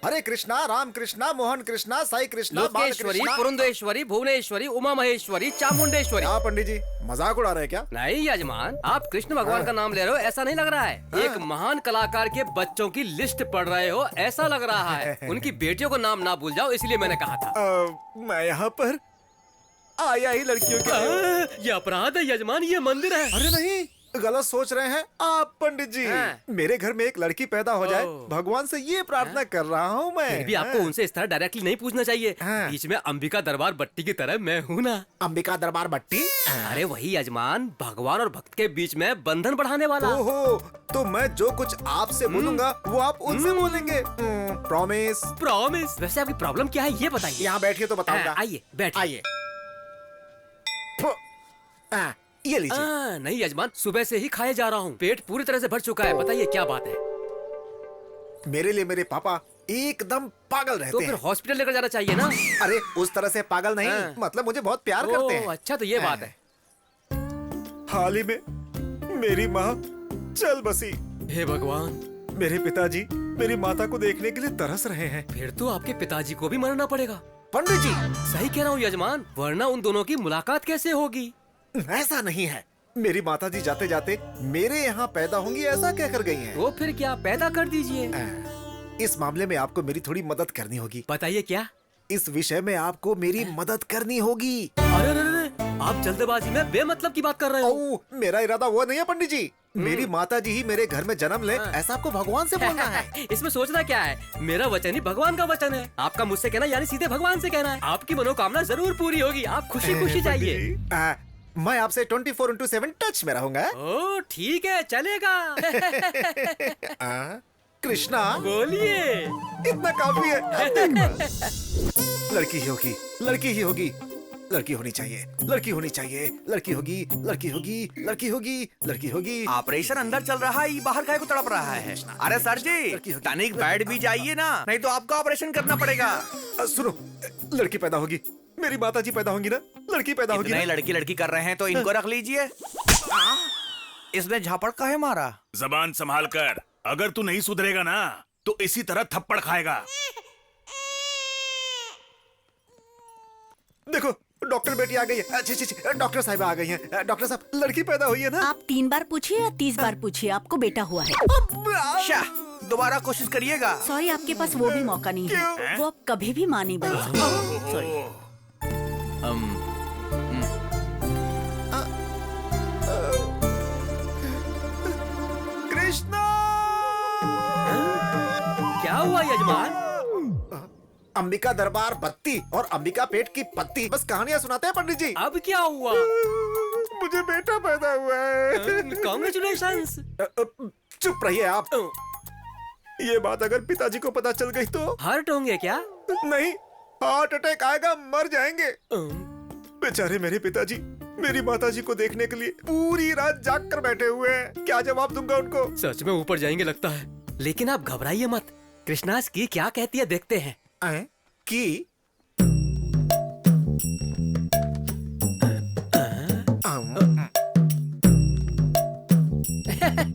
हरे कृष्णा, राम कृष्णा, मोहन कृष्णा, साई कृष्णा, लोकेश्वरी, पुरंदेश्वरी, भुवनेश्वरी, उमा महेश्वरी, चामुंडेश्वरी। क्या पंडित जी मजाक उड़ा रहे हैं क्या? नहीं यजमान, आप कृष्ण भगवान का नाम ले रहे हो ऐसा नहीं लग रहा है। एक महान कलाकार के बच्चों की लिस्ट पढ़ रहे हो ऐसा लग रहा है। उनकी बेटियों का नाम ना भूल जाओ इसलिए मैंने कहा था। मैं यहाँ पर आया ही लड़कियों के। ये अपराध है यजमान, ये मंदिर है। अरे नहीं, गलत सोच रहे हैं आप पंडित जी। मेरे घर में एक लड़की पैदा हो जाए, भगवान से ये प्रार्थना कर रहा हूँ मैं। फिर भी आपको उनसे इस तरह डायरेक्टली नहीं पूछना चाहिए। बीच में अंबिका दरबार बट्टी की तरह मैं हूँ ना। अंबिका दरबार बट्टी? अरे वही यजमान, भगवान और भक्त के बीच में बंधन बढ़ाने वाला। ओहो, तो मैं जो कुछ आपसे बोलूंगा वो आप उनसे बोलेंगे। प्रॉमिस? प्रॉमिस। वैसे आपकी प्रॉब्लम क्या है ये बताइए। यहाँ बैठिए तो बताऊंगा। आइए बैठिए। आइए। ये लीजिए। नहीं यजमान, सुबह से ही खाए जा रहा हूँ, पेट पूरी तरह से भर चुका है। बताइए क्या बात है। मेरे लिए मेरे पापा एकदम पागल रहते तो फिर हॉस्पिटल लेकर जाना चाहिए ना। अरे उस तरह से पागल नहीं, मतलब मुझे बहुत प्यार करते हैं। अच्छा तो ये बात है। हाल ही में मेरी माँ चल बसी। हे भगवान। मेरे पिताजी मेरी माता को देखने के लिए तरस रहे हैं। फिर तो आपके पिताजी को भी मरना पड़ेगा। पंडित जी सही कह रहा हूँ यजमान, वरना उन दोनों की मुलाकात कैसे होगी। ऐसा नहीं है, मेरी माताजी जाते जाते मेरे यहाँ पैदा होंगी ऐसा कहकर गई हैं। वो फिर क्या, पैदा कर दीजिए। इस मामले में आपको मेरी थोड़ी मदद करनी होगी। बताइए क्या। इस विषय में आपको मेरी मदद करनी होगी। अरे आप जल्दबाजी में बेमतलब की बात कर रहे हो। मेरा इरादा वो नहीं है पंडित जी। मेरी माताजी ही मेरे घर में जन्म ले ऐसा आपको भगवान से बोलना है। इसमें सोचना क्या है, मेरा वचन ही भगवान का वचन है। आपका मुझसे कहना यानी सीधे भगवान से कहना है। आपकी मनोकामना जरूर पूरी होगी, आप खुशी खुशी जाइए। मैं आपसे 24/7 टच में रहूंगा। ओ ठीक है, चलेगा। कृष्णा बोलिए। इतना काफी है। लड़की ही होगी, लड़की ही होगी, लड़की होनी चाहिए, लड़की होनी चाहिए, लड़की होगी, लड़की होगी, लड़की होगी, लड़की होगी। ऑपरेशन अंदर चल रहा है, ये बाहर काहे को तड़प रहा है। अरे सर जी, तनिक बैठ भी जाइए ना, नहीं तो आपको ऑपरेशन करना पड़ेगा। सुनो, लड़की पैदा होगी, मेरी माताजी पैदा होंगी ना, लड़की पैदा होगी। नहीं लड़की लड़की कर रहे हैं तो इनको रख लीजिए। इसने झापड़ काहे मारा? जबान संभाल कर, अगर तू नहीं सुधरेगा ना तो इसी तरह थप्पड़ खाएगा। देखो डॉक्टर बेटी आ गई है। अच्छी डॉक्टर साहिबा आ गई हैं। डॉक्टर साहब लड़की पैदा हुई है ना? आप 3 बार पूछिए या 30 बार पूछिए, आपको बेटा हुआ है। दोबारा कोशिश करिएगा। सॉरी, आपके पास वो भी मौका नहीं है। वो अब कभी भी मां नहीं बन सकती। सॉरी। कृष्णा! क्या हुआ यजमान? अंबिका दरबार बत्ती और अंबिका पेट की पत्ती, बस कहानियां सुनाते हैं पंडित जी। अब क्या हुआ? मुझे बेटा पैदा हुआ है। कांग्रेचुलेशंस। चुप रहिए आप। ये बात अगर पिताजी को पता चल गई तो? हर्ट होंगे क्या? नहीं, हार्ट अटैक आएगा, मर जाएंगे। बेचारे मेरे पिताजी मेरी माताजी को देखने के लिए पूरी रात जाग कर बैठे हुए हैं। क्या जवाब दूंगा उनको? सच में ऊपर जाएंगे लगता है। लेकिन आप घबराइए मत, कृष्णास की क्या कहती है देखते हैं। की?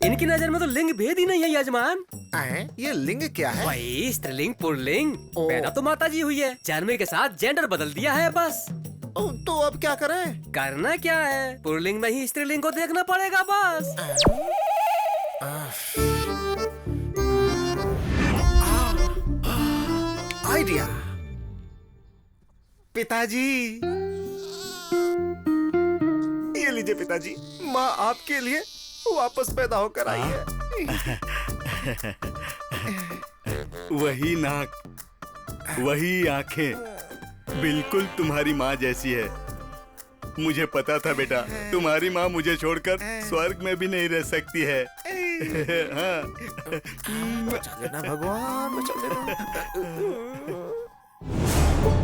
इनकी नजर में तो लिंग भेद ही नहीं है यजमान। ये लिंग क्या है? वही स्त्रीलिंग पुल्लिंग। पैदा तो माताजी हुई है, जन्म के साथ जेंडर बदल दिया है बस। तो अब क्या करें? करना क्या है, पुल्लिंग में ही स्त्रीलिंग को देखना पड़ेगा बस। आइडिया। पिताजी ये लीजिए पिताजी, माँ आपके लिए वापस पैदा होकर आई है। वही नाक, वही आंखें, बिल्कुल तुम्हारी माँ जैसी है। मुझे पता था बेटा, तुम्हारी माँ मुझे छोड़कर स्वर्ग में भी नहीं रह सकती है। बचा लेना भगवान, बचा लेना।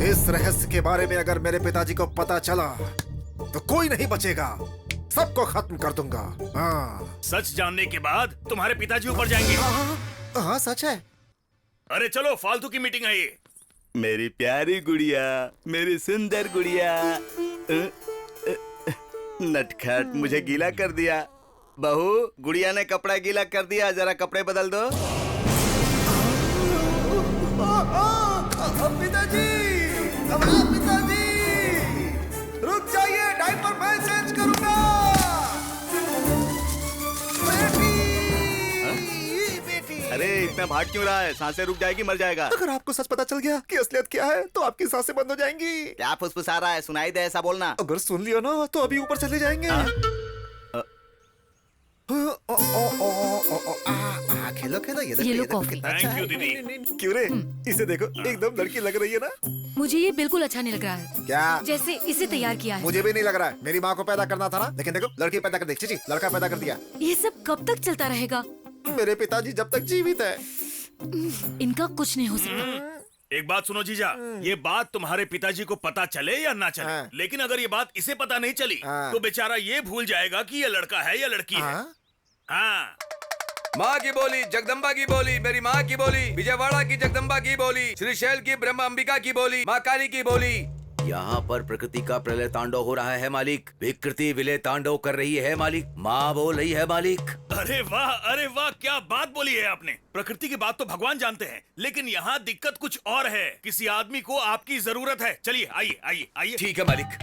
इस रहस्य के बारे में अगर मेरे पिताजी को पता चला तो कोई नहीं बचेगा, सबको खत्म कर दूंगा। सच जानने के बाद तुम्हारे पिताजी ऊपर जाएंगे। हाँ सच है। अरे चलो, फालतू की मीटिंग है ये। मेरी प्यारी गुड़िया, मेरी सुंदर गुड़िया। नटखट, मुझे गीला कर दिया। बहू, गुड़िया ने कपड़ा गीला कर दिया, जरा कपड़े बदल दो। पिताजी रुक जाइए, डायपर मैं चेंज करूंगा। बेटी अरे इतना भाग क्यों रहा है? सांसें रुक जाएगी, मर जाएगा। अगर आपको सच पता चल गया कि असलियत क्या है तो आपकी सांसें बंद हो जाएंगी। क्या फुसफुसा रहा है? सुनाई दे ऐसा बोलना। अगर सुन लिया ना तो अभी ऊपर चले जाएंगे। खेलो खेलो, ये लो कॉफी। थैंक यू दीदी। क्यों रे, इसे देखो एकदम लड़की लग रही है ना। मुझे ये बिल्कुल अच्छा नहीं लग रहा है, क्या? जैसे इसे तैयार किया है। मुझे भी नहीं लग रहा है। मेरी माँ को पैदा करना था ना, लेकिन देखो लड़की पैदा कर दी, चीची लड़का पैदा कर दिया। ये सब कब तक चलता रहेगा? मेरे पिताजी जब तक जीवित है। इनका कुछ नहीं हो सकता। एक बात सुनो जीजा, ये बात तुम्हारे पिताजी को पता चले या ना चले, हाँ। लेकिन अगर ये बात इसे पता नहीं चली हाँ। तो बेचारा ये भूल जाएगा कि ये लड़का है या लड़की है। हाँ? हाँ। माँ की बोली, जगदम्बा की बोली, मेरी माँ की बोली, विजयवाड़ा की जगदम्बा की बोली, श्रीशैल की ब्रह्म अंबिका की बोली, माँ काली की बोली। यहाँ पर प्रकृति का प्रलय तांडव हो रहा है मालिक। विकृति विलय तांडव कर रही है मालिक। माँ बोल रही है मालिक। अरे वाह, क्या बात बोली है आपने। प्रकृति की बात तो भगवान जानते हैं, लेकिन यहाँ दिक्कत कुछ और है। किसी आदमी को आपकी जरूरत है। चलिए आइए आइए आइए। ठीक है मालिक।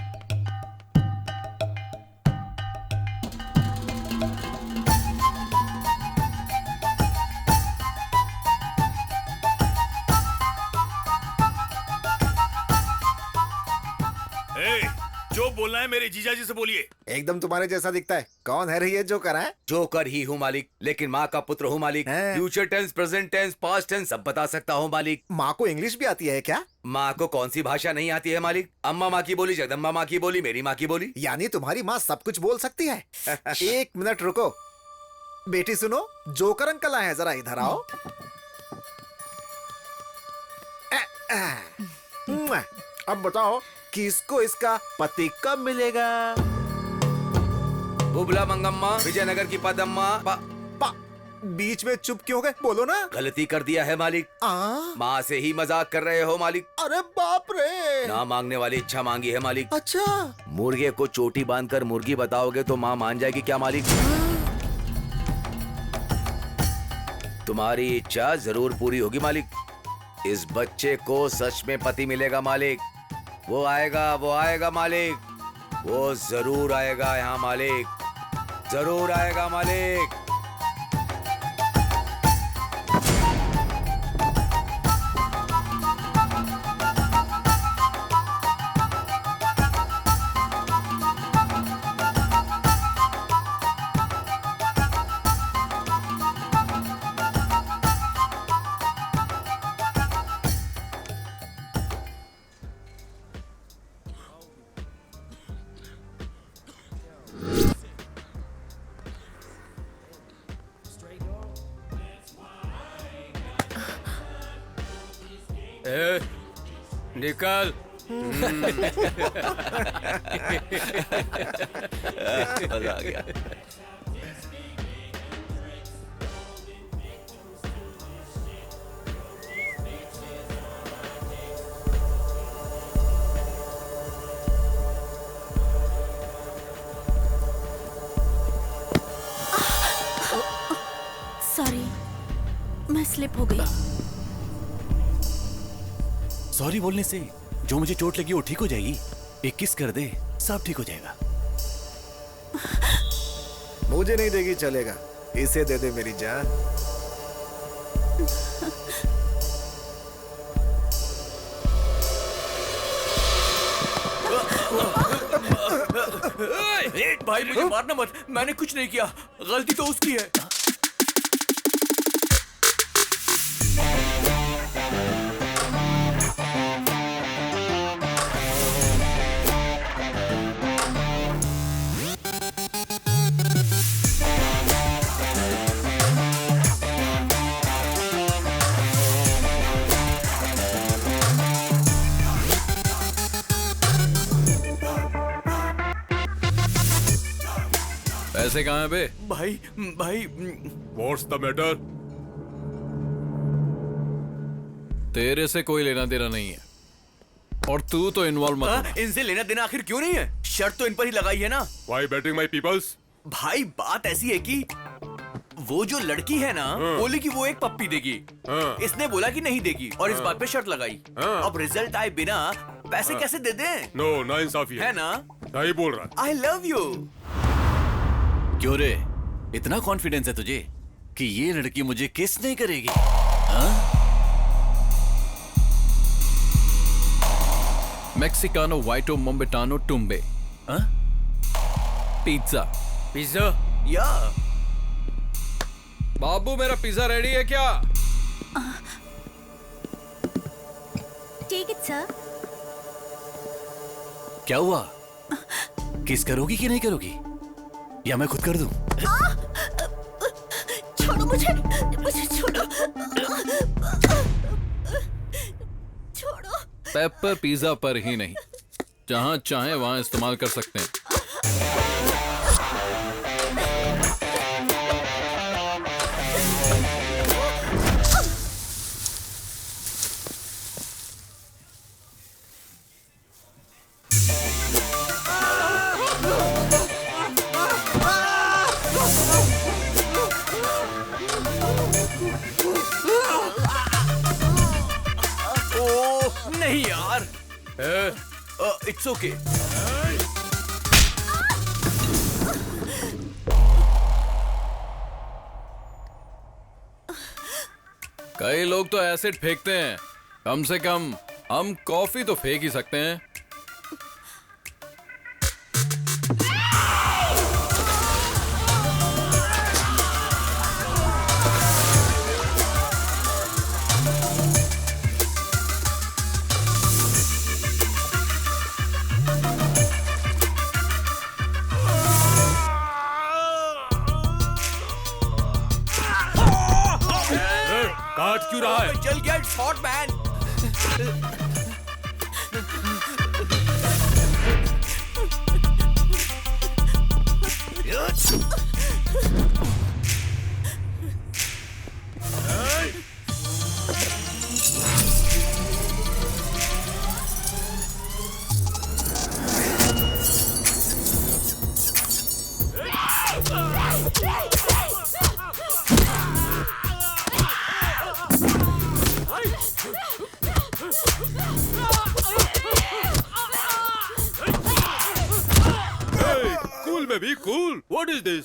जो बोलना है मेरे जीजा जी से बोलिए। एकदम तुम्हारे जैसा दिखता है। कौन है रे ये जोकर है? जोकर ही हूँ मालिक, लेकिन माँ का पुत्र हूँ मालिक। हैं? Future tense, present tense, past tense सब बता सकता हूँ मालिक। माँ को इंग्लिश भी आती है क्या? माँ को कौन सी भाषा नहीं आती है मालिक? अम्मा माँ की बोली, जगदम्बा माँ की बोली, मेरी माँ की बोली। यानी तुम्हारी माँ सब कुछ बोल सकती है। एक मिनट रुको बेटी, सुनो जोकर अंकल आए हैं, जरा इधर आओ। अब बताओ किसको इसका पति कब मिलेगा? बुबला मंगम्मा, विजयनगर की पदम्मा। बीच में चुप क्यों गए? बोलो ना। गलती कर दिया है मालिक। माँ से ही मजाक कर रहे हो मालिक। अरे बाप रे। ना मांगने वाली इच्छा मांगी है मालिक। अच्छा, मुर्गे को चोटी बांधकर मुर्गी बताओगे तो माँ मान जाएगी क्या मालिक? तुम्हारी इच्छा जरूर पूरी होगी मालिक। इस बच्चे को सच में पति मिलेगा मालिक। वो आएगा मालिक। वो जरूर आएगा यहाँ मालिक, जरूर आएगा मालिक। निकल। मजा आ गया। सॉरी, मैं स्लिप हो गई। सॉरी बोलने से जो मुझे चोट लगी वो ठीक हो जाएगी। एक किस कर दे, सब ठीक हो जाएगा। मुझे नहीं देगी चलेगा, इसे दे दे मेरी जान। भाई मुझे मारना मत, मैंने कुछ नहीं किया, गलती तो उसकी है। पैसे कहाँ हैं बे? भाई What's the matter? तेरे से कोई लेना देना नहीं है और तू तो इन्वॉल्व मत होना। इनसे लेना देना आखिर क्यों नहीं है? शर्त तो इन पर ही लगाई है ना। Why betting my peoples? भाई बात ऐसी है कि वो जो लड़की है ना, बोली कि वो एक पप्पी देगी। इसने बोला कि नहीं देगी और इस बात पे शर्त लगाई। अब रिजल्ट आए बिना पैसे कैसे दे दें? नो ना इंसाफी है ना? नहीं बोल रहा। आई लव यू। क्यों रे, इतना कॉन्फिडेंस है तुझे कि ये लड़की मुझे किस नहीं करेगी? हाँ? मेक्सिकानो वाइटो मोम्बेटानो टुम्बे। हाँ? पिज्जा। पिज्जा? या। बाबू मेरा पिज्जा रेडी है क्या? Take it sir. क्या हुआ? किस करोगी कि नहीं करोगी, या मैं खुद कर दूं? छोड़ो मुझे, मुझे छोड़ो, छोड़ो। पेपर पिज्जा पर ही नहीं, जहां चाहे वहां इस्तेमाल कर सकते हैं। नहीं यार, इट्स ओके। कई लोग तो एसिड फेंकते हैं, कम से कम हम कॉफी तो फेंक ही सकते हैं। काट क्यों रहा है? जल गया, इट्स हॉट मैन। कूल में भी कूल। What is this?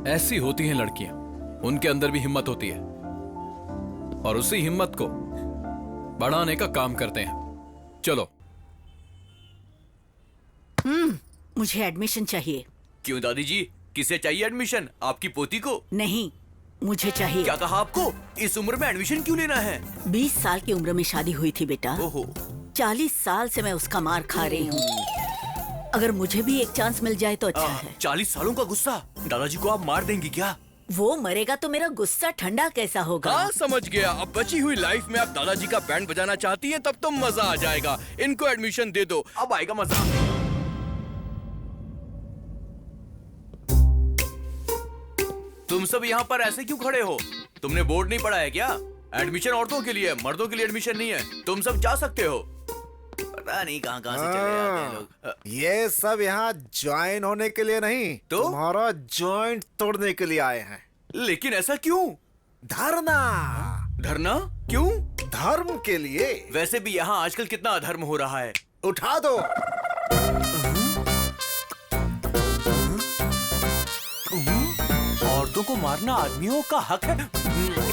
ऐसी होती हैं लड़कियां, उनके अंदर भी हिम्मत होती है और उसी हिम्मत को बढ़ाने का काम करते हैं। चलो। मुझे एडमिशन चाहिए। क्यों दादी जी, किसे चाहिए एडमिशन? आपकी पोती को? नहीं, मुझे चाहिए। क्या कहा आपको? इस उम्र में एडमिशन क्यों लेना है? 20 साल की उम्र में शादी हुई थी बेटा। ओहो। 40 साल से मैं उसका मार खा रही हूँ। अगर मुझे भी एक चांस मिल जाए तो अच्छा है। 40 सालों का गुस्सा? दादाजी को आप मार देंगी क्या? वो मरेगा तो मेरा गुस्सा ठंडा कैसा होगा? हाँ समझ गया। अब बची हुई लाइफ में आप दादाजी का बैंड बजाना चाहती हैं, तब तो मजा आ जाएगा। इनको एडमिशन दे दो, अब आएगा मजा। तुम सब यहाँ पर ऐसे क्यों खड़े हो? तुमने बोर्ड नहीं पढ़ा है क्या? एडमिशन औरतों के लिए, मर्दों के लिए एडमिशन नहीं है। तुम सब जा सकते हो। पता नहीं कहाँ कहाँ से चले आते हैं लोग। ये सब यहाँ ज्वाइन होने के लिए नहीं, तो तुम्हारा जॉइंट तोड़ने के लिए आए हैं। लेकिन ऐसा क्यों? धरना। धरना क्यों? धर्म के लिए। वैसे भी यहाँ आजकल कितना अधर्म हो रहा है। उठा दो। औरतों को मारना आदमियों का हक है।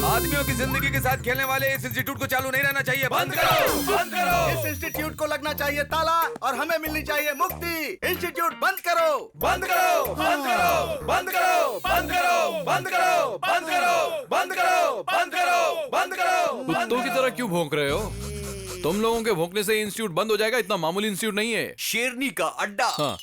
आदमियों की जिंदगी के साथ खेलने वाले इस इंस्टीट्यूट को चालू नहीं रहना चाहिए। बंद करो, बंद करो। इस इंस्टीट्यूट को लगना चाहिए ताला और हमें मिलनी चाहिए मुक्ति। इंस्टीट्यूट बंद करो, बंद करो, बंद करो, बंद करो, बंद करो, बंद करो, बंद करो, बंद करो, बंद करो, बंद करो। कुत्तों की तरह क्यों भौंक रहे हो? तुम लोगों के भौंकने से इंस्टीट्यूट बंद हो जाएगा, इतना मामूली इंस्टीट्यूट नहीं है। शेरनी का अड्डा। हाँ।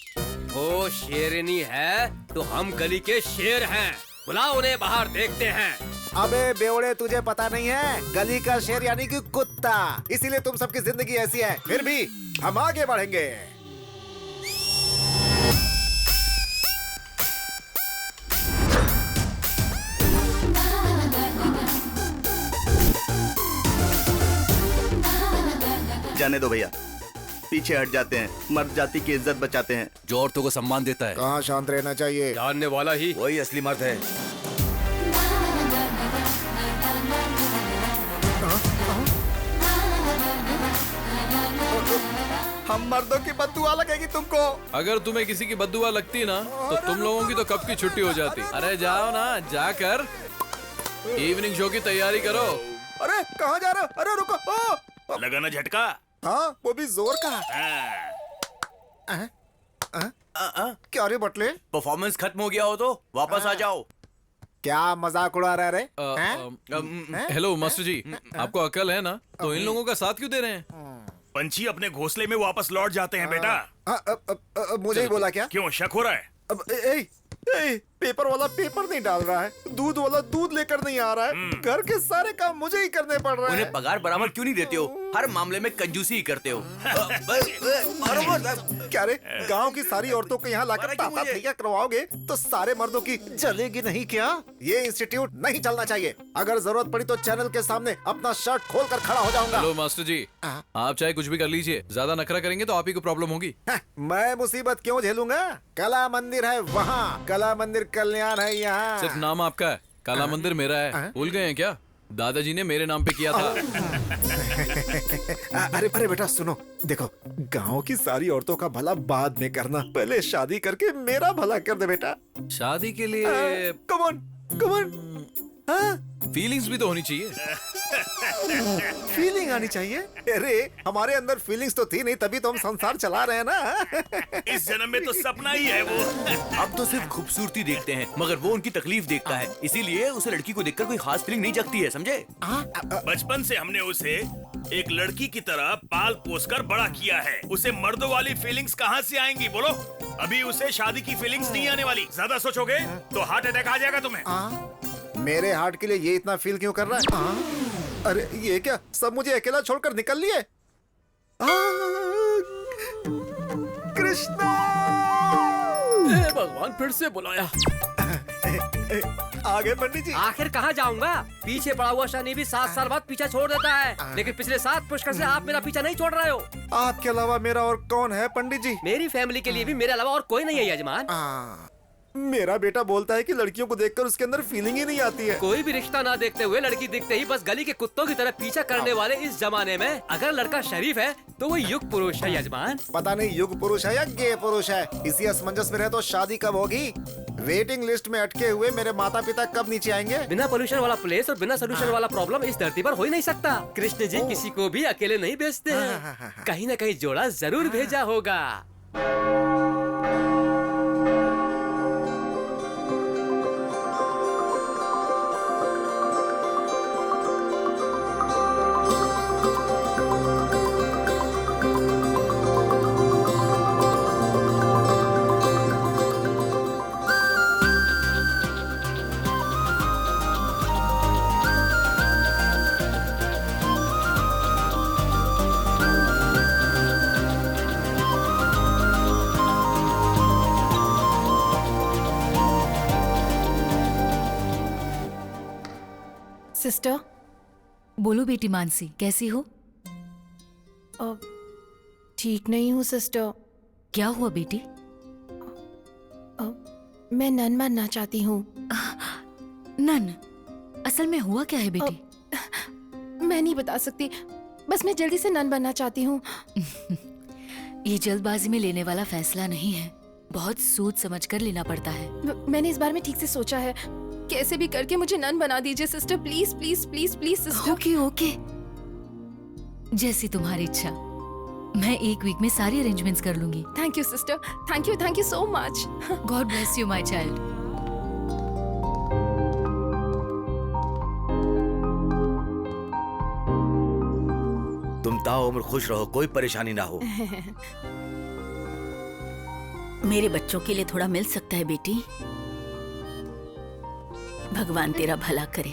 वो शेरनी है तो हम गली के शेर हैं। बुलाओ उन्हें बाहर, देखते हैं। अबे बेवड़े, तुझे पता नहीं है, गली का शेर यानी कि कुत्ता। इसीलिए तुम सबकी जिंदगी ऐसी है। फिर भी हम आगे बढ़ेंगे। जाने दो भैया, पीछे हट जाते हैं, मर्द जाति की इज्जत बचाते हैं। जो औरतों को सम्मान देता है। कहाँ शांत रहना चाहिए? जानने वाला ही वही असली मर्द है। हम मर्दों की बददुआ लगेगी तुमको। अगर तुम्हें किसी की बद्दुआ लगती ना तो तुम लोगों की तो कब की छुट्टी हो जाती। अरे जाओ ना, जाकर इवनिंग शो की तैयारी करो। अरे कहाँ जा रहे हो? अरे रुको। लगा ना झटका? हाँ, वो भी जोर का। क्या रे बटले? परफॉर्मेंस खत्म हो गया हो तो वापस आ जाओ। क्या मजाक उड़ा रहे रे? हेलो मास्टर जी, आपको अकल है ना? तो इन लोगों का साथ क्यों दे रहे हैं? पंछी अपने घोंसले में वापस लौट जाते हैं बेटा। मुझे ही बोला क्या? क्यों शक हो रहा है? पेपर वाला पेपर नहीं डाल रहा है, दूध वाला दूध लेकर नहीं आ रहा है, घर के सारे काम मुझे ही करने पड़ रहे हैं। उन्हें पगार बराबर क्यों नहीं देते हो? हर मामले में कंजूसी ही करते हो। क्या रे, गांव की सारी औरतों को यहाँ लाकर ताता थैया करवाओगे तो सारे मर्दों की जलेगी नहीं क्या? ये इंस्टीट्यूट नहीं चलना चाहिए। अगर जरूरत पड़ी तो चैनल के सामने अपना शर्ट खोल कर खड़ा हो जाऊंगा। हेलो मास्टर जी, आप चाहे कुछ भी कर लीजिए, ज्यादा नखरा करेंगे तो आप ही को प्रॉब्लम होगी। मैं मुसीबत क्यों झेलूंगा? कला मंदिर है वहाँ, कला मंदिर कल्याण है यहाँ। सिर्फ नाम आपका है, काला मंदिर मेरा है। भूल गए हैं क्या? दादाजी ने मेरे नाम पे किया था। अरे बेटा सुनो, देखो गांव की सारी औरतों का भला बाद में करना, पहले शादी करके मेरा भला कर दे बेटा। शादी के लिए कमॉन फीलिंग्स भी तो होनी चाहिए। फीलिंग आनी चाहिए? अरे हमारे अंदर फीलिंग्स तो थी नहीं, तभी तो हम संसार चला रहे हैं ना। इस जन्म में तो सपना ही है वो। अब तो सिर्फ खूबसूरती देखते हैं, मगर वो उनकी तकलीफ देखता है, इसीलिए उसे लड़की को देखकर कोई खास फीलिंग नहीं जगती है, समझे? बचपन से हमने उसे एक लड़की की तरह पाल पोस कर बड़ा किया है, उसे मर्दों वाली फीलिंग्स कहाँ से आएंगी बोलो? अभी उसे शादी की फीलिंग्स नहीं आने वाली। ज्यादा सोचोगे तो हार्ट अटैक आ जाएगा तुम्हें। मेरे हार्ट के लिए ये इतना फील क्यों कर रहा है? अरे ये क्या, सब मुझे अकेला छोड़कर निकल लिए? कृष्णा! भगवान फिर से बुलाया। आगे पंडित जी। आखिर कहाँ जाऊंगा? पीछे पड़ा हुआ शनि भी 7 साल बाद पीछा छोड़ देता है, लेकिन पिछले 7 पुष्कर से आप मेरा पीछा नहीं छोड़ रहे हो। आपके अलावा मेरा और कौन है पंडित जी? मेरी फैमिली के लिए भी मेरे अलावा और कोई नहीं है यजमान। मेरा बेटा बोलता है कि लड़कियों को देखकर उसके अंदर फीलिंग ही नहीं आती है। कोई भी रिश्ता ना देखते हुए लड़की दिखते ही बस गली के कुत्तों की तरह पीछा करने वाले इस जमाने में अगर लड़का शरीफ है तो वो युग पुरुष है यजमान। पता नहीं युग पुरुष है या गे पुरुष है। इसी असमंजस में रहे तो शादी कब होगी? वेटिंग लिस्ट में अटके हुए मेरे माता पिता कब नीचे आएंगे? बिना पोल्यूशन वाला प्लेस और बिना सोल्यूशन वाला प्रॉब्लम इस धरती पर हो ही नहीं सकता। कृष्ण जी किसी को भी अकेले नहीं भेजते हैं, कहीं न कहीं जोड़ा जरूर भेजा होगा। सिस्टर, बोलो बेटी मानसी, कैसी हो? ठीक नहीं हूँ सिस्टर। क्या हुआ बेटी? मैं नन बनना चाहती हूँ। नन? असल में हुआ क्या है बेटी? मैं नहीं बता सकती, बस मैं जल्दी से नन बनना चाहती हूँ। ये जल्दबाजी में लेने वाला फैसला नहीं है, बहुत सोच समझ कर लेना पड़ता है। मैंने इस बारे में ठीक से सोचा है, कैसे भी करके मुझे नन बना दीजिए sister, please please please please sister. Okay okay, जैसी तुम्हारी इच्छा। मैं 1 वीक में सारी अरेंजमेंट्स कर लूंगी। Thank you sister, thank you so much. God bless you my child. तुम ताउम्र खुश रहो, कोई परेशानी ना हो। मेरे बच्चों के लिए थोड़ा मिल सकता है बेटी? भगवान तेरा भला करे।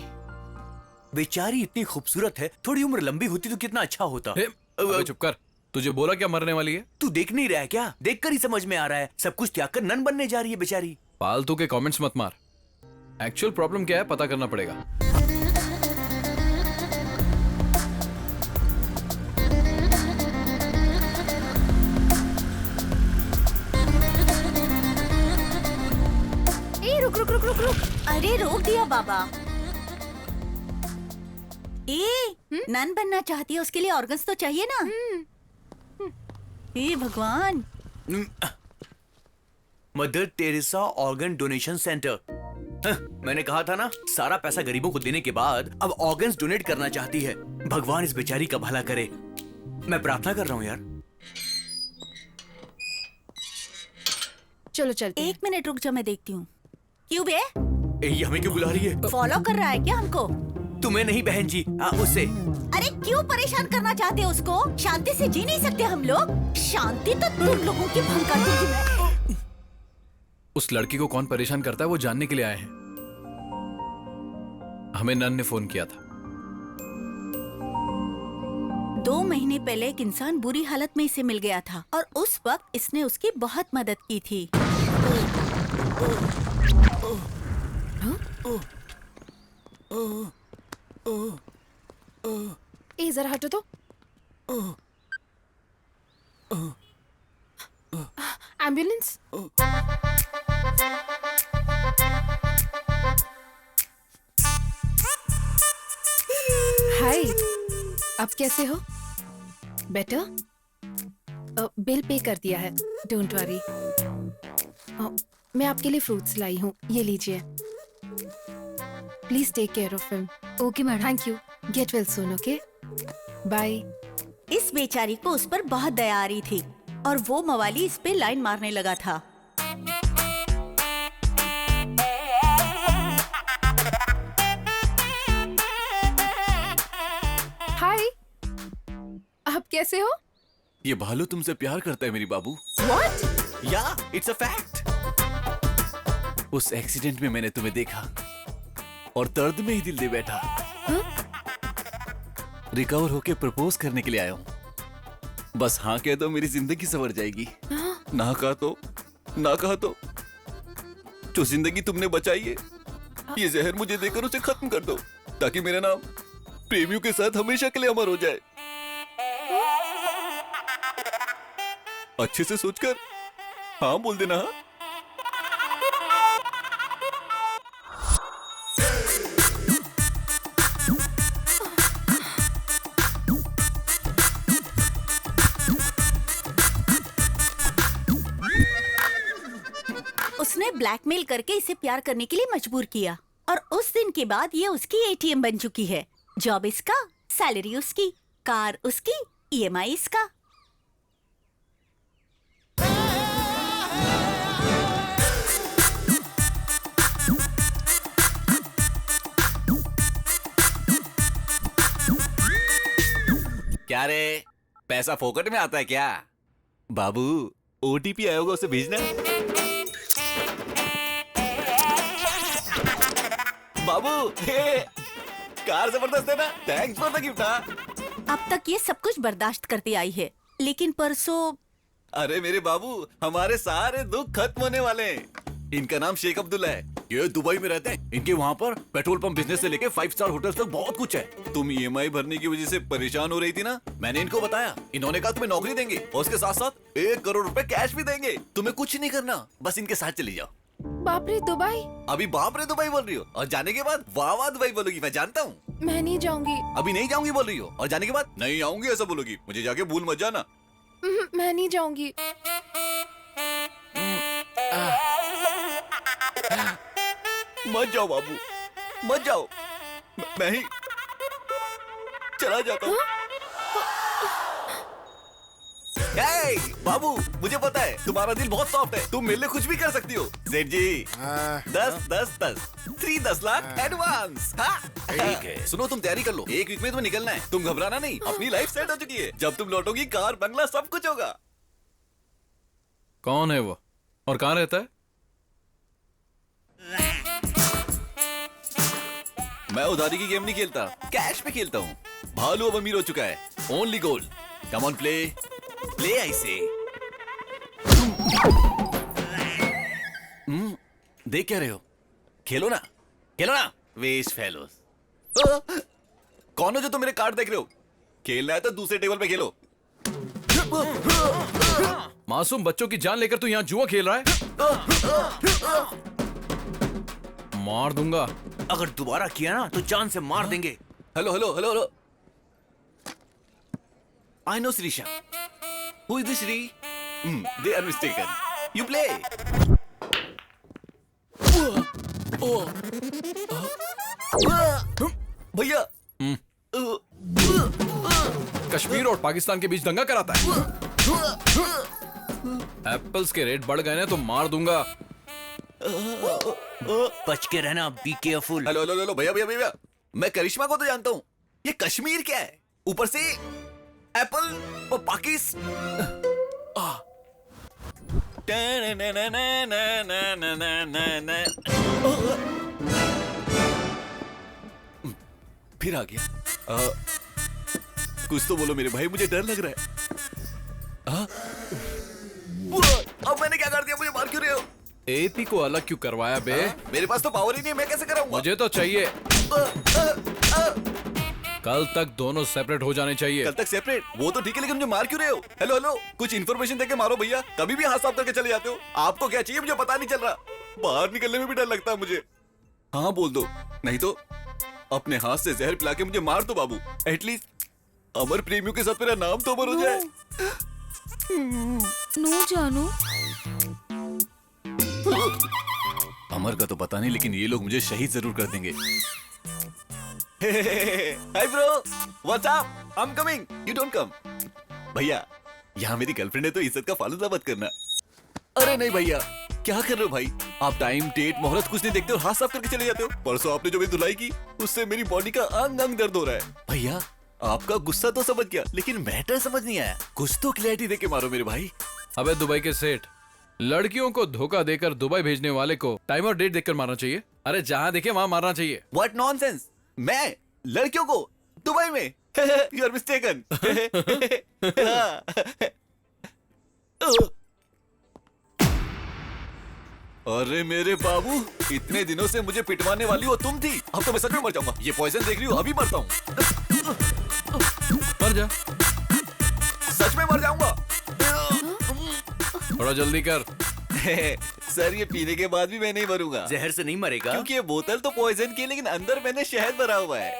बेचारी इतनी खूबसूरत है, थोड़ी उम्र लंबी होती तो कितना अच्छा होता। अबे चुप कर, तुझे बोला क्या मरने वाली है? तू देख नहीं रहा है क्या? देखकर ही समझ में आ रहा है, सब कुछ त्याग कर नन बनने जा रही है बेचारी। फालतू के कमेंट्स मत मार, एक्चुअल प्रॉब्लम क्या है पता करना पड़ेगा। रुक। अरे रोक दिया बाबा। नन बनना चाहती है, उसके लिए ऑर्गन्स तो चाहिए ना। हे भगवान। Mother Teresa organ donation centre. मैंने कहा था ना, सारा पैसा गरीबों को देने के बाद अब ऑर्गन्स डोनेट करना चाहती है। भगवान इस बेचारी का भला करे। मैं प्रार्थना कर रहा हूँ यार। चलो चलते। 1 मिनट रुक जा, मैं देखती हूँ। क्यों बे? ये हमें क्यों बुला रही है? फॉलो कर रहा है क्या हमको? तुम्हें नहीं बहन जी, उसे। अरे क्यों परेशान करना चाहते हो उसको? शांति से जी नहीं सकते हम लोग? शांति तो तुम लोगों की भंग कर दूंगी मैं। उस लड़की को कौन परेशान करता है वो जानने के लिए आए हैं। हमें नन ने फोन किया था। 2 महीने पहले एक इंसान बुरी हालत में इसे मिल गया था और उस वक्त इसने उसकी बहुत मदद की थी। ए जरा हटो तो। एम्बुलेंस। हाय, अब कैसे हो? बेटर? बिल पे कर दिया है, डोंट वरी। मैं आपके लिए फ्रूट्स लाई हूँ, ये लीजिए। Please take care of him. Okay madam. Thank you. Get well soon, okay? Bye. इस बेचारी को उस पर बहुत दया आ रही थी और वो मवाली इस पे लाइन मारने लगा था। हाय, आप कैसे हो? ये भालू तुमसे प्यार करता है मेरी बाबू। What? या इट्स अ फैक्ट। उस एक्सीडेंट में मैंने तुम्हें देखा और दर्द में ही दिल दे बैठा। रिकवर होके प्रपोज करने के लिए आया हूँ। बस हाँ कह दो, मेरी जिंदगी संवर जाएगी। ना कहा तो जो जिंदगी तुमने बचाई है, ये जहर मुझे देकर उसे खत्म कर दो, ताकि मेरा नाम प्रेमियों के साथ हमेशा के लिए अमर हो जाए। अच्छे से सोचकर हाँ बोल देना। हाँ? उसने ब्लैकमेल करके इसे प्यार करने के लिए मजबूर किया और उस दिन के बाद ये उसकी एटीएम बन चुकी है। जॉब इसका, सैलरी उसकी, कार उसकी, ईएमआई इसका। क्या रे, पैसा फोकट में आता है क्या? बाबू, ओटीपी आया होगा, उसे भेजना। बाबू, कार जबरदस्त है ना? Thanks for the gift. अब तक ये सब कुछ बर्दाश्त करती आई है, लेकिन परसों। अरे मेरे बाबू, हमारे सारे दुख खत्म होने वाले हैं। इनका नाम शेख अब्दुल्ला है, ये दुबई में रहते हैं। इनके वहाँ पर पेट्रोल पंप बिजनेस से लेके 5 स्टार होटल्स तक बहुत कुछ है। तुम ईएमआई भरने की वजह से परेशान हो रही थी ना, मैंने इनको बताया। इन्होंने कहा तुम्हें नौकरी देंगे और उसके साथ साथ 1 करोड़ रुपए कैश भी देंगे। तुम्हें कुछ नहीं करना, बस इनके साथ चली जाओ। बाप रे, दुबई? अभी बाप रे दुबई बोल रही हो और जाने के बाद वाह वाह दुबई बोलोगी, मैं जानता हूँ। मैं नहीं जाऊंगी। अभी नहीं जाऊंगी बोल रही हो और जाने के बाद नहीं आऊंगी ऐसा बोलोगी। मुझे जाके भूल मत जाना। मैं नहीं जाऊंगी। मत जाओ बाबू, मत जाओ, मैं ही चला जाता हूँ। Hey, बाबू, मुझे पता है तुम्हारा दिल बहुत सॉफ्ट है, तुम मेरे लिए कुछ भी कर सकती हो। सेठ जी, 10 लाख एडवांस। ठीक है, सुनो तुम तैयारी कर लो, 1 वीक में तुम्हें निकलना है। तुम घबराना नहीं, अपनी लाइफ सेट हो चुकी है। जब तुम लौटोगी, कार बंगला सब कुछ होगा। कौन है वो और कहाँ रहता है? मैं उधारी की गेम नहीं खेलता, कैश पे खेलता हूँ। भालू अब अमीर हो चुका है, only gold. Come on play, play I से। देख क्या रहे हो? खेलो ना, खेलो ना, वेस्ट फेलोस। कौन हो जो तुम मेरे कार्ड देख रहे हो? खेलना है तो दूसरे टेबल पे खेलो। मासूम बच्चों की जान लेकर तू यहाँ जुआ खेल रहा है? मार दूंगा। अगर दोबारा किया ना तो जान से मार देंगे। Hello hello hello hello. I know Srisha. Who is this Shri? They are mistaken. You play. भैया। कश्मीर और पाकिस्तान के बीच दंगा कराता है। एप्पल्स के रेट बढ़ गए ना तो मार दूंगा। बच के रहना, be careful. Hello hello hello भैया भैया भैया, मैं करिश्मा को तो जानता हूँ, ये कश्मीर क्या है? ऊपर से एप्पल और फिर आ गया। कुछ तो बोलो मेरे भाई, मुझे डर लग रहा है। अब मैंने क्या कर दिया? मुझे मार क्यों रहे हो? एपी को अलग क्यों करवाया बे? मेरे पास तो पावर ही नहीं है, मैं कैसे कराऊंगा? मुझे तो चाहिए। कल तक दोनों सेपरेट हो जाने चाहिए। कल तक सेपरेट? वो तो ठीक है, लेकिन मुझे मार क्यों रहे हो? हेलो हेलो, कुछ इन्फॉर्मेशन देके मारो भैया। कभी भी हाथ साफ करके चले जाते हो। आपको क्या चाहिए मुझे पता नहीं चल रहा। बाहर निकलने में भी डर लगता है मुझे। हाँ बोल दो, नहीं तो अपने हाथ से जहर पिला के मुझे मार दो बाबू। एटलीस्ट अमर प्रेमियों के साथ मेरा नाम तो अमर हो जाए। नो जानू। अमर का तो पता नहीं, लेकिन ये लोग मुझे शहीद जरूर कर देंगे। Hi bro, what's up? I am coming, you don't come. भैया, यहाँ मेरी गर्लफ्रेंड है तो इज्जत का फालूदा मत करना। अरे नहीं भैया, क्या कर रहे हो भाई? आप टाइम, डेट, मोहलत कुछ नहीं देखते और हाथ साफ करके चले जाते हो। परसों आपने जो मेरी धुलाई की, उससे मेरी बॉडी का अंग अंग दर्द हो रहा है। भैया, आपका गुस्सा तो समझ गया, लेकिन मैटर समझ नहीं आया। कुछ तो क्लैरिटी देके मारो मेरे भाई। अबे दुबई के सेठ, लड़कियों को धोखा देकर दुबई भेजने वाले को टाइम और डेट देखकर मारना चाहिए। अरे जहाँ देखे वहाँ मारना चाहिए। What nonsense? मैं लड़कियों को दुबई में? You are mistaken. अरे मेरे बाबू, इतने दिनों से मुझे पिटवाने वाली हो तुम थी। अब तो मैं सच में मर जाऊंगा। ये पॉइजन देख रही हो, अभी मरता हूँ। मर जा। सच में मर जाऊंगा। थोड़ा जल्दी कर। सर, ये पीने के बाद भी मैं नहीं मरूंगा। जहर से नहीं मरेगा, क्योंकि ये बोतल तो पॉइजन की है, लेकिन अंदर मैंने शहद भरा हुआ है।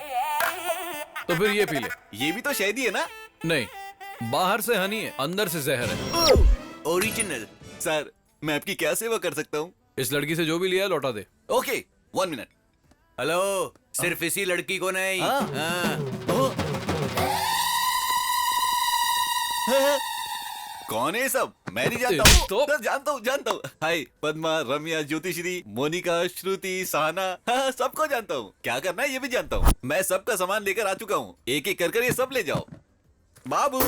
तो फिर ये पी ले। ये भी तो शहद ही है ना? नहीं, बाहर से हनी है, अंदर से जहर है। ओरिजिनल। सर, मैं आपकी क्या सेवा कर सकता हूँ? इस लड़की से जो भी लिया लौटा दे। Okay, 1 minute. हेलो, सिर्फ इसी लड़की को नहीं। कौन है सब? मैं नहीं जानता हूँ। तो? जानता हूँ। हाय पद्मा, रम्या, ज्योतिश्री, मोनिका, श्रुति, सहना, हाँ, सबको जानता हूँ। क्या करना है ये भी जानता हूँ। मैं सबका सामान लेकर आ चुका हूँ। एक एक कर ये सब ले जाओ। बाबू,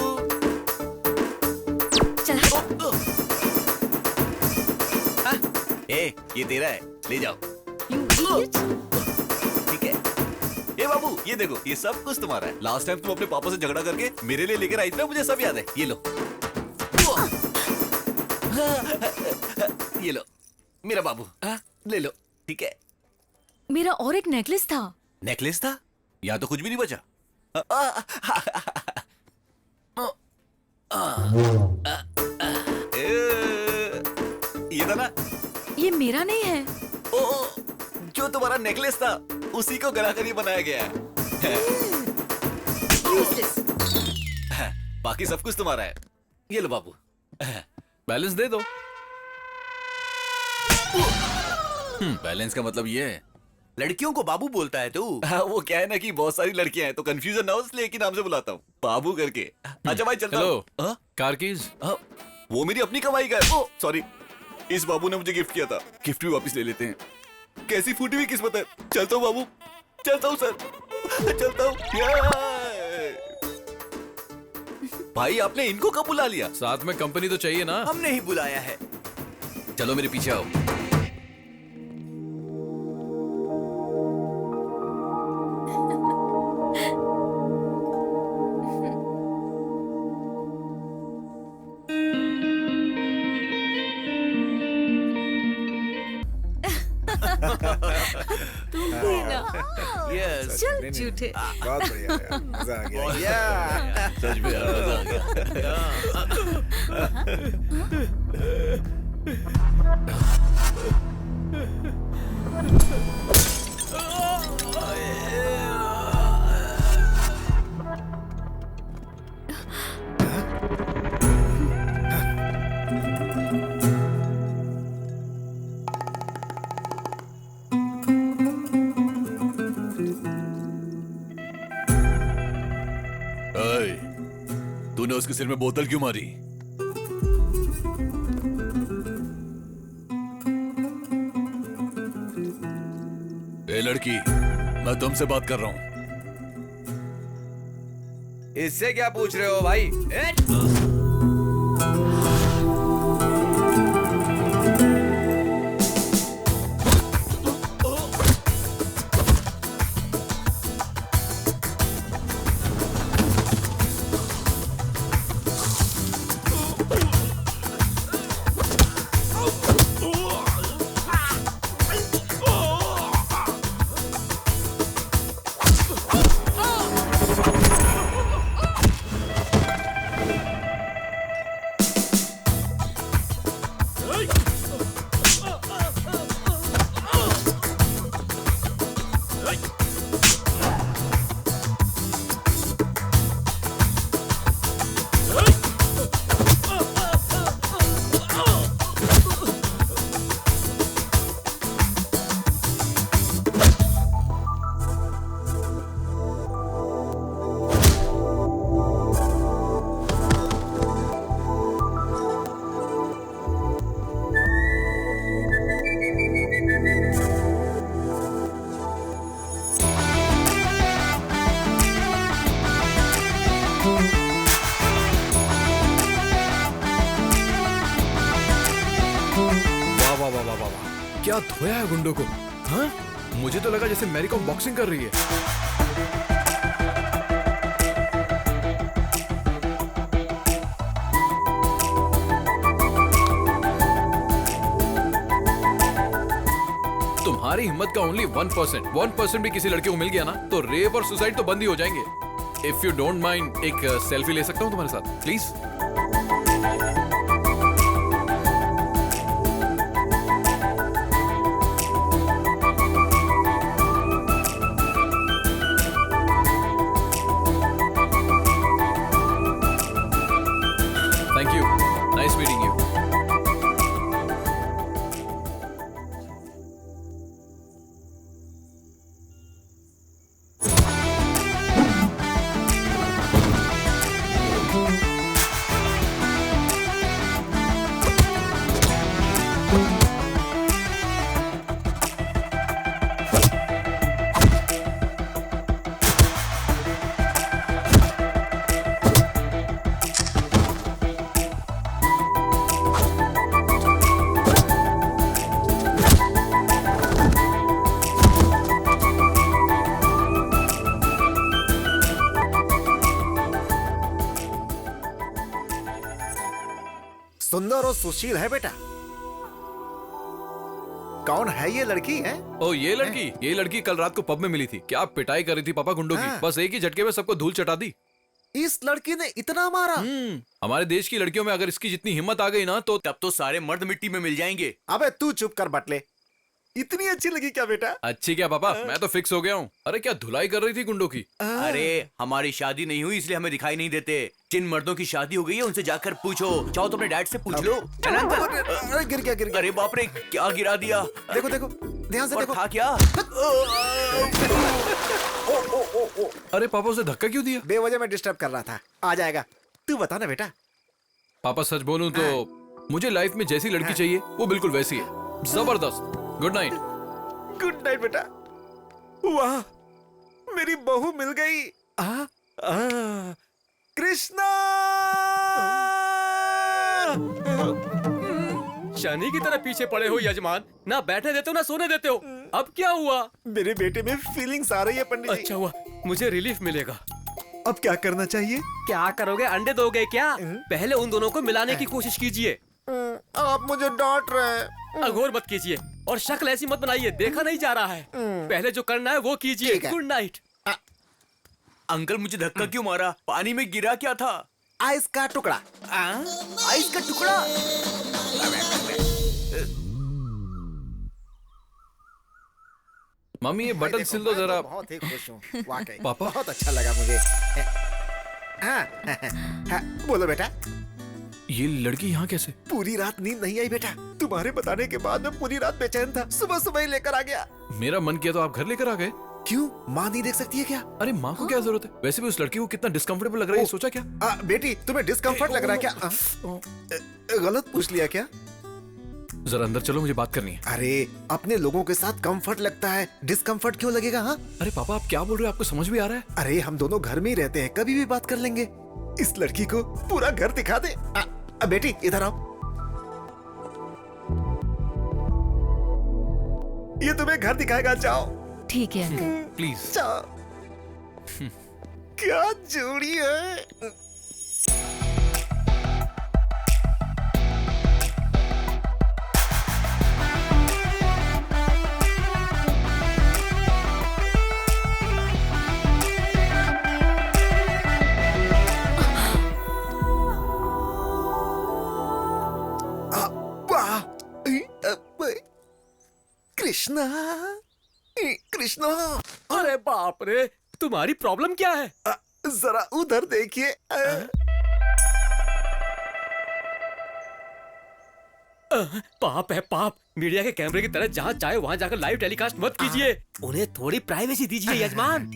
ये तेरा है, ले जाओ। ठीक है। ये बाबू, ये देखो, ये सब कुछ तुम्हारा है। लास्ट टाइम तुम अपने पापा से झगड़ा करके मेरे लिए लेकर आई थी ना, मुझे सब याद है। ये लो। ये लो मेरा बाबू, ले लो। ठीक है। मेरा और एक नेकलेस था। नेकलेस था? यहाँ तो कुछ भी नहीं बचा। ये था ना? ये मेरा नहीं है। ओ, जो तुम्हारा नेकलेस था उसी को गला कर ये बनाया गया है। बाकी सब कुछ तुम्हारा है। ये लो बाबू। बैलेंस दे दो। बैलेंस का मतलब ये है? लड़कियों को बाबू बोलता है तू? वो क्या है ना कि बहुत सारी लड़कियां हैं तो कंफ्यूजन ना हो, इसलिए एक ही नाम से बुलाता हूँ, बाबू करके। अच्छा भाई, चलता हूँ। Hello, car keys? वो मेरी अपनी कमाई का है। सॉरी, इस बाबू ने मुझे गिफ्ट किया था। गिफ्ट भी वापस ले लेते हैं। कैसी फूटी हुई किस्मत है। चलता हूँ बाबू, चलता हूँ सर, चलता हूँ। भाई, आपने इनको कब बुला लिया? साथ में कंपनी तो चाहिए ना। हमने ही बुलाया है। चलो मेरे पीछे आओ। तुम भी ना। यस। चल झूठे। बहुत बढ़िया यार, मजा आ गया। सच में मजा आ गया। तूने उसके सिर में बोतल क्यों मारी? ए लड़की, मैं तुमसे बात कर रहा हूं। इससे क्या पूछ रहे हो भाई? क्या धोया है गुंडों को? हाँ? मुझे तो लगा जैसे मैरी कॉम बॉक्सिंग कर रही है। तुम्हारी हिम्मत का ओनली 1%, 1% भी किसी लड़के को मिल गया ना तो रेप और सुसाइड तो बंद ही हो जाएंगे। इफ यू डोंट माइंड एक सेल्फी ले सकता हूँ तुम्हारे साथ please? Thank you, nice meeting you. सुंदर और सुशील है बेटा। कौन है ये लड़की है? ओ ये लड़की कल रात को पब में मिली थी। क्या पिटाई कर रही थी पापा गुंडों की। बस एक ही झटके में सबको धूल चटा दी। इस लड़की ने इतना मारा? हमारे देश की लड़कियों में अगर इसकी जितनी हिम्मत आ गई ना तो तब तो सारे मर्द मिट्टी में मिल जाएंगे। अबे तू चुप कर बटले। इतनी अच्छी लगी क्या बेटा? अच्छी क्या पापा, मैं तो फिक्स हो गया हूँ। अरे क्या धुलाई कर रही थी गुंडों की। अरे हमारी शादी नहीं हुई इसलिए हमें दिखाई नहीं देते। जिन मर्दों की शादी हो गई है उनसे जाकर पूछो। चाहो तो अपने डैड से पूछ लो। है ना अंकल? अरे गिर गया। अरे बाप रे, क्या गिरा दिया। देखो ध्यान से देखो। था क्या? अरे पापा उसे धक्का क्यों दिया? बेवजह मैं डिस्टर्ब कर रहा था। आ जाएगा। तू बता ना बेटा। पापा सच बोलूं तो मुझे लाइफ में जैसी लड़की चाहिए वो बिल्कुल वैसी है। जबरदस्त। Good night. गुड नाइट बेटा। वाह, मेरी बहू मिल गई। कृष्णा! शनि की तरह पीछे पड़े हो यजमान। ना बैठने देते हो ना सोने देते हो। अब क्या हुआ? मेरे बेटे में फीलिंग्स आ रही है पंडित जी। अच्छा हुआ, मुझे रिलीफ मिलेगा। अब क्या करना चाहिए? क्या करोगे? अंडे दोगे क्या? पहले उन दोनों को मिलाने की कोशिश कीजिए। आप मुझे डांट रहे हैं। अघोर मत कीजिए और शक्ल ऐसी मत बनाइए, देखा नहीं जा रहा है। पहले जो करना है वो कीजिए। Good night. अंकल मुझे धक्का क्यों मारा? पानी में गिरा क्या था? आइस का टुकड़ा। आइस का टुकड़ा? मम्मी ये बटन सिल दो जरा। बहुत ही खुश हूँ वाकई। पापा बहुत अच्छा लगा मुझे। हाँ, बोलो बेटा। ये लड़की यहाँ कैसे? पूरी रात नींद नहीं आई बेटा। तुम्हारे बताने के बाद मैं पूरी रात बेचैन था, सुबह सुबह ही लेकर आ गया। मेरा मन किया तो आप घर लेकर आ गए। क्यों, माँ नहीं देख सकती है क्या? अरे माँ को क्या जरूरत है? वैसे भी उस लड़की को कितना डिस्कम्फर्टेबल लग रहा है, सोचा क्या? बेटी तुम्हें डिस्कम्फर्ट लग रहा है क्या? गलत पूछ लिया क्या? जरा अंदर चलो, मुझे बात करनी है। अरे अपने लोगों के साथ कंफर्ट लगता है, डिस्कम्फर्ट क्यों लगेगा? हाँ अरे पापा आप क्या बोल रहे हो, आपको समझ भी आ रहा है? अरे हम दोनों घर में ही रहते हैं, कभी भी बात कर लेंगे। इस लड़की को पूरा घर दिखा दे। बेटी इधर आओ, ये तुम्हें घर दिखाएगा, जाओ। ठीक है अंकल। प्लीज जाओ। क्या जोड़ी है। कृष्णा, कृष्णा। अरे बाप रे, तुम्हारी प्रॉब्लम क्या है? जरा उधर देखिए। पाप है पाप। मीडिया के कैमरे की तरह जहाँ चाहे वहाँ जाकर लाइव टेलीकास्ट मत कीजिए। उन्हें थोड़ी प्राइवेसी दीजिए यजमान।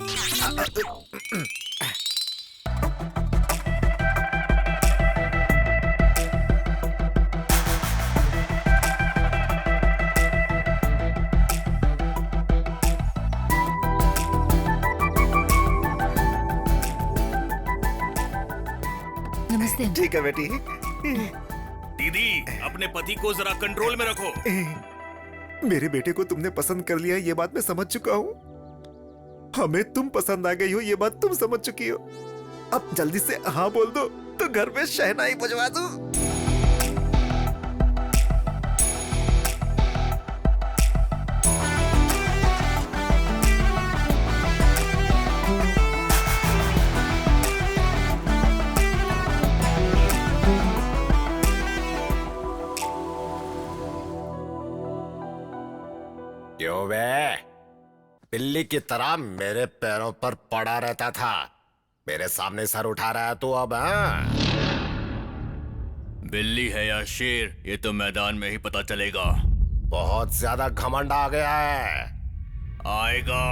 नमस्ते अंकल। ठीक है बेटी। दीदी अपने पति को जरा कंट्रोल में रखो। मेरे बेटे को तुमने पसंद कर लिया, ये बात मैं समझ चुका हूँ। हमें तुम पसंद आ गई हो, ये बात तुम समझ चुकी हो। अब जल्दी से हाँ बोल दो तो घर में शहनाई बजवा दूं। क्यों बे, बिल्ली की तरह मेरे पैरों पर पड़ा रहता था, मेरे सामने सर उठा रहा है तू अब? बिल्ली है या शेर ये तो मैदान में ही पता चलेगा। बहुत ज्यादा घमंड आ गया है। आएगा।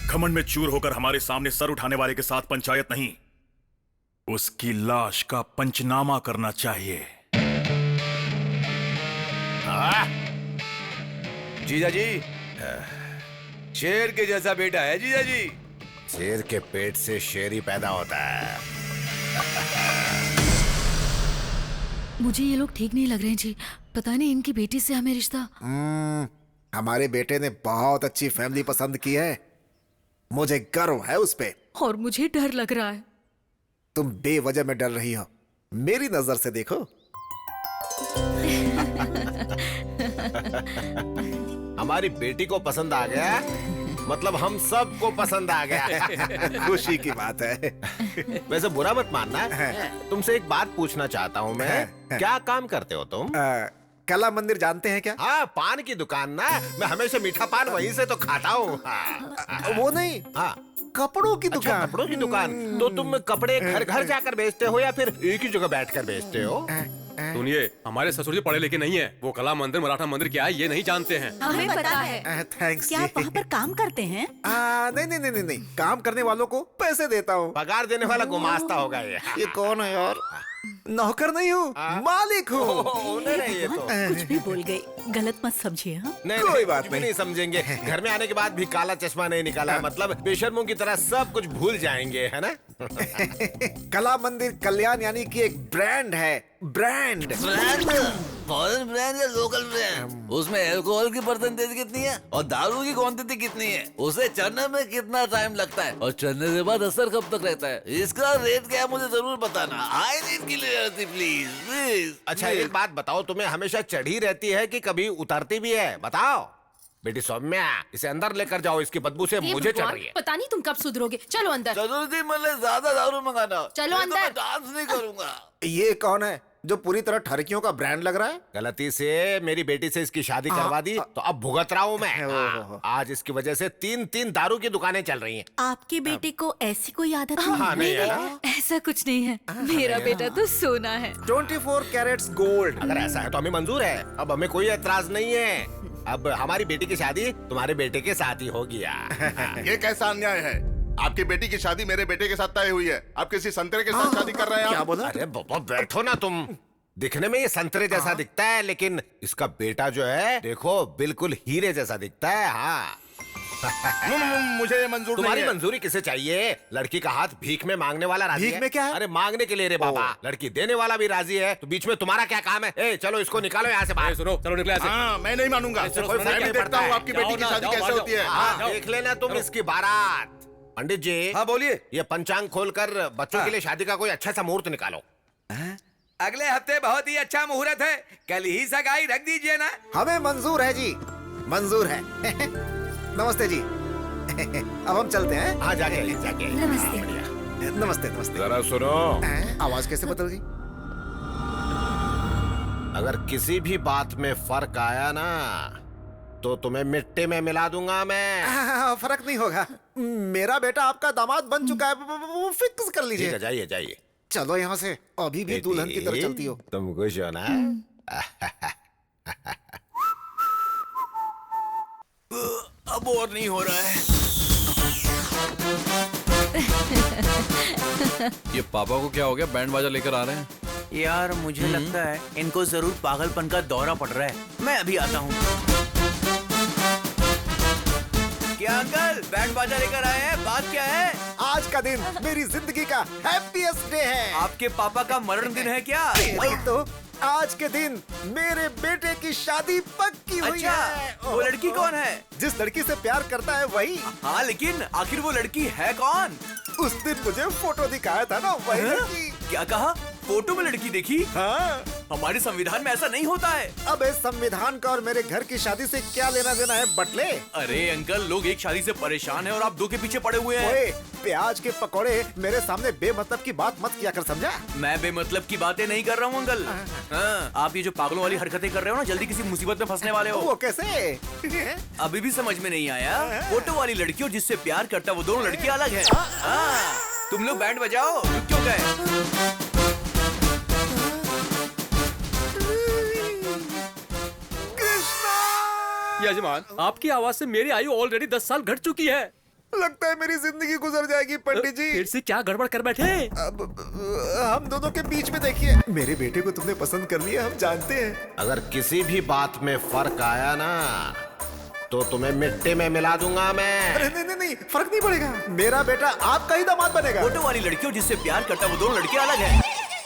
घमंड में चूर होकर हमारे सामने सर उठाने वाले के साथ पंचायत नहीं, उसकी लाश का पंचनामा करना चाहिए। जीजा जी, शेर के जैसा बेटा है जीजा जी। शेर के पेट से शेर ही पैदा होता है। मुझे ये लोग ठीक नहीं लग रहे हैं जी। पता नहीं इनकी बेटी से हमें रिश्ता। हमारे बेटे ने बहुत अच्छी फैमिली पसंद की है, मुझे गर्व है उस पे। और मुझे डर लग रहा है। तुम बेवजह में डर रही हो, मेरी नजर से देखो। हमारी बेटी को पसंद आ गया, मतलब हम सबको पसंद आ गया। खुशी की बात है। वैसे बुरा मत मानना, तुमसे एक बात पूछना चाहता हूँ मैं। क्या काम करते हो तुम? कला मंदिर जानते हैं क्या? हाँ, पान की दुकान ना। मैं हमेशा मीठा पान वहीं से तो खाता हूँ। वो नहीं, हाँ, कपड़ों की दुकान। अच्छा, कपड़ों की दुकान। तो तुम कपड़े घर घर जाकर बेचते हो या फिर एक ही जगह बैठकर बेचते हो? सुनिए, हमारे ससुर जी पढ़े लिखे नहीं है। वो कला मंदिर मराठा मंदिर क्या है ये नहीं जानते हैं। हमें पता है। थैंक्स। क्या आप वहाँ पर काम करते हैं? नहीं नहीं नहीं नहीं, काम करने वालों को पैसे देता हूँ। पगार देने वाला गुमास्ता होगा ये। ये कौन है यार? नौकर नहीं हूँ, मालिक हूँ। ये तो कुछ भी बोल गई, गलत मत समझिए। हाँ? नहीं, कोई बात नहीं समझेंगे। घर में आने के बाद भी काला चश्मा नहीं निकाला, मतलब बेशर्मों की तरह सब कुछ भूल जाएंगे, है ना? कला मंदिर कल्याण यानी कि एक ब्रांड है। ब्रांड फॉरेन ब्रांड या लोकल ब्रांड? उसमें अल्कोहल की परसेंटेज कितनी है और दारू की क्वांटिटी कितनी है, उसे चढ़ने में कितना टाइम लगता है और चढ़ने के बाद असर कब तक रहता है, इसका रेट क्या है मुझे जरूर बताना। I need clarity please please. अच्छा एक बात बताओ, तुम्हें हमेशा चढ़ी रहती है कि कभी उतरती भी है? बताओ। बेटी सौम्या, इसे अंदर लेकर जाओ, इसकी बदबू से हे मुझे चढ़ भगवान, रही है। पता नहीं तुम कब सुधरोगे। चलो अंदर। जरूरी मतलब ज्यादा दारू मंगाना। चलो नहीं तो अंदर। मैं डांस नहीं करूंगा। ये कौन है जो पूरी तरह ठरकियों का ब्रांड लग रहा है? गलती से मेरी बेटी से इसकी शादी करवा दी तो अब भुगत रहा हूँ मैं। आज इसकी वजह से 3-3 दारू की दुकानें चल रही हैं। आपके बेटे को ऐसी कोई आदत नहीं हाँ, नहीं है ना? ऐसा कुछ नहीं है, मेरा बेटा तो सोना है। 24 कैरेट्स गोल्ड। अगर ऐसा है तो हमें मंजूर है, अब हमें कोई एतराज नहीं है। अब हमारी बेटी की शादी तुम्हारे बेटे के साथ ही हो गया। ये कैसा अन्याय है? आपकी बेटी की शादी मेरे बेटे के साथ तय हुई है। आप किसी संतरे के साथ शादी कर रहे हैं? क्या बोला? अरे बाबा बैठो ना तुम। दिखने में ये संतरे जैसा दिखता है, लेकिन इसका बेटा जो है देखो बिल्कुल हीरे जैसा दिखता है। हाँ मुझे ये मंजूर तुम्हारी नहीं है। मंजूरी किसे चाहिए? लड़की का हाथ भीख में मांगने वाला राजी भीख है। में क्या है? अरे मांगने के लिए रे बाबा, लड़की देने वाला भी राजी है, तो बीच में तुम्हारा क्या काम है? ए चलो इसको निकालो यहाँ से बाहर। सुनो, चलो निकले ऐसे। हाँ, मैं नहीं मानूंगा। इससे कोई मैं फर्क भी नहीं देखता पड़ता हूँ है। आपकी बेटी की जाओ ना, शादी जाओ, कैसे जाओ, होती है। हाँ, देख लेना तुम इसकी बारात। पंडित जी, हाँ बोलिए। ये पंचांग खोलकर बच्चों के लिए शादी का कोई अच्छा सा मुहूर्त निकालो। अगले हफ्ते बहुत ही अच्छा मुहूर्त है, कल ही सगाई रख दीजिए ना। हमें मंजूर है जी, मंजूर है। नमस्ते जी। अब हम चलते हैं। हाँ जाके जाके। नमस्ते। नमस्ते नमस्ते। जरा सुनो, आवाज कैसे बदल गई? अगर किसी भी बात में फर्क आया ना तो तुम्हें मिट्टी में मिला दूंगा मैं। फर्क नहीं होगा, मेरा बेटा आपका दामाद बन चुका है, वो फिक्स कर ठीक लीजिए। है, जाइए जाइए। चलो यहाँ से, अभी भी दुल्हन की तरह चलती हो। तुम खुश हो ना? अब और नहीं हो रहा है। ये पापा को क्या हो गया, बैंड बाजा लेकर आ रहे हैं? यार मुझे लगता है इनको जरूर पागलपन का दौरा पड़ रहा है। मैं अभी आता हूँ। क्या अंकल, बैंड बाजा लेकर आए हैं? बात क्या है? आज का दिन मेरी जिंदगी का हैप्पीएस्ट डे है। आपके पापा का मरण दिन है क्या? वही तो, आज के दिन मेरे बेटे की शादी पक्की हुई अच्छा, है। वो लड़की कौन है? जिस लड़की से प्यार करता है वही। हाँ, लेकिन आखिर वो लड़की है कौन? उस दिन मुझे फोटो दिखाया था ना, वही लड़की। क्या कहा? फोटो में लड़की देखी? हाँ। हमारे संविधान में ऐसा नहीं होता है। अब इस संविधान का और मेरे घर की शादी से क्या लेना देना है बटले? अरे अंकल, लोग एक शादी से परेशान हैं और आप दो के पीछे पड़े हुए हैं। ओए, प्याज के पकौड़े मेरे सामने बेमतलब की बात मत किया कर, समझा? मैं बेमतलब की बातें नहीं कर रहा हूँ अंकल। हाँ, आप ये जो पागलों वाली हरकतें कर रहे हो ना, जल्दी किसी मुसीबत में फंसने वाले हो। वो कैसे? अभी भी समझ में नहीं आया? फोटो वाली लड़की और जिससे प्यार करता वो दोनों लड़कियां अलग है। हाँ, तुम लोग बैंड बजाओ, रुक क्यों गए? यजमान, आपकी आवाज से मेरी आयु ऑलरेडी 10 साल घट चुकी है। लगता है मेरी जिंदगी गुजर जाएगी पंडित जी। फिर से क्या गड़बड़ कर बैठे? अब हम दोनों के बीच में देखिए, मेरे बेटे को तुमने पसंद कर लिया, हम जानते हैं। अगर किसी भी बात में फर्क आया ना तो तुम्हें मिट्टी में मिला दूंगा मैं। अरे नहीं, नहीं, फर्क नहीं पड़ेगा, मेरा बेटा आपका ही दामाद बनेगा। फोटो वाली लड़की और जिससे प्यार करता वो दोनों लड़कियां अलग है।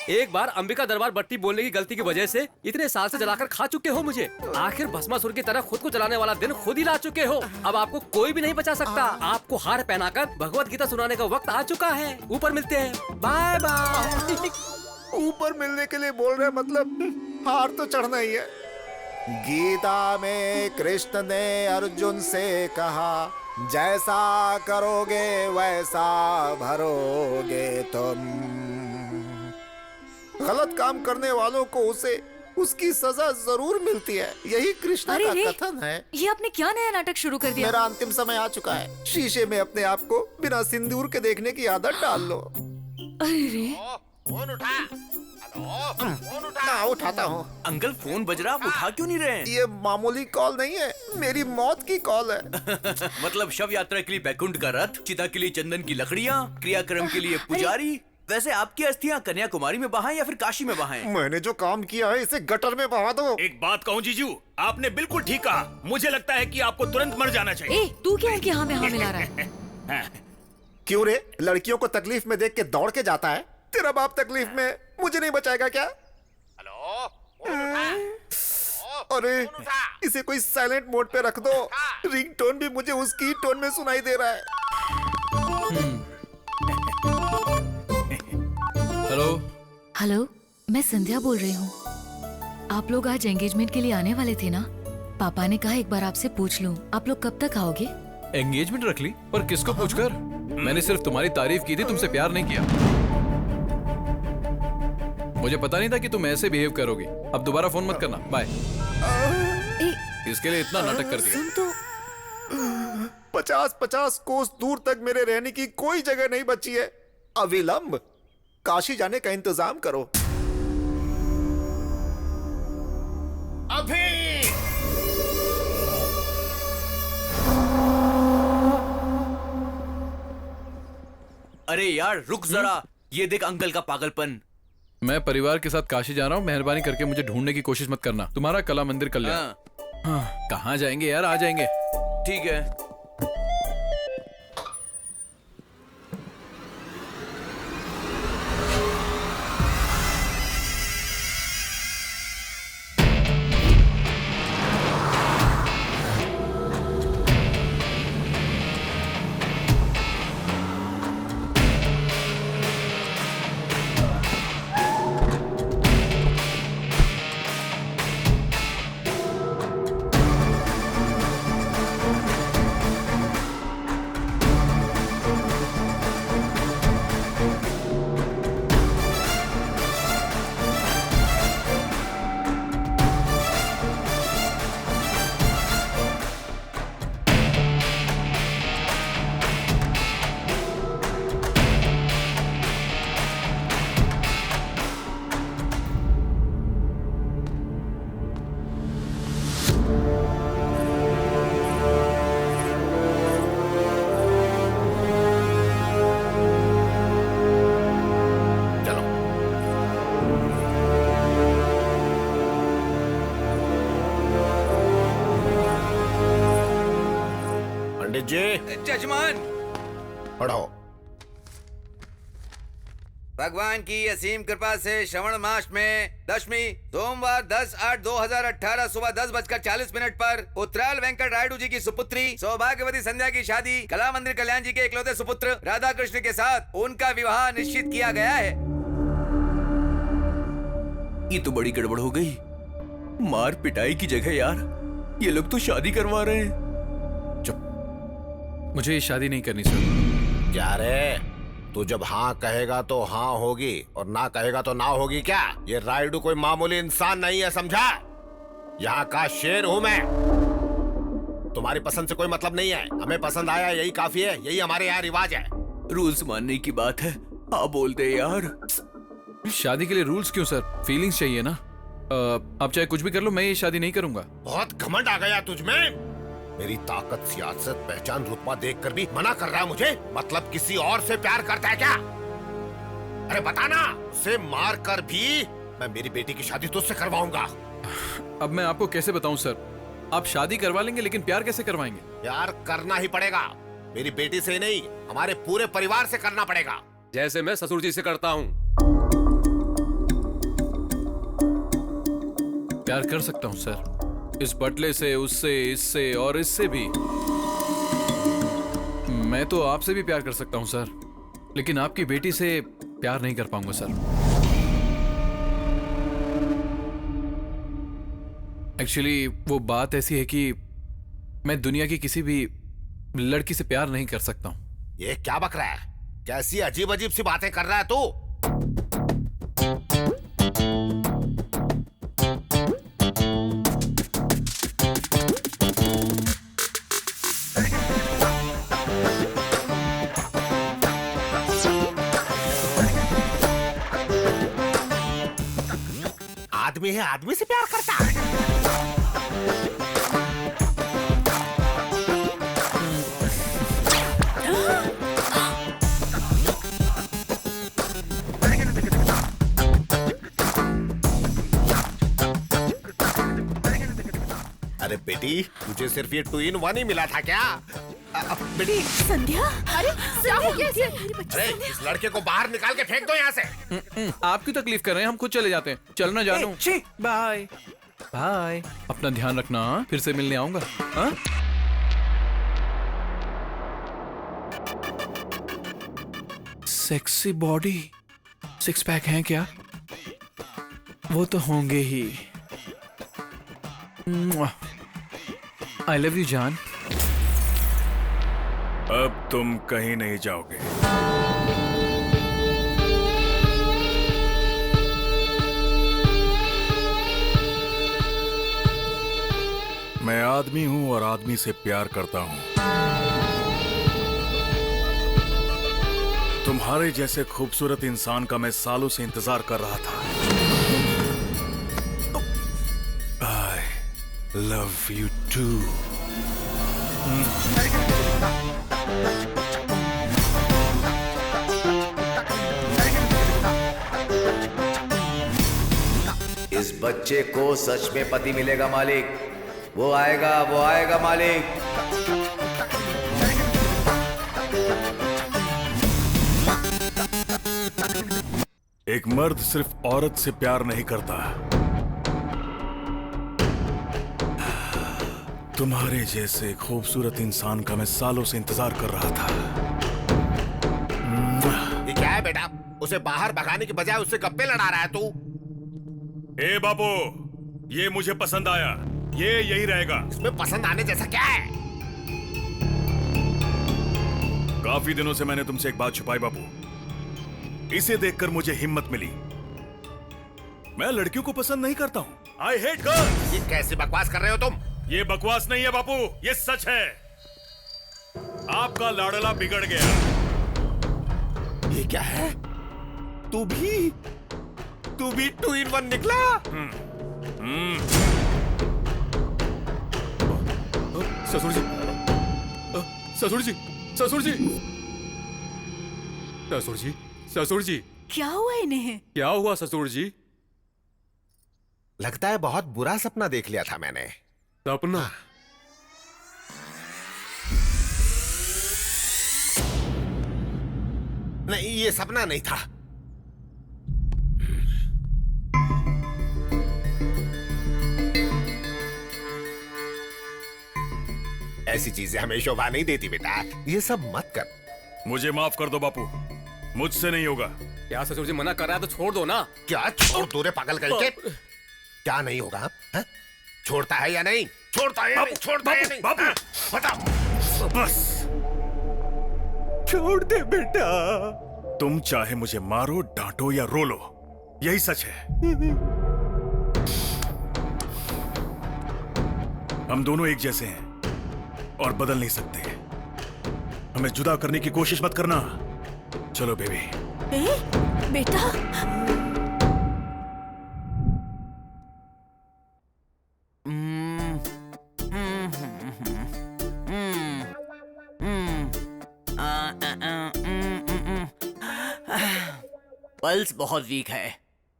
एक बार अंबिका दरबार बट्टी बोलने की गलती की वजह से इतने साल से जलाकर खा चुके हो मुझे। आखिर भस्मासुर की तरह खुद को जलाने वाला दिन खुद ही ला चुके हो। अब आपको कोई भी नहीं बचा सकता। आपको हार पहनाकर भगवत गीता सुनाने का वक्त आ चुका है। ऊपर मिलते हैं, बाय बाय। ऊपर मिलने के लिए बोल रहे, मतलब हार तो चढ़ना ही है। गीता में कृष्ण ने अर्जुन से कहा, जैसा करोगे वैसा भरोगे तुम। गलत काम करने वालों को उसे उसकी सजा जरूर मिलती है, यही कृष्ण का कथन है। ये आपने क्या नया नाटक शुरू कर दिया? मेरा अंतिम समय आ चुका है। शीशे में अपने आप को बिना सिंदूर के देखने की आदत डाल लो। अरे फोन उठा। हेलो, फोन उठा। ना उठाता हूँ। अंकल फोन बज रहा, आप उठा क्यों नहीं रहे हैं? ये मामूली कॉल नहीं है, मेरी मौत की कॉल है। मतलब शव यात्रा के लिए बैकुंठ का रथ, चिता के लिए चंदन की लकड़ियाँ, क्रियाक्रम के लिए पुजारी। वैसे आपकी अस्थियां कन्याकुमारी में बहाएं या फिर काशी में बहाएं? मैंने जो काम किया है इसे गटर में बहा दो। एक बात कहूँ जीजू, आपने बिल्कुल ठीक कहा। मुझे लगता है कि आपको तुरंत मर जाना चाहिए। ए, तू क्या है कि हाँ में हाँ मिला रहा है? क्यों रे, लड़कियों को तकलीफ में देख के दौड़ के जाता है। तेरा बाप तकलीफ में मुझे नहीं बचाएगा क्या? हेलो, फोन उठा। अरे इसे कोई साइलेंट मोड पे रख दो। रिंगटोन भी मुझे उसकी टोन में सुनाई दे रहा है। हेलो हेलो, मैं संध्या बोल रही हूँ। आप लोग आज एंगेजमेंट के लिए आने वाले थे ना? पापा ने कहा एक बार आपसे पूछ लूं, आप लोग कब तक आओगे? एंगेजमेंट रख ली, पर किसको पूछकर? मैंने सिर्फ तुम्हारी तारीफ की थी, तुमसे प्यार नहीं किया। मुझे पता नहीं था कि तुम ऐसे बिहेव करोगी। अब दोबारा फोन मत करना, बाय। इसके लिए इतना नाटक कर दिया। सुन तो 50-50 कोस दूर तक मेरे रहने की कोई जगह नहीं बची है। अविलंब काशी जाने का इंतजाम करो। अभी अरे यार रुक जरा, ये देख अंकल का पागलपन। मैं परिवार के साथ काशी जा रहा हूँ, मेहरबानी करके मुझे ढूंढने की कोशिश मत करना। तुम्हारा कला मंदिर कल्याण। हाँ, कहाँ जाएंगे यार, आ जाएंगे। ठीक है। जजमान पढ़ो। भगवान की असीम कृपा से श्रवण मास में दशमी सोमवार 10/8/2018 सुबह 10:40 पर उत्तराल वेंकट रायडू जी की सुपुत्री सौभाग्यवती संध्या की शादी कला मंदिर कल्याण जी के इकलौते सुपुत्र राधा कृष्ण के साथ उनका विवाह निश्चित किया गया है। ये तो बड़ी गड़बड़ हो गई। मार पिटाई की जगह यार ये लोग तो शादी करवा रहे हैं। मुझे ये शादी नहीं करनी सर। क्या रे, तू जब हाँ कहेगा तो हाँ होगी और ना कहेगा तो ना होगी क्या? ये रायडू कोई मामूली इंसान नहीं है, समझा? यहाँ का शेर हूँ मैं। तुम्हारी पसंद से कोई मतलब नहीं है, हमें पसंद आया यही काफी है, यही हमारे यहाँ रिवाज है। रूल्स मानने की बात है, आप बोलते यार। शादी के लिए रूल्स क्यों सर? फीलिंग्स चाहिए ना। आप चाहे कुछ भी कर लो, मैं ये शादी नहीं करूंगा। बहुत घमंड आ गया तुझमें। मेरी ताकत, सियासत, पहचान, रुतबा देखकर भी मना कर रहा है मुझे? मतलब किसी और से प्यार करता है क्या? अरे बताना, उसे मार कर भी मैं मेरी बेटी की शादी तुझसे करवाऊंगा। अब मैं आपको कैसे बताऊं सर? आप शादी करवा लेंगे लेकिन प्यार कैसे करवाएंगे? प्यार करना ही पड़ेगा। मेरी बेटी से नहीं, हमारे पूरे परिवार से करना पड़ेगा। जैसे मैं ससुर जी से करता हूँ। प्यार कर सकता हूँ सर, इस बटले से, उससे, इससे और इससे भी। मैं तो आपसे भी प्यार कर सकता हूँ सर, लेकिन आपकी बेटी से प्यार नहीं कर पाऊंगा सर। एक्चुअली वो बात ऐसी है कि मैं दुनिया की किसी भी लड़की से प्यार नहीं कर सकता हूँ। ये क्या बक रहा है? कैसी अजीब अजीब सी बातें कर रहा है तू? आदमी है, आदमी से प्यार करता है। अरे बेटी, तुझे सिर्फ ये 2 in 1 ही मिला था क्या? बेटी संध्या, अरे क्या हो गया इसे? अरे इस लड़के को बाहर निकाल के फेंक दो यहाँ से। आप क्यों तकलीफ कर रहे हैं? हम खुद चले जाते हैं। चलना जानू। Bye bye. अपना ध्यान रखना, हाँ? फिर से मिलने आऊंगा। हाँ? सेक्सी बॉडी, 6 पैक हैं क्या? वो तो होंगे ही। आई लव यू जान। अब तुम कहीं नहीं जाओगे। मैं आदमी हूं और आदमी से प्यार करता हूं। तुम्हारे जैसे खूबसूरत इंसान का मैं सालों से इंतजार कर रहा था। I love you too. इस बच्चे को सच में पति मिलेगा मालिक। वो आएगा मालिक। एक मर्द सिर्फ औरत से प्यार नहीं करता। तुम्हारे जैसे खूबसूरत इंसान का मैं सालों से इंतजार कर रहा था। ये क्या है बेटा? उसे बाहर भगाने की बजाय उससे गप्पे लड़ा रहा है तू। ए बाबू, ये मुझे पसंद आया। ये यही रहेगा। इसमें पसंद आने जैसा क्या है? काफी दिनों से मैंने तुमसे एक बात छुपाई बाबू। इसे देखकर मुझे हिम्मत मिली। मैं लड़कियों को पसंद नहीं करता हूँ। I hate girls. ये कैसी बकवास कर रहे हो तुम? ये बकवास नहीं है बापू, ये सच है। आपका लाडला बिगड़ गया। ये क्या है? तू भी 2 in 1 निकला? ससुर जी, ससुर जी, ससुर जी, ससुर जी, ससुर जी। क्या हुआ इन्हें? क्या हुआ ससुर जी? लगता है बहुत बुरा सपना देख लिया था मैंने। सपना? नहीं, ये सपना नहीं था। ऐसी चीजें हमें शोभा नहीं देती बेटा। ये सब मत कर। मुझे माफ कर दो बापू, मुझसे नहीं होगा। क्या ससुर जी मना कर रहा है तो छोड़ दो ना। क्या छोड़ दो रे पागल करके? क्या नहीं होगा? हा? छोड़ता है या नहीं? छोड़ता है या नहीं? छोड़ता है या नहीं? बापू, बताओ। बस छोड़ दे बेटा। तुम चाहे मुझे मारो, डांटो या रो लो, यही सच है। हम दोनों एक जैसे हैं और बदल नहीं सकते। हमें जुदा करने की कोशिश मत करना। चलो बेबी। बेटा, पल्स बहुत वीक है।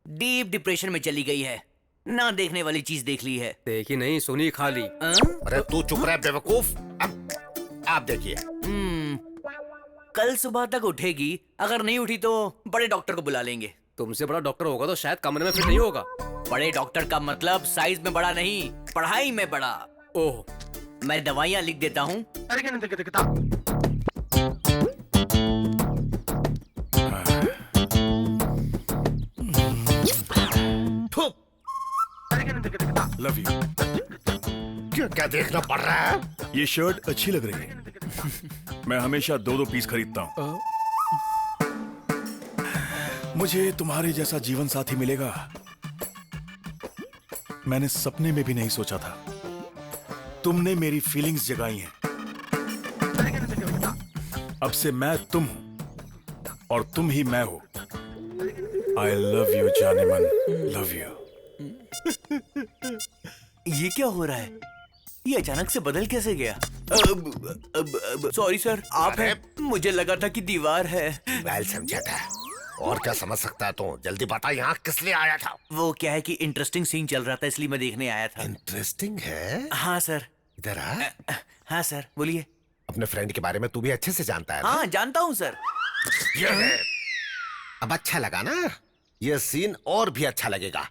डीप डिप्रेशन में चली गई है। ना देखने वाली चीज देख ली है। देखी नहीं, सुनी खाली। अरे तू चुप रह बेवकूफ। अब आप देखिए। कल सुबह तक उठेगी। अगर नहीं उठी तो बड़े डॉक्टर को बुला लेंगे। तुमसे बड़ा डॉक्टर होगा तो शायद कमरे में फिट नहीं होगा। बड़े डॉक्टर का मतलब साइज में बड़ा नहीं, पढ़ाई में बड़ा। ओह, मैं दवाइयाँ लिख देता हूँ। Love you. क्या देखना पड़ रहा है? ये शर्ट अच्छी लग रही है। मैं हमेशा 2-2 पीस खरीदता हूँ। मुझे तुम्हारे जैसा जीवन साथी मिलेगा, मैंने सपने में भी नहीं सोचा था। तुमने मेरी फीलिंग्स जगाई हैं। अब से मैं तुम हूं और तुम ही मैं हो। आई लव यू जाने मन, लव यू। ये क्या हो रहा है? ये अचानक से बदल कैसे गया? सॉरी सर, आप हैं? मुझे लगा था कि दीवार है। वेल समझा था। और क्या समझ सकता है तो जल्दी बता, यहाँ किस लिए आया था? वो क्या है कि इंटरेस्टिंग सीन चल रहा था, इसलिए मैं देखने आया था। इंटरेस्टिंग है? हाँ सर। इधर आ। हाँ सर, बोलिए। अपने फ्रेंड के बारे में तू भी अच्छे से जानता है ना? हाँ, जानता हूँ सर। ये है। अब अच्छा लगा ना? ये सीन और भी अच्छा लगेगा।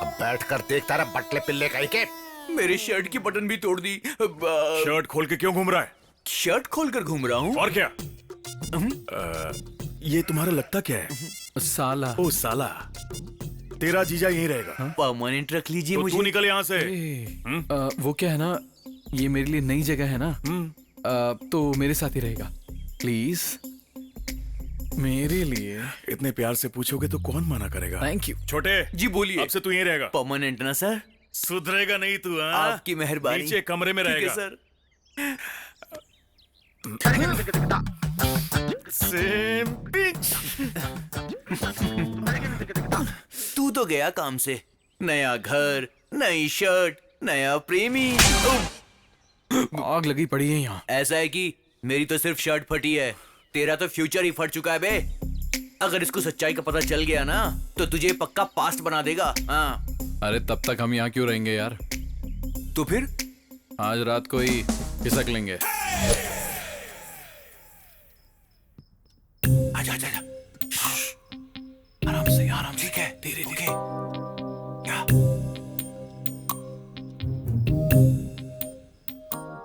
अब बैठकर देखता रहा बटले पिल्ले कहीं के। मेरे शर्ट की बटन भी तोड़ दी। शर्ट खोल के क्यों घूम रहा है? शर्ट खोलकर घूम रहा हूँ। और क्या? ये तुम्हारा लगता क्या है? साला। ओ साला, तेरा जीजा यहीं रहेगा। परमानेंट रख लीजिए तो मुझे। तू निकल यहाँ से। वो क्या है ना, ये मेरे लिए नई जगह है ना, तो मेरे साथ ही रहेगा प्लीज, मेरे लिए। इतने प्यार से पूछोगे तो कौन मना करेगा। Thank you. छोटे जी बोलिए। अब से तू यहीं रहेगा। परमानेंट ना सर? सुधरेगा नहीं तू। हाँ? आपकी मेहरबानी। नीचे कमरे में ठीक है, रहेगा सर। Same pitch. तू तो गया काम से, नया घर, नई शर्ट, नया प्रेमी। आग लगी पड़ी है यहाँ। ऐसा है कि मेरी तो सिर्फ शर्ट फटी है, तेरा तो फ्यूचर ही फट चुका है बे। अगर इसको सच्चाई का पता चल गया ना तो तुझे पक्का पास्ट बना देगा। हाँ। अरे तब तक हम यहाँ क्यों रहेंगे यार? तो फिर आज रात को ही खिसक लेंगे। आजा आजा आजा। आराम से आराम से। ठीक है, धीरे धीरे। क्या?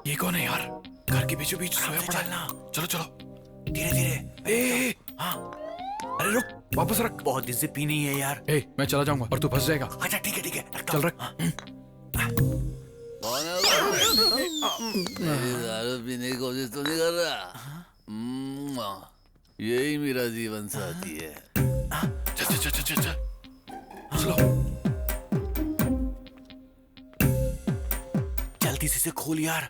ये कौन है यार? घर के बीचों बीच सोया पड़ा है। चलो चलो धीरे धीरे। हाँ। अरे रुक, वापस रख। बहुत दिन से पी नहीं है यार। मैं चला जाऊंगा और तू फंस जाएगा। अच्छा ठीक है ठीक है, चल रख। दारू पीने की कोशिश तो नहीं कर रहा? यही मेरा जीवन साथी है। चल चल चल चल चल। चलो। जल्दी से खोल यार।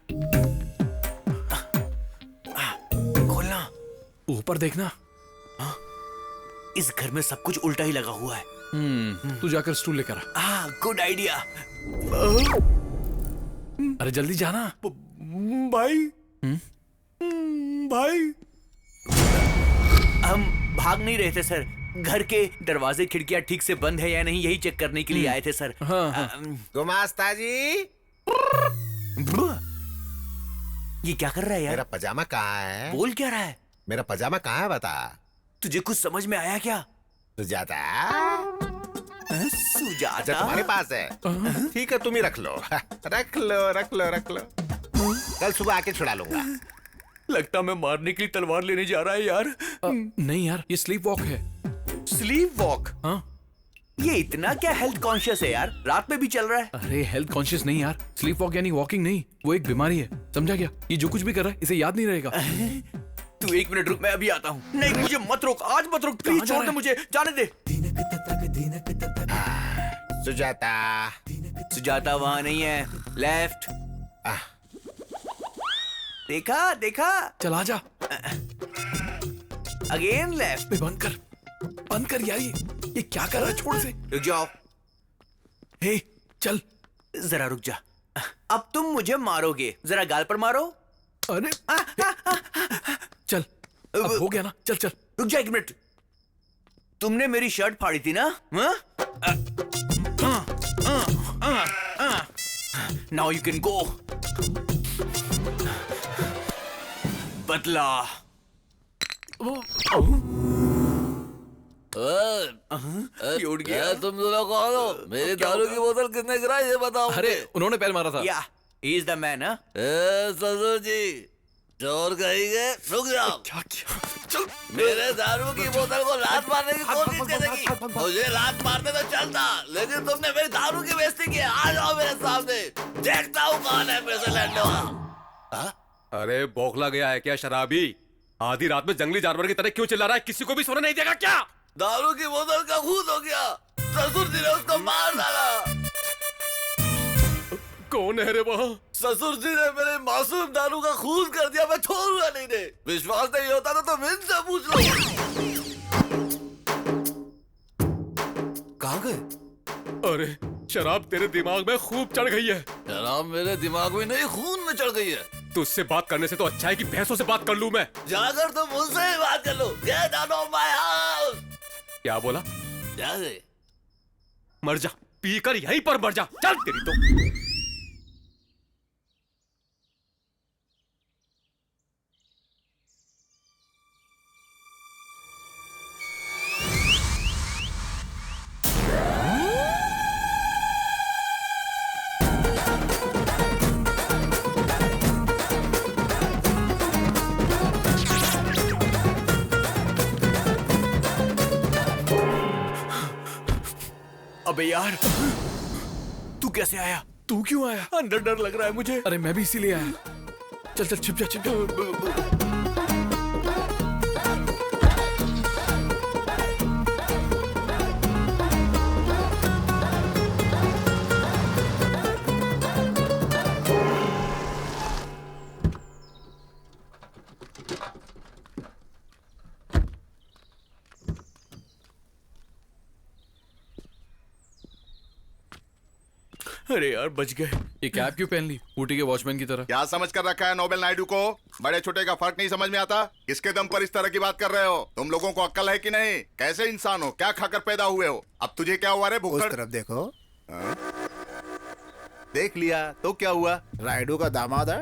खोलना। ऊपर देखना। इस घर में सब कुछ उल्टा ही लगा हुआ है। तू जाकर स्टूल लेकर आ। Good idea. अरे जल्दी जाना। भाई भाई, हम भाग नहीं रहे थे सर, घर के दरवाजे खिड़कियां ठीक से बंद है या नहीं यही चेक करने के लिए आए थे सर। गुमास्ता जी, ये क्या कर रहा है यार? मेरा पजामा कहाँ है? बोल क्या रहा है? मेरा पजामा कहाँ है बता। तुझे कुछ समझ में आया क्या? सुजाता। सुजाता अच्छा तुम्हारे पास है, ठीक है तुम ही रख लो। रख लो रख लो रख लो, कल सुबह आके छुड़ा लूंगा। लगता मैं मारने के लिए तलवार लेने जा रहा है यार। नहीं यार, ये स्लीप वॉक है। Sleep walk? हाँ। ये इतना क्या हेल्थ कॉन्शियस है यार? रात में भी चल रहा है। अरे हेल्थ कॉन्शियस नहीं यार, स्लीप वॉक यानी वॉकिंग नहीं, वो एक बीमारी है, समझा क्या? ये जो कुछ भी कर रहा है इसे याद नहीं रहेगा। तू एक मिनट रुक, मैं अभी आता हूँ। नहीं मुझे मत रोक, आज मत रोक, प्लीज छोड़ दे मुझे, जाने दे। सुजाता। सुजाता वहाँ नहीं है, लेफ्ट। देखा देखा। चल आजा। Again left. बंद कर यार, ये क्या कर रहा है? छोड़ से। रुक जाओ। हे चल। जरा रुक जा। अब तुम मुझे मारोगे, जरा गाल पर मारो। अरे चल, अब हो गया ना, चल चल। रुक जा एक मिनट, तुमने मेरी शर्ट फाड़ी थी ना? Now you can go. बदला। उठ गया। तुम दोनों कौन हो? मेरी दारू की बोतल किसने गिराई ये बताओ। अरे उन्होंने पैर मारा था। या ही इज द मैन। ससुर जी, चोर कहेंगे। रुक जाओ। चल। मेरे दारू की बोतल को लात मारने की कोशिश करेगी। मुझे लात मारने तो चलता, लेकिन तुमने मेरी दारू की बेइज्जती की। आ जाओ मेरे सामने, देखता हूँ कौन है मेरे से लड़ने वाला। अरे बौखला गया है क्या शराबी? आधी रात में जंगली जानवर की तरह क्यों चिल्ला रहा है? किसी को भी सोने नहीं देगा क्या? दारू की बोतल का खून हो गया, ससुर जी ने उसको मार डाला। कौन है रे वहाँ? ससुर जी ने मेरे मासूम दारू का खून कर दिया, मैं छोड़ूंगा नहीं। ने विश्वास नहीं होता तो तुम इनसे पूछ लो। कहाँ गए? अरे शराब तेरे दिमाग में खूब चढ़ गई है। शराब मेरे दिमाग में नहीं, खून में चढ़ गई है। तुझसे बात करने से तो अच्छा है कि भैंसों से बात कर लूं मैं। जाकर तुम मुझसे ही बात कर लो। Get out of my house। क्या बोला? जागे। मर जा, पीकर यहीं पर मर जा। चल तेरी तो। अबे यार, तू कैसे आया? तू क्यों आया? अंदर डर लग रहा है मुझे। अरे मैं भी इसीलिए आया। चल चल छिप जा छिप जा। अरे यार बच गए। ये कैप क्यों पहन ली ऊटी के वॉचमैन की तरह? क्या समझ कर रखा है नोबेल नायडू को? बड़े छोटे का फर्क नहीं समझ में आता? किसके दम पर इस तरह की बात कर रहे हो? तुम लोगों को अक्ल है कि नहीं? कैसे इंसान हो? क्या खाकर पैदा हुए हो? अब तुझे क्या हुआ रे भुक्कड़? उस तरफ देखो। देख लिया तो क्या हुआ? रायडू का दामाद है।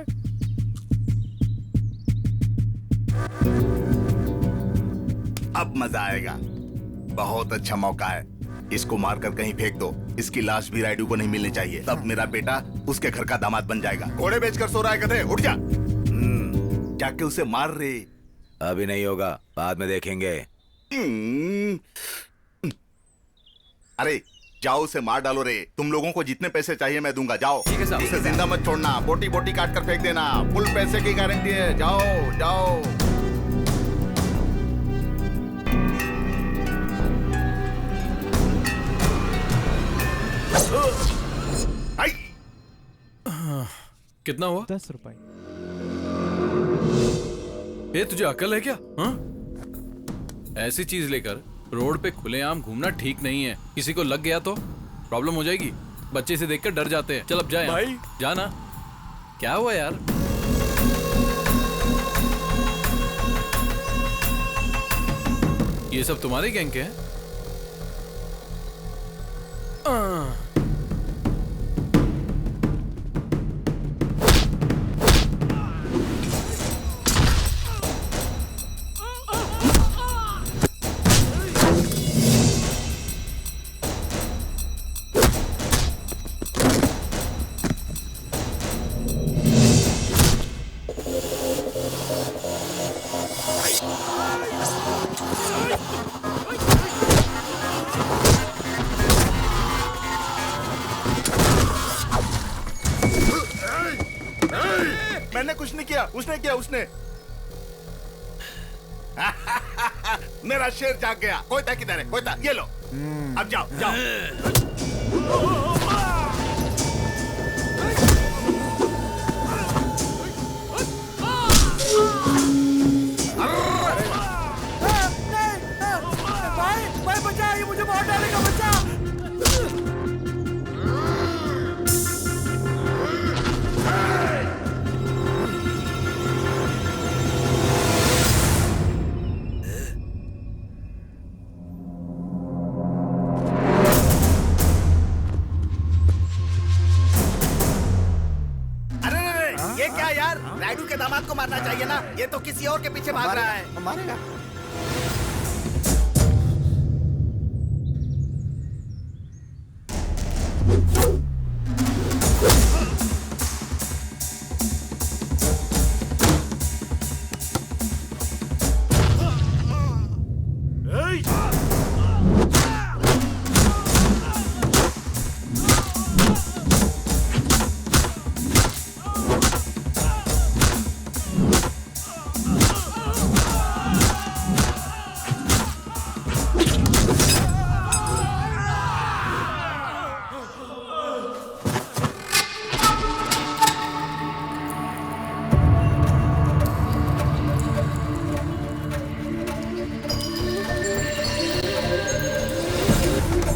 अब मजा आएगा। बहुत अच्छा मौका है। इसको मारकर कहीं फेंक दो। इसकी लाश भी रायडू को नहीं मिलनी चाहिए। तब मेरा बेटा उसके घर का दामाद बन जाएगा। घोड़े बेचकर सो रहा है गधे, उठ जा। जाके उसे मार रे। अभी नहीं होगा, बाद में देखेंगे। अरे जाओ उसे मार डालो रे। तुम लोगों को जितने पैसे चाहिए मैं दूंगा। जाओ। ठीक है साहब। उसे जिंदा मत छोड़ना। बोटी बोटी काट कर फेंक देना। फुल पैसे की गारंटी है। जाओ जाओ। कितना हुआ? 10 रुपए। ये तुझे अकल है क्या? हाँ? ऐसी चीज लेकर रोड पे खुलेआम घूमना ठीक नहीं है। किसी को लग गया तो प्रॉब्लम हो जाएगी। बच्चे से देखकर डर जाते हैं। चल अब जाए भाई। जाना। क्या हुआ यार? ये सब तुम्हारे गैंग के हैं? मैंने कुछ नहीं किया। उसने किया। उसने। मेरा शेर जाग गया। कोयता किधर है? कोयता ये लो। अब जाओ जाओ। भाई बचा, ये मुझे मार डालेगा। बचा। ये क्या यार? रायडू के दामाद को मारना चाहिए ना। ये तो किसी और के पीछे भाग रहा है। मारेगा।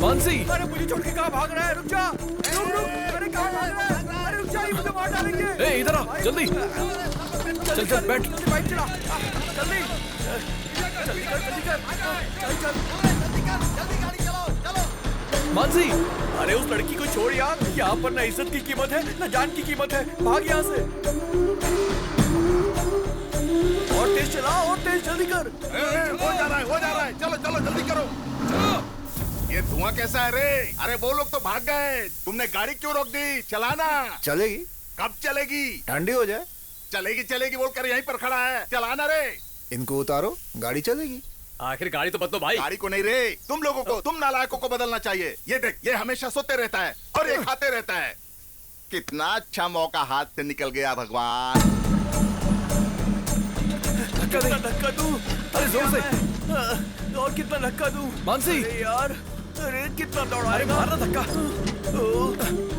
मानसी, अरे मुझे छोड़ के कहाँ भाग रहा है? रुक जा। रुक रुक। अरे कहाँ भाग रहा है? अरे रुक जा, ये मुझे मार डालेंगे। ए इधर आ जल्दी। चल चल बैठ। जल्दी बाइक चला। जल्दी जल्दी कर जल्दी कर। चल चल। मानसी, अरे उस लड़की को छोड़ यार। यहाँ पर न इज्जत की कीमत है न जान की कीमत है। भाग यहाँ से। और तेज चला, और तेज, जल्दी कर। हो जा रहा है, हो जा रहा है। चलो चलो जल्दी करो। ये धुआं कैसा है रे? अरे वो लोग तो भाग गए। तुमने गाड़ी क्यों रोक दी? चलाना। चलेगी। कब चलेगी? ठंडी हो जाए। चलेगी चलेगी बोलकर यहीं पर खड़ा है। चलाना रे। इनको उतारो, गाड़ी चलेगी। आखिर गाड़ी तो बदलो भाई। गाड़ी को नहीं रे, तुम लोगों को, तुम नालायकों को बदलना चाहिए। ये देख, ये हमेशा सोते रहता है और ये खाते रहता है। कितना अच्छा मौका हाथ से निकल गया भगवान। धक्का दूं। अरे जोर से। और कितना धक्का दूं? मानसी। अरे यार, अरे कितना दौड़ाएगा? मारना धक्का।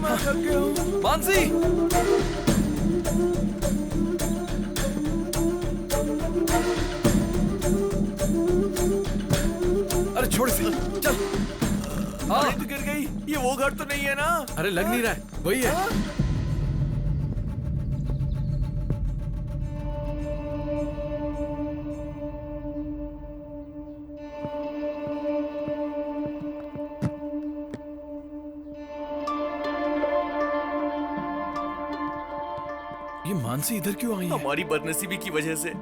मैं थक गया हूं। मानसी। अरे छोड़ से, चल। अरे तो गिर गई। ये वो घर तो नहीं है ना? अरे लग नहीं रहा है, वही है। ये मानसी इधर क्यों आई है? हमारी बदनसीबी की वजह से।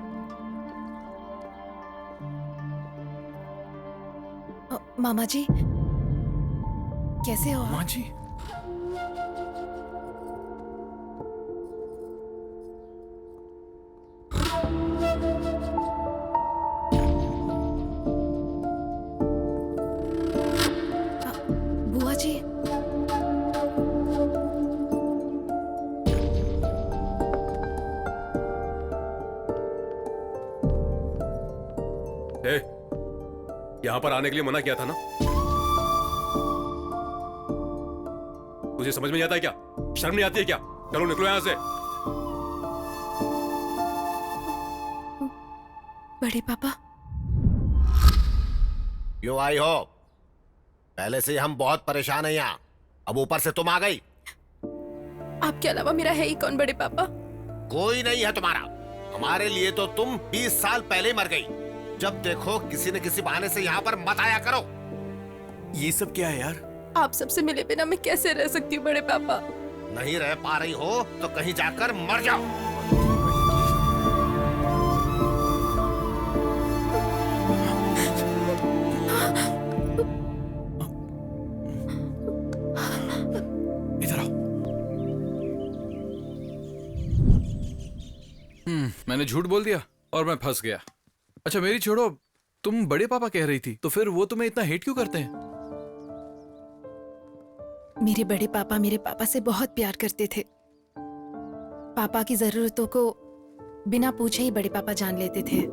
मामा जी, कैसे हो? माँ जी। बुआ जी, यहाँ पर आने के लिए मना किया था ना? तुझे समझ में नहीं आता है क्या? शर्म नहीं आती है क्या? चलो निकलो यहाँ से। बड़े पापा। क्यों आई हो? पहले से ही हम बहुत परेशान हैं यहाँ, अब ऊपर से तुम आ गई। आपके अलावा मेरा है ही कौन बड़े पापा? कोई नहीं है तुम्हारा। हमारे लिए तो तुम 20 साल पहले ही मर गई। जब देखो किसी न किसी बहाने से यहाँ पर मत आया करो। ये सब क्या है यार? आप सबसे मिले बिना मैं कैसे रह सकती हूँ बड़े पापा? नहीं रह पा रही हो तो कहीं जाकर मर जाओ। इधर आओ। मैंने झूठ बोल दिया और मैं फंस गया। अच्छा मेरी छोड़ो, तुम बड़े पापा कह रही थी, तो फिर वो तुम्हें इतना हेट क्यों करते हैं? मेरे बड़े पापा मेरे पापा से बहुत प्यार करते थे। पापा की जरूरतों को बिना पूछे ही बड़े पापा जान लेते थे।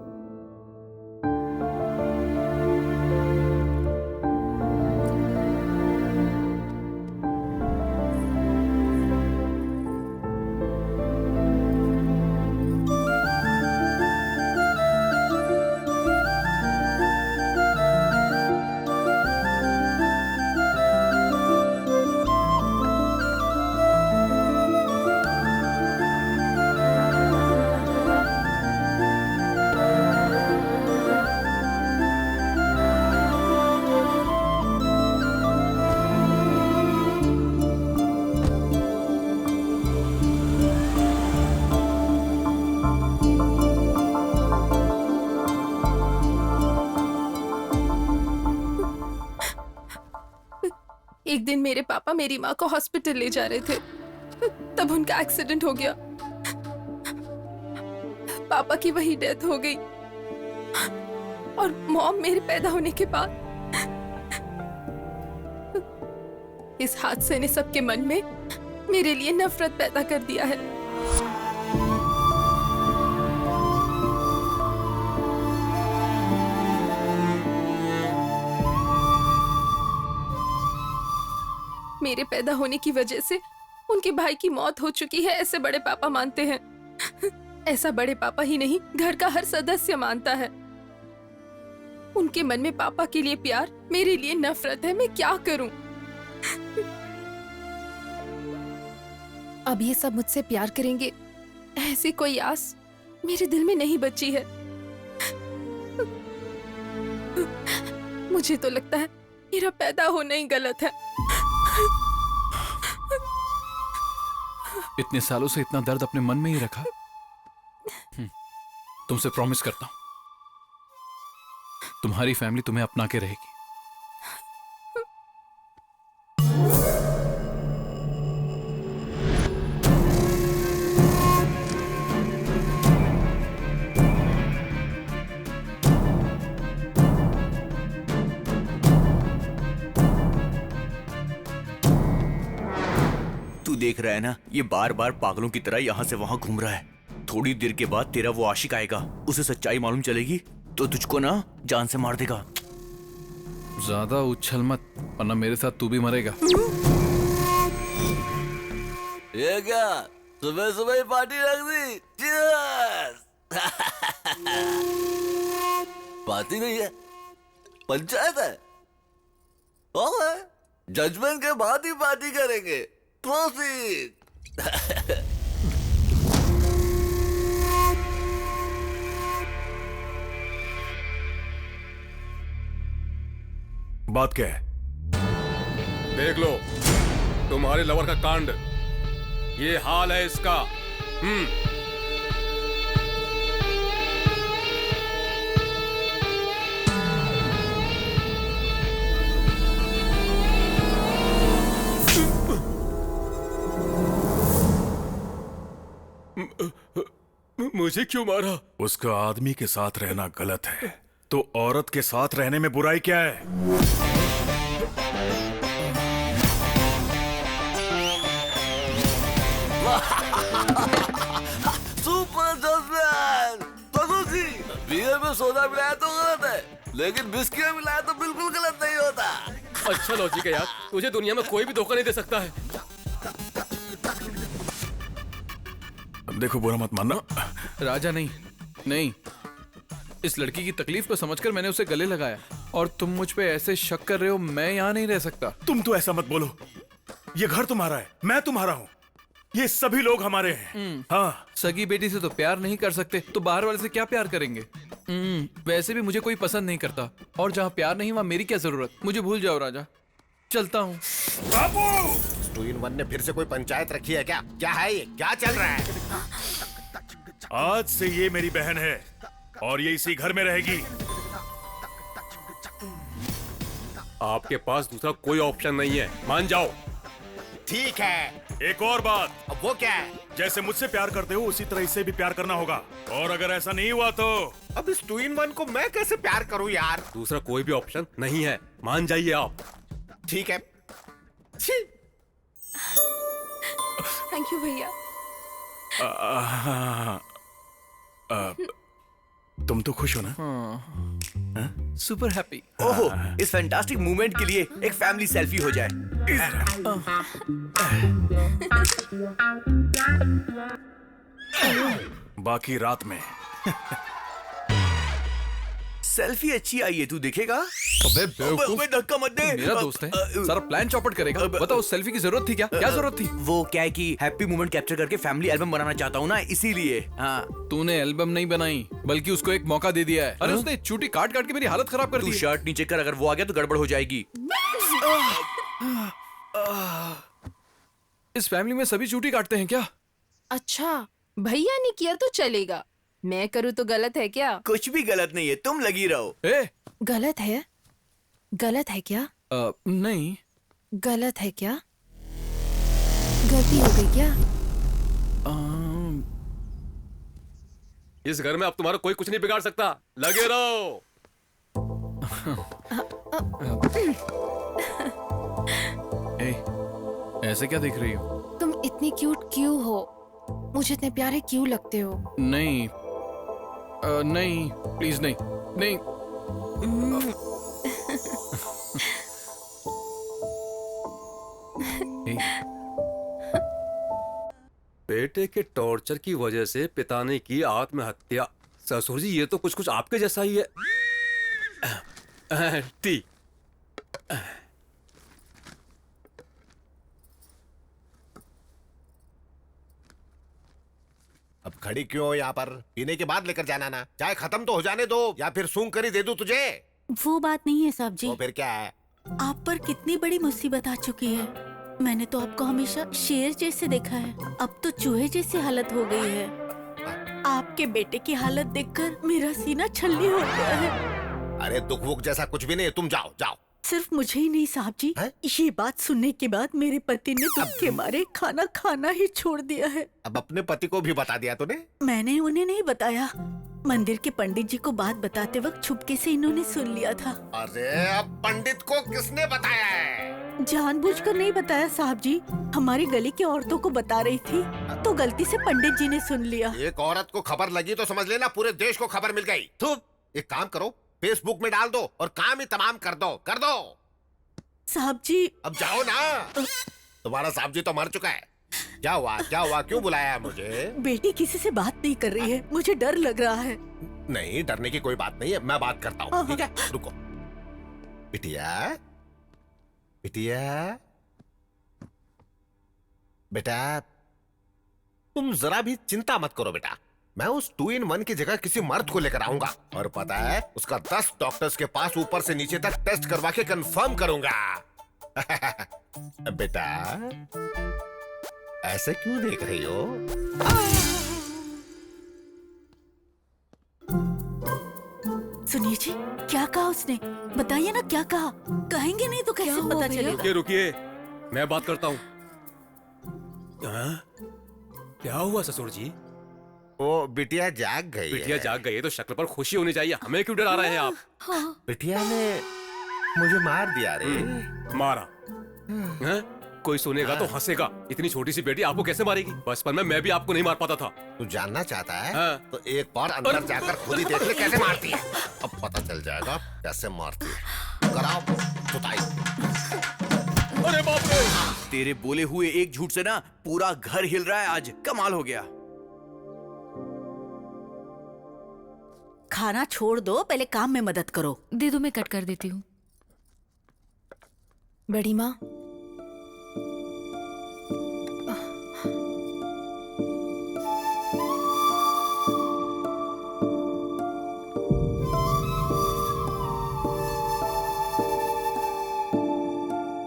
एक दिन मेरे पापा मेरी माँ को हॉस्पिटल ले जा रहे थे, तब उनका एक्सीडेंट हो गया। पापा की वही डेथ हो गई और मॉम मेरे पैदा होने के बाद। इस हादसे ने सबके मन में मेरे लिए नफरत पैदा कर दिया है। मेरे पैदा होने की वजह से उनके भाई की मौत हो चुकी है, ऐसे बड़े पापा मानते हैं। ऐसा बड़े पापा ही नहीं, घर का हर सदस्य मानता है। उनके मन में पापा के लिए प्यार, मेरे लिए नफरत है। मैं क्या करूं? अब ये सब मुझसे प्यार करेंगे, ऐसी कोई आस मेरे दिल में नहीं बची है। मुझे तो लगता है मेरा पैदा होना ही गलत है। इतने सालों से इतना दर्द अपने मन में ही रखा। तुमसे प्रॉमिस करता हूं, तुम्हारी फैमिली तुम्हें अपना के रहेगी। देख रहा है ना, ये बार बार पागलों की तरह यहाँ से वहाँ घूम रहा है। थोड़ी देर के बाद तेरा वो आशिक आएगा, उसे सच्चाई मालूम चलेगी तो तुझको ना जान से मार देगा। ज्यादा उछल मत, वरना मेरे साथ तू भी मरेगा। ये क्या सुबह सुबह ही पार्टी रख दी? Cheers! पार्टी नहीं है, पंचायत है। जजमेंट के बाद ही पार्टी करेंगे। प्रोसीड। बात क्या है? देख लो तुम्हारे लवर का कांड, ये हाल है इसका। मुझे क्यों मारा? उसका आदमी के साथ रहना गलत है, तो औरत के साथ रहने में बुराई क्या है? Super judgement. जी बियर में सोडा मिलाया तो गलत है, लेकिन बिस्किट में मिलाया तो बिल्कुल गलत नहीं होता। अच्छा लॉजिक है यार, तुझे दुनिया में कोई भी धोखा नहीं दे सकता है। देखो बुरा मत मानना। राजा नहीं, इस लड़की की तकलीफ को समझकर मैंने उसे गले लगाया, और तुम मुझ पे ऐसे शक कर रहे हो। मैं यहाँ नहीं रह सकता। तुम तो ऐसा मत बोलो, ये घर तुम्हारा है, मैं तुम्हारा हूँ, ये सभी लोग हमारे हैं। हाँ, सगी बेटी से तो प्यार नहीं कर सकते, तो बाहर वाले से क्या प्यार करेंगे? वैसे भी मुझे कोई पसंद नहीं करता, और जहाँ प्यार नहीं वहाँ मेरी क्या जरूरत? मुझे भूल जाओ राजा, चलता हूँ। 2-in-1 ने फिर से कोई पंचायत रखी है क्या? क्या है ये? क्या चल रहा है? आज से ये मेरी बहन है और ये इसी घर में रहेगी। आपके पास दूसरा कोई ऑप्शन नहीं है, मान जाओ। ठीक है। एक और बात। अब वो क्या है? जैसे मुझसे प्यार करते हो उसी तरह इससे भी प्यार करना होगा, और अगर ऐसा नहीं हुआ तो अब इस 2-in-1 को मैं कैसे प्यार करूं यार? दूसरा कोई भी ऑप्शन नहीं है, मान जाइए आप। ठीक है। थैंक यू भैया। तुम तो खुश हो ना? Super happy. ओहो, इस फैंटास्टिक मूवमेंट के लिए एक फैमिली सेल्फी हो जाए। बाकी रात में। सेल्फी अच्छी आई है, तू देखेगा? अबे बेवकूफ, धक्का मत दे। मेरा दोस्त है, सारा प्लान चौपट करेगा। बताओ उस सेल्फी की जरूरत थी क्या? क्या जरूरत थी? वो क्या है कि हैप्पी मोमेंट कैप्चर करके फैमिली एल्बम बनाना चाहता हूँ ना, इसीलिए। हाँ, तूने एल्बम नहीं बनाई, बल्कि उसको एक मौका दे दिया है। अरे उसने चूटी काट काट के मेरी हालत खराब कर दी। तू शर्ट नीचे कर, अगर वो आ गया तो गड़बड़ हो जाएगी। इस फैमिली में सभी चूटी काटते हैं क्या? अच्छा, भैया ने किया तो चलेगा, मैं करूँ तो गलत है क्या? कुछ भी गलत नहीं है, तुम लगी रहो। गलत है? गलत है क्या? नहीं। गलत है क्या? गलती हो गई क्या? इस घर में अब तुम्हारा कोई कुछ नहीं बिगाड़ सकता, लगे रहो। ऐसे क्या देख रही हो? तुम इतनी क्यूट क्यों हो? मुझे इतने प्यारे क्यों लगते हो? नहीं, नहीं, प्लीज नहीं, नहीं। बेटे के टॉर्चर की वजह से पिता ने की आत्महत्या। ससुर जी, ये तो कुछ कुछ आपके जैसा ही है। टी। अब खड़ी क्यों हो यहाँ पर? पीने के बाद लेकर जाना ना। चाय खत्म तो हो जाने दो, या फिर सूंघ कर ही दे दूं तुझे। वो बात नहीं है साहब जी। तो फिर क्या है? आप पर कितनी बड़ी मुसीबत आ चुकी है। मैंने तो आपको हमेशा शेर जैसे देखा है, अब तो चूहे जैसी हालत हो गई है। आपके बेटे की हालत देखकर मेरा सीना छल्ली हो गया है। अरे दुख वुख जैसा कुछ भी नहीं, तुम जाओ जाओ। सिर्फ मुझे ही नहीं साहब जी, ये बात सुनने के बाद मेरे पति ने दुख के मारे खाना खाना ही छोड़ दिया है। अब अपने पति को भी बता दिया तूने? मैंने उन्हें नहीं बताया, मंदिर के पंडित जी को बात बताते वक्त छुपके से इन्होंने सुन लिया था। अरे अब पंडित को किसने बताया है? जानबूझकर नहीं बताया साहब जी, हमारी गली की औरतों को बता रही थी तो गलती से पंडित जी ने सुन लिया। एक औरत को खबर लगी तो समझ लेना पूरे देश को खबर मिल गई। तो एक काम करो, फेसबुक में डाल दो और काम ही तमाम कर दो साहब जी। अब जाओ ना, तुम्हारा साहब जी तो मर चुका है। क्या हुआ क्यों बुलाया मुझे? बेटी किसी से बात नहीं कर रही है, मुझे डर लग रहा है। नहीं, डरने की कोई बात नहीं है, मैं बात करता हूँ, ठीक है? रुको। बिटिया बेटा, तुम जरा भी चिंता मत करो बेटा। मैं उस 2-in-1 की जगह किसी मर्द को लेकर आऊंगा और पता है उसका 10 डॉक्टर्स के पास ऊपर से नीचे तक टेस्ट करवा के कंफर्म करूंगा। बेटा, ऐसे क्यों देख रही हो? सुनिए जी, क्या कहा उसने? बताइए ना क्या कहा। कहेंगे नहीं तो कैसे पता चलेगा? रुकिए, मैं बात करता हूँ। क्या हुआ ससुर जी? वो बिटिया जाग गई। बिटिया जाग गई है तो शक्ल पर खुशी होनी चाहिए, हमें क्यों डरा रहे हैं आप? बिटिया ने मुझे मार दिया रे। मारा? कोई सुनेगा तो हंसेगा। इतनी छोटी सी बेटी आपको कैसे मारेगी? बचपन में मैं भी आपको नहीं मार पाता था। तू जानना चाहता है? तो एक बार अंदर जाकर खुद ही देख ले कैसे मारती है। अब पता चल जाएगा कैसे मारती है। कराओ जुताई। अरे बाप रे! तेरे बोले हुए एक झूठ से ना पूरा घर हिल रहा है आज। कमाल हो गया। खाना छोड़ दो, पहले काम में मदद करो। दे दो, मैं कट कर देती हूँ। बड़ी माँ,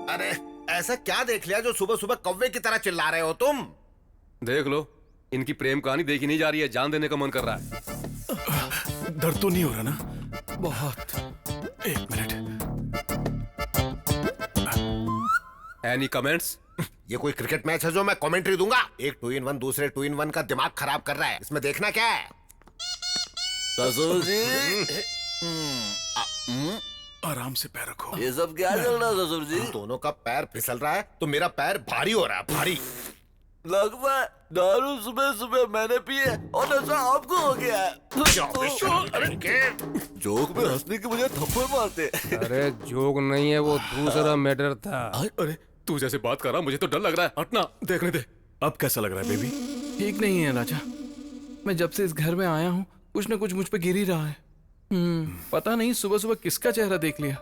अरे ऐसा क्या देख लिया जो सुबह सुबह कौवे की तरह चिल्ला रहे हो तुम? देख लो, इनकी प्रेम कहानी देखी नहीं जा रही है, जान देने का मन कर रहा है। दर्द तो नहीं हो रहा ना? बहुत। एक मिनट। Any comments? ये कोई क्रिकेट मैच है जो मैं कमेंट्री दूंगा? एक 2-in-1 दूसरे 2-in-1 का दिमाग खराब कर रहा है। इसमें देखना क्या है? ससुर जी, आराम से पैर रखो। ये सब क्या चल रहा है ससुर जी? दोनों का पैर फिसल रहा है तो मेरा पैर भारी हो रहा है, भारी। लगता है दारू सुबह सुबह मैंने पी है और नशा आपको हो गया है। जोक में हंसने की मुझे थप्पड़ मारते। अरे जोक नहीं है, वो दूसरा मैटर था। अरे तू जैसे बात कर रहा, मुझे तो डर लग रहा है। हटना, देखने दे। अब कैसा लग रहा है बेबी? ठीक नहीं है राजा। मैं जब से इस घर में आया हूँ कुछ न कुछ मुझ पे गिर ही रहा है। पता नहीं सुबह सुबह किसका चेहरा देख लिया।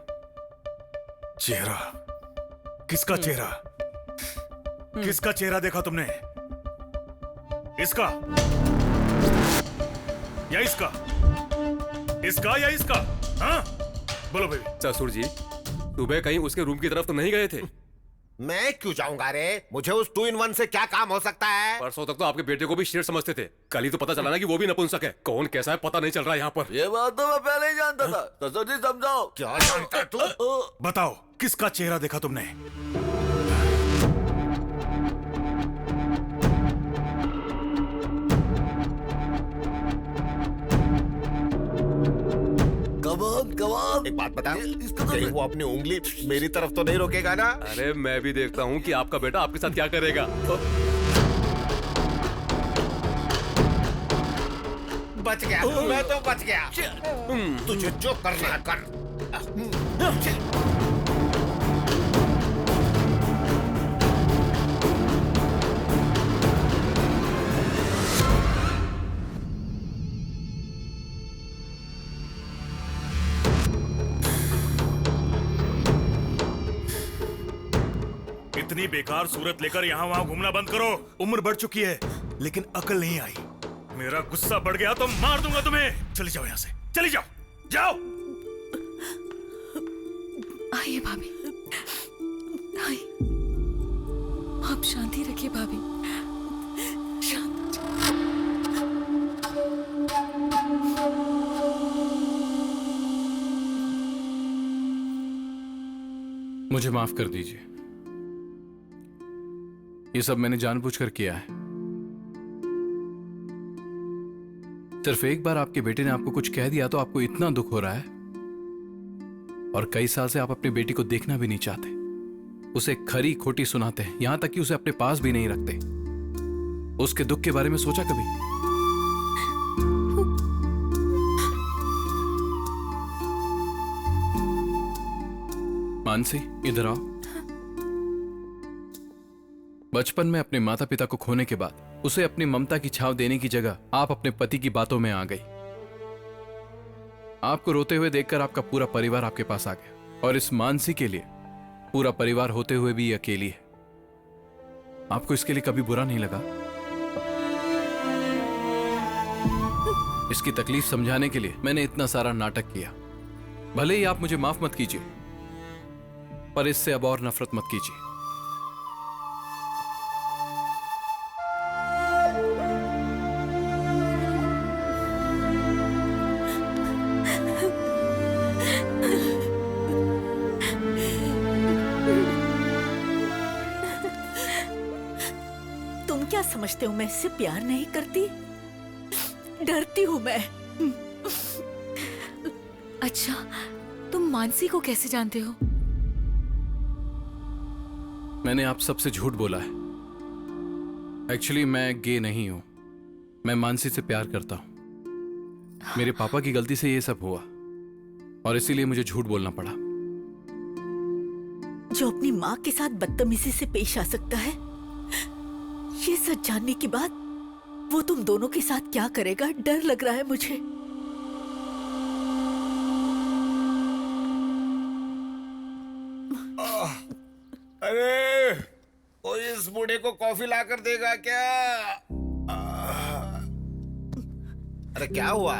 चेहरा? किसका चेहरा? किसका चेहरा देखा तुमने? इसका या इसका? इसका या इसका? हाँ, बोलो बेबी। ससुर जी, सुबह कहीं उसके रूम की तरफ तो नहीं गए थे? मैं क्यों जाऊंगा रे? मुझे उस 2-in-1 से क्या काम हो सकता है? परसों तक तो आपके बेटे को भी शेर समझते थे, कल ही तो पता चला ना कि वो भी नपुंसक है। कौन कैसा है पता नहीं चल रहा यहाँ पर। ये बात तो मैं पहले ही जानता था। ससुर जी समझाओ। क्या जानता है तू? बताओ, किसका चेहरा देखा तुमने? कमान। एक बात बता, कहीं वो अपनी उंगली मेरी तरफ तो नहीं रोकेगा ना? अरे मैं भी देखता हूँ कि आपका बेटा आपके साथ क्या करेगा। बच गया, मैं तो बच गया। तुझे जो करना है कर। इतनी बेकार सूरत लेकर यहाँ वहाँ घूमना बंद करो। उम्र बढ़ चुकी है लेकिन अकल नहीं आई। मेरा गुस्सा बढ़ गया तो मार दूंगा तुम्हें। चले जाओ यहाँ से, चली जाओ, जाओ। आइए भाभी, आइए। आप शांति रखिए भाभी, शांत। मुझे माफ कर दीजिए, ये सब मैंने जानबूझकर किया है। सिर्फ एक बार आपके बेटे ने आपको कुछ कह दिया तो आपको इतना दुख हो रहा है, और कई साल से आप अपनी बेटी को देखना भी नहीं चाहते। उसे खरी खोटी सुनाते हैं, यहां तक कि उसे अपने पास भी नहीं रखते। उसके दुख के बारे में सोचा कभी? मानसी, इधर आओ। बचपन में अपने माता पिता को खोने के बाद उसे अपनी ममता की छाव देने की जगह आप अपने पति की बातों में आ गई। आपको रोते हुए देखकर आपका पूरा परिवार आपके पास आ गया, और इस मानसी के लिए पूरा परिवार होते हुए भी अकेली है। आपको इसके लिए कभी बुरा नहीं लगा? इसकी तकलीफ समझाने के लिए मैंने इतना सारा नाटक किया। भले ही आप मुझे माफ मत कीजिए, पर इससे अब और नफरत मत कीजिए। तुम क्या समझते हो मैं इससे प्यार नहीं करती? डरती हूँ मैं। अच्छा, तुम मानसी को कैसे जानते हो? मैंने आप सबसे झूठ बोला है। एक्चुअली मैं गे नहीं हूं। मैं मानसी से प्यार करता हूं। मेरे पापा की गलती से ये सब हुआ, और इसीलिए मुझे झूठ बोलना पड़ा। जो अपनी माँ के साथ बदतमीजी से पेश आ सकता है, ये सच जानने के बाद वो तुम दोनों के साथ क्या करेगा, डर लग रहा है मुझे। अरे कोई इस बूढ़े को कॉफी लाकर देगा क्या? अरे क्या हुआ?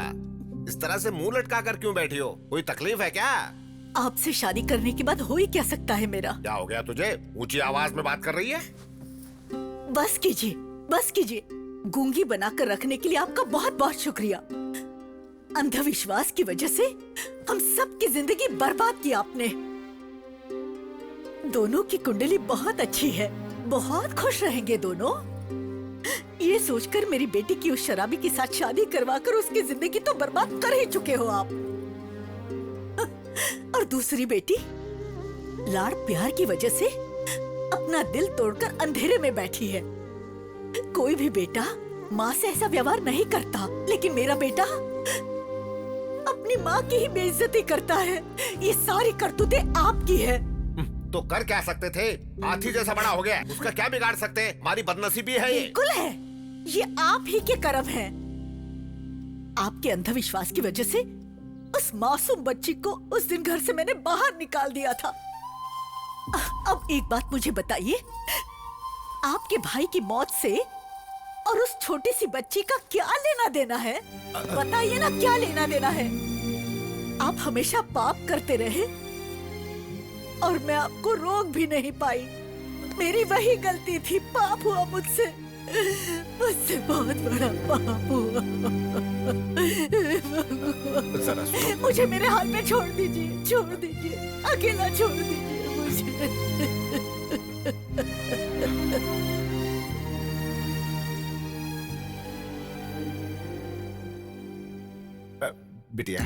इस तरह से मुंह लटका कर क्यों बैठी हो? कोई तकलीफ है क्या? आपसे शादी करने के बाद हो ही क्या सकता है मेरा? क्या हो गया तुझे? ऊंची आवाज में बात कर रही है? बस कीजिए, बस कीजिए। गूंगी बनाकर रखने के लिए आपका बहुत बहुत शुक्रिया। अंधविश्वास की वजह से हम सबकी जिंदगी बर्बाद की आपने। दोनों की कुंडली बहुत अच्छी है, बहुत खुश रहेंगे दोनों। ये सोचकर मेरी बेटी की उस शराबी के साथ शादी करवाकर उसकी जिंदगी तो बर्बाद कर ही चुके हो आप। और दूसरी बेटी लाड़ प्यार की वजह से अपना दिल तोड़कर अंधेरे में बैठी है। कोई भी बेटा माँ से ऐसा व्यवहार नहीं करता, लेकिन मेरा बेटा अपनी माँ की ही बेइज्जती करता है। ये सारी करतूतें आपकी है। तो कर क्या सकते थे? हाथी जैसा बड़ा हो गया, उसका क्या बिगाड़ सकते हैं? हमारी बदनसीबी है ये। बिल्कुल है, ये आप ही के कर्म है। आपके अंधविश्वास की वजह से उस मासूम बच्ची को उस दिन घर से मैंने बाहर निकाल दिया था। अब एक बात मुझे बताइए, आपके भाई की मौत से और उस छोटी सी बच्ची का क्या लेना देना है? बताइए ना, क्या लेना देना है? आप हमेशा पाप करते रहे और मैं आपको रोक भी नहीं पाई। मेरी वही गलती थी, पाप हुआ मुझसे, मुझसे बहुत बड़ा पाप हुआ। मुझे मेरे हाल में छोड़ दीजिए, छोड़ दीजिए, अकेला छोड़ दीजिए मुझे। बिटिया,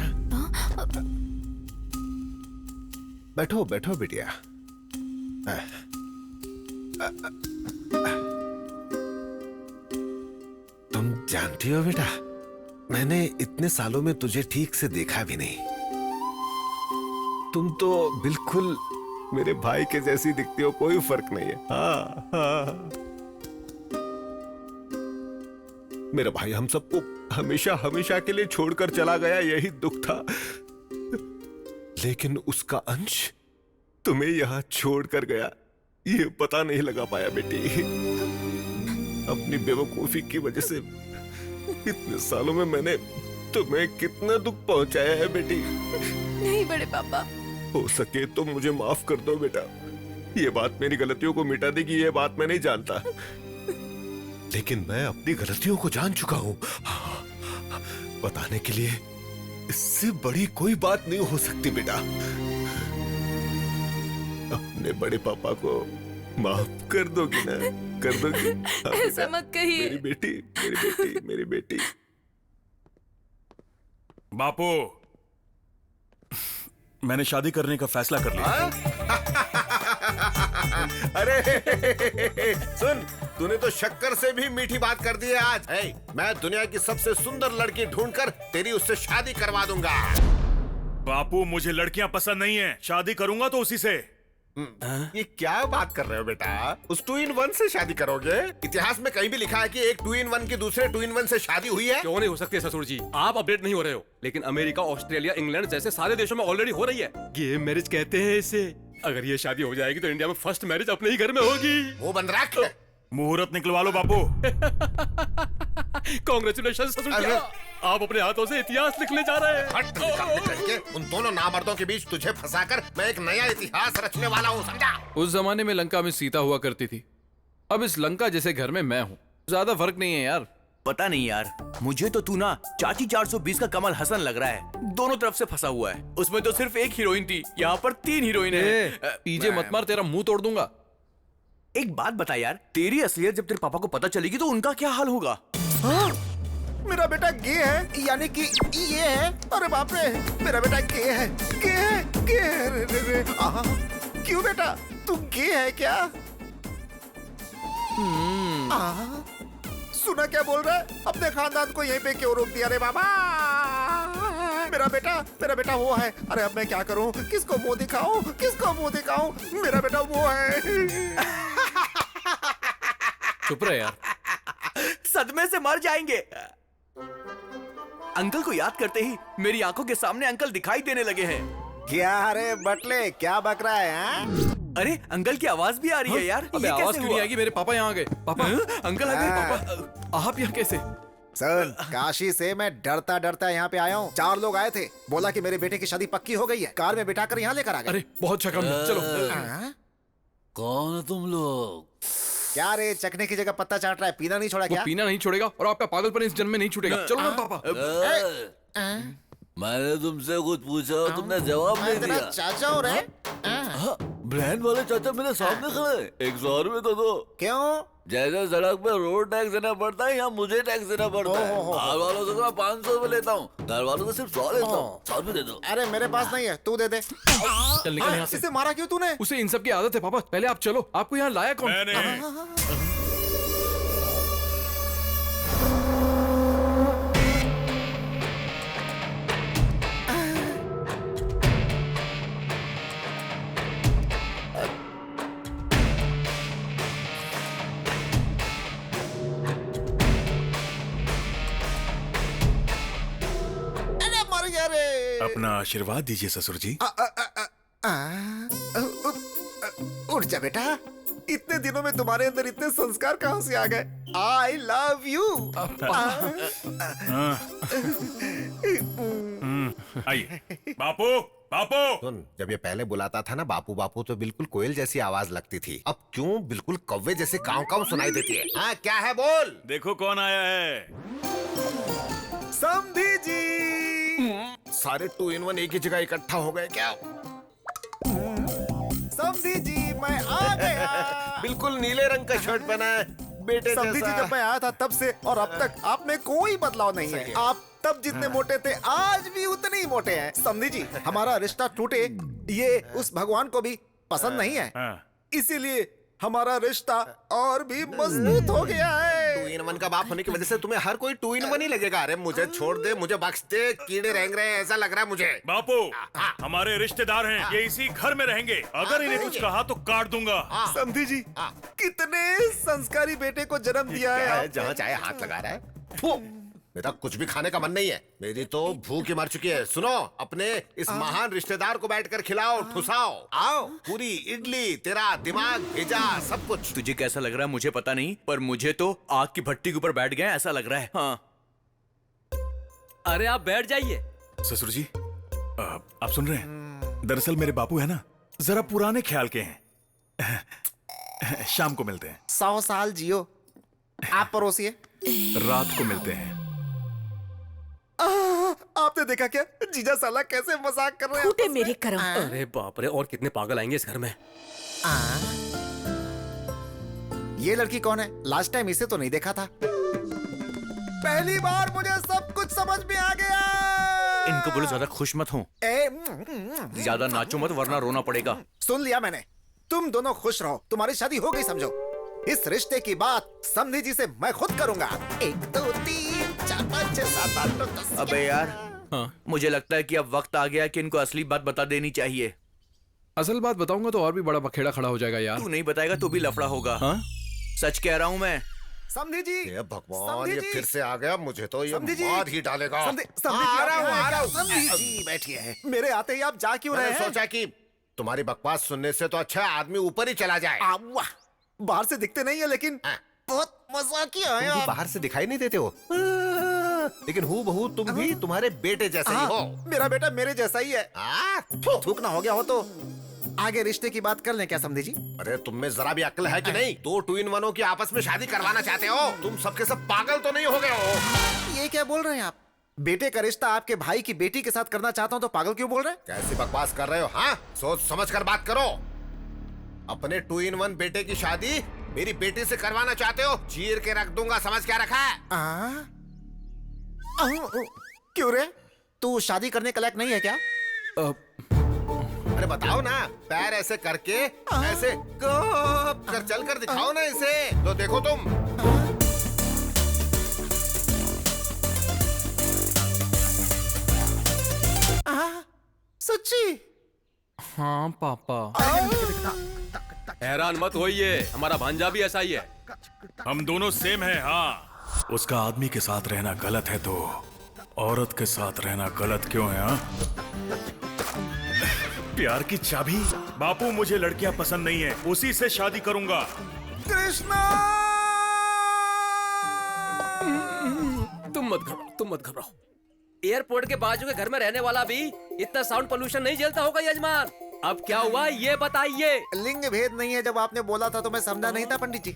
बैठो बैठो बिटिया। तुम जानती हो बेटा, मैंने इतने सालों में तुझे ठीक से देखा भी नहीं। तुम तो बिल्कुल मेरे भाई के जैसी दिखती हो, कोई फर्क नहीं है। हाँ हाँ, मेरा भाई हम सबको हमेशा हमेशा के लिए छोड़कर चला गया, यही दुख था। लेकिन उसका अंश तुम्हें यहां छोड़कर गया, ये पता नहीं लगा पाया बेटी। अपनी बेवकूफी की वजह से इतने सालों में मैंने तुम्हें कितना दुख पहुंचाया है बेटी। नहीं बड़े पापा, हो सके तो मुझे माफ कर दो बेटा। ये बात मेरी गलतियों को मिटा देगी, ये बात मैं नहीं जानता, लेकिन मैं अपनी गलतियों को जान चुका हूं। बताने के लिए इससे बड़ी कोई बात नहीं हो सकती बेटा। अपने बड़े पापा को माफ कर दोगी ना? कर दोगी? ऐसा मत कहिए। मेरी बेटी, मेरी बेटी, मेरी बेटी। बापू, मैंने शादी करने का फैसला कर लिया। अरे सुन, तूने तो शक्कर से भी मीठी बात कर दी है आज। मैं दुनिया की सबसे सुंदर लड़की ढूंढकर तेरी उससे शादी करवा दूंगा। बापू मुझे लड़कियां पसंद नहीं है, शादी करूंगा तो उसी से। ये क्या बात कर रहे हो बेटा? उस 2-in-1 से शादी करोगे? इतिहास में कहीं भी लिखा है कि एक 2-in-1 की दूसरे 2-in-1 से शादी हुई है? क्यों नहीं हो सकती ससुर जी? आप अपडेट नहीं हो रहे हो, लेकिन अमेरिका, ऑस्ट्रेलिया, इंग्लैंड जैसे सारे देशों में ऑलरेडी हो रही है। गे मैरिज कहते हैं इसे। अगर ये शादी हो जाएगी तो इंडिया में फर्स्ट मैरिज अपने ही घर में होगी। वो बंद रख। मुहूर्त निकलवा लो बापू। कांग्रेचुलेशन ससुर जी, आप अपने हाथों से इतिहास लिखने जा रहे हैं। हट निकलने करके उन दोनों नामर्दों के बीच तुझे फंसाकर मैं एक नया इतिहास रचने वाला हूँ, समझा? उस जमाने में लंका में सीता हुआ करती थी, अब इस लंका जैसे घर में मैं हूँ। ज्यादा फर्क नहीं है यार। पता नहीं यार, मुझे तो तू ना चाची 420 का कमल हसन लग रहा है। दोनों तरफ से फंसा हुआ है। उसमें तो सिर्फ एक हीरोइन थी, यहाँ पर 3 हीरोइन है। पीजे मत मार, तेरा मुंह तोड़ दूंगा। एक बात बता यार, तेरी असलियत जब तेरे पापा को पता चलेगी तो उनका क्या हाल होगा? मेरा बेटा गे है, यानी कि ये है। अरे बाप रे, मेरा बेटा गे है, गे है, गे है। रे। क्यों बेटा, तू गे है क्या? सुना क्या बोल रहा है? अपने खानदान को यहीं पे क्यों रोक दिया रे बाबा? मेरा बेटा वो है। अरे अब मैं क्या करूं? किसको मुंह दिखाऊं? किसको मुंह दिखाऊं? मेरा बेटा वो है। चुप रहे यार। सदमे से मर जाएंगे। अंकल को याद करते ही मेरी आंखों के सामने अंकल दिखाई देने लगे हैं। क्या रे बटले, क्या बक रहा है? हाँ? अरे अंकल की आवाज भी आ रही है यार। अबे आवाज क्यों नहीं आएगी? मेरे पापा यहाँ आ गए। पापा, अंकल आ गए। पापा, आप यहाँ कैसे? सर, काशी से मैं डरता डरता यहाँ पे आया हूँ। 4 लोग आए थे, बोला कि मेरे बेटे की शादी पक्की हो गई है, कार में बिठाकर यहाँ लेकर आ गए। अरे बहुत शक्ल, चलो। कौन हो तुम लोग? क्या रे, चखने की जगह पत्ता चाट रहा है? पीना नहीं छोड़ा क्या? पीना नहीं छोड़ेगा और आपका पागलपन इस जन्म में नहीं छूटेगा। चलो ना पापा। मैंने तुमसे कुछ पूछा, तुमने जवाब नहीं दिया। चाचा हो रहे? ब्रांड वाले चाचा मेरे सामने खड़े। 100 रुपए तो दो। क्यों? जैसे सड़क पे रोड टैक्स देना पड़ता है, यहाँ मुझे टैक्स देना पड़ता है। घर वालों से मैं 500 रुपए लेता हूँ, घर वालों से सिर्फ 100 लेता हूँ। 100 रुपए दे दो। अरे मेरे पास नहीं है, तू दे दे। चल निकल यहाँ से। इसे मारा क्यों तूने? उसे इन सब की आदत है पापा। पहले आप चलो, आपको यहाँ लाया कौन? अपना आशीर्वाद दीजिए ससुर जी। उठ जा बेटा, इतने दिनों में तुम्हारे अंदर इतने संस्कार कहाँ से आ गए? आई लव यू। आइए बापू, बापू। सुन, जब ये पहले बुलाता था ना बापू बापू, तो बिल्कुल कोयल जैसी आवाज लगती थी। अब क्यों बिल्कुल कौवे जैसे काव काव सुनाई देती है? हाँ, क्या है बोल? देखो कौन आया है। समधी जी। सारे 2-in-1 एक ही जगह इकट्ठा हो गए क्या? समधी जी, मैं आ गया। बिल्कुल नीले रंग का शर्ट पहना है, बेटे समधी जी, जैसा। जब मैं आया था तब से और अब तक आप में कोई बदलाव नहीं है। आप तब जितने मोटे थे, आज भी उतने ही मोटे हैं। समधी जी, हमारा रिश्ता टूटे ये उस भगवान को भी पसंद नहीं है, इसीलिए हमारा रिश्ता और भी मजबूत हो गया है। 2-in-1 का बाप होने की वजह से तुम्हें हर कोई 2-in-1 ही लगेगा। अरे मुझे छोड़ दे, मुझे बख्श दे, कीड़े रेंग रहे हैं ऐसा लग रहा है मुझे। बापू, हमारे रिश्तेदार हैं, ये इसी घर में रहेंगे। अगर इन्हें कुछ कहा तो काट दूंगा। समधी जी, कितने संस्कारी बेटे को जन्म दिया है। जहाँ चाहे हाथ लगा रहा है। मेरा कुछ भी खाने का मन नहीं है, मेरी तो भूख ही मर चुकी है। सुनो, अपने इस महान रिश्तेदार को बैठकर खिलाओ, ठुसाओ। आओ, पूरी इडली, तेरा दिमाग भेजा, सब कुछ। तुझे कैसा लग रहा है मुझे पता नहीं, पर मुझे तो आग की भट्टी के ऊपर बैठ गए ऐसा लग रहा है। हाँ। अरे आप बैठ जाइए। ससुर जी, आप सुन रहे हैं? दरअसल मेरे बापू है ना, जरा पुराने ख्याल के हैं। शाम को मिलते हैं। 100 साल जियो। आप परोसिए। रात को मिलते हैं। आपने देखा क्या जीजा साला कैसे मजाक कर रहे हैं? फूटे मेरे कर्म। अरे बाप रे, और कितने पागल आएंगे इस घर में। ये लड़की कौन है? लास्ट टाइम इसे तो नहीं देखा था। पहली बार मुझे सब कुछ समझ में आ गया। इनको बोलो ज्यादा खुश मत हो, ज्यादा नाचो मत वरना रोना पड़ेगा। सुन लिया मैंने, तुम दोनों खुश रहो, तुम्हारी शादी हो गई समझो। इस रिश्ते की बात समधी जी से मैं खुद करूंगा। 1 2 3 4 5 6 7 8 9 10। अबे यार, मुझे लगता है कि अब वक्त आ गया कि इनको असली बात बता देनी चाहिए। असल बात बताऊंगा तो और भी बड़ा बखेड़ा खड़ा हो जाएगा यार। तू नहीं बताएगा तो भी लफड़ा होगा। सच कह रहा हूँ मैं। समधी जी, ये भगवान, ये फिर से आ गया, मुझे तो ये समधी जी, मार ही डालेगा। समधी जी, आ रहा हूँ। समधी जी बैठिए। मेरे आते ही आप जा क्यों रहे मैंने हैं? सोचा कि तुम्हारी बकवास सुनने से तो अच्छा है आदमी ऊपर ही चला जाए। वाह, बाहर से दिखते नहीं है लेकिन बहुत मजाकिया है तुम भी आप। बाहर से दिखाई नहीं देते हो, लेकिन हूबहू तुम भी तुम्हारे बेटे जैसे ही हो। मेरा बेटा मेरे जैसा ही है। थूक ना हो गया हो तो आगे रिश्ते की बात कर लें क्या समधी जी? अरे तुम में जरा भी अक्ल है कि नहीं? 2 ट्विन वनों की आपस में शादी करवाना चाहते हो? तुम सबके सब पागल तो नहीं हो गए हो? ये क्या बोल रहे हैं आप? बेटे का रिश्ता आपके भाई की बेटी के साथ करना चाहता हूँ तो पागल क्यों बोल रहे हैं? कैसी बकवास कर रहे हो? हाँ, सोच समझ कर बात करो। अपने 2 in 1 बेटे की शादी मेरी बेटी से करवाना चाहते हो? चीर के रख दूंगा, समझ क्या रखा है? क्यों रे, तू शादी करने के लायक नहीं है क्या? अरे बताओ ना, पैर ऐसे करके ऐसे कर चल कर दिखाओ ना इसे, तो देखो तुम। सच्ची? हाँ पापा। हैरान मत होइए, हमारा भांजा भी ऐसा ही है। हम दोनों सेम हैं। हाँ, उसका आदमी के साथ रहना गलत है तो औरत के साथ रहना गलत क्यों है? प्यार की चाबी। बापू, मुझे लड़कियां पसंद नहीं है, उसी से शादी करूंगा। कृष्णा, तुम मत घबराओ। एयरपोर्ट के बाजू के घर में रहने वाला भी इतना साउंड पोल्यूशन नहीं झेलता होगा यजमान। अब क्या हुआ ये बताइए। लिंग भेद नहीं है, जब आपने बोला था तो मैं समझा नहीं था पंडित जी।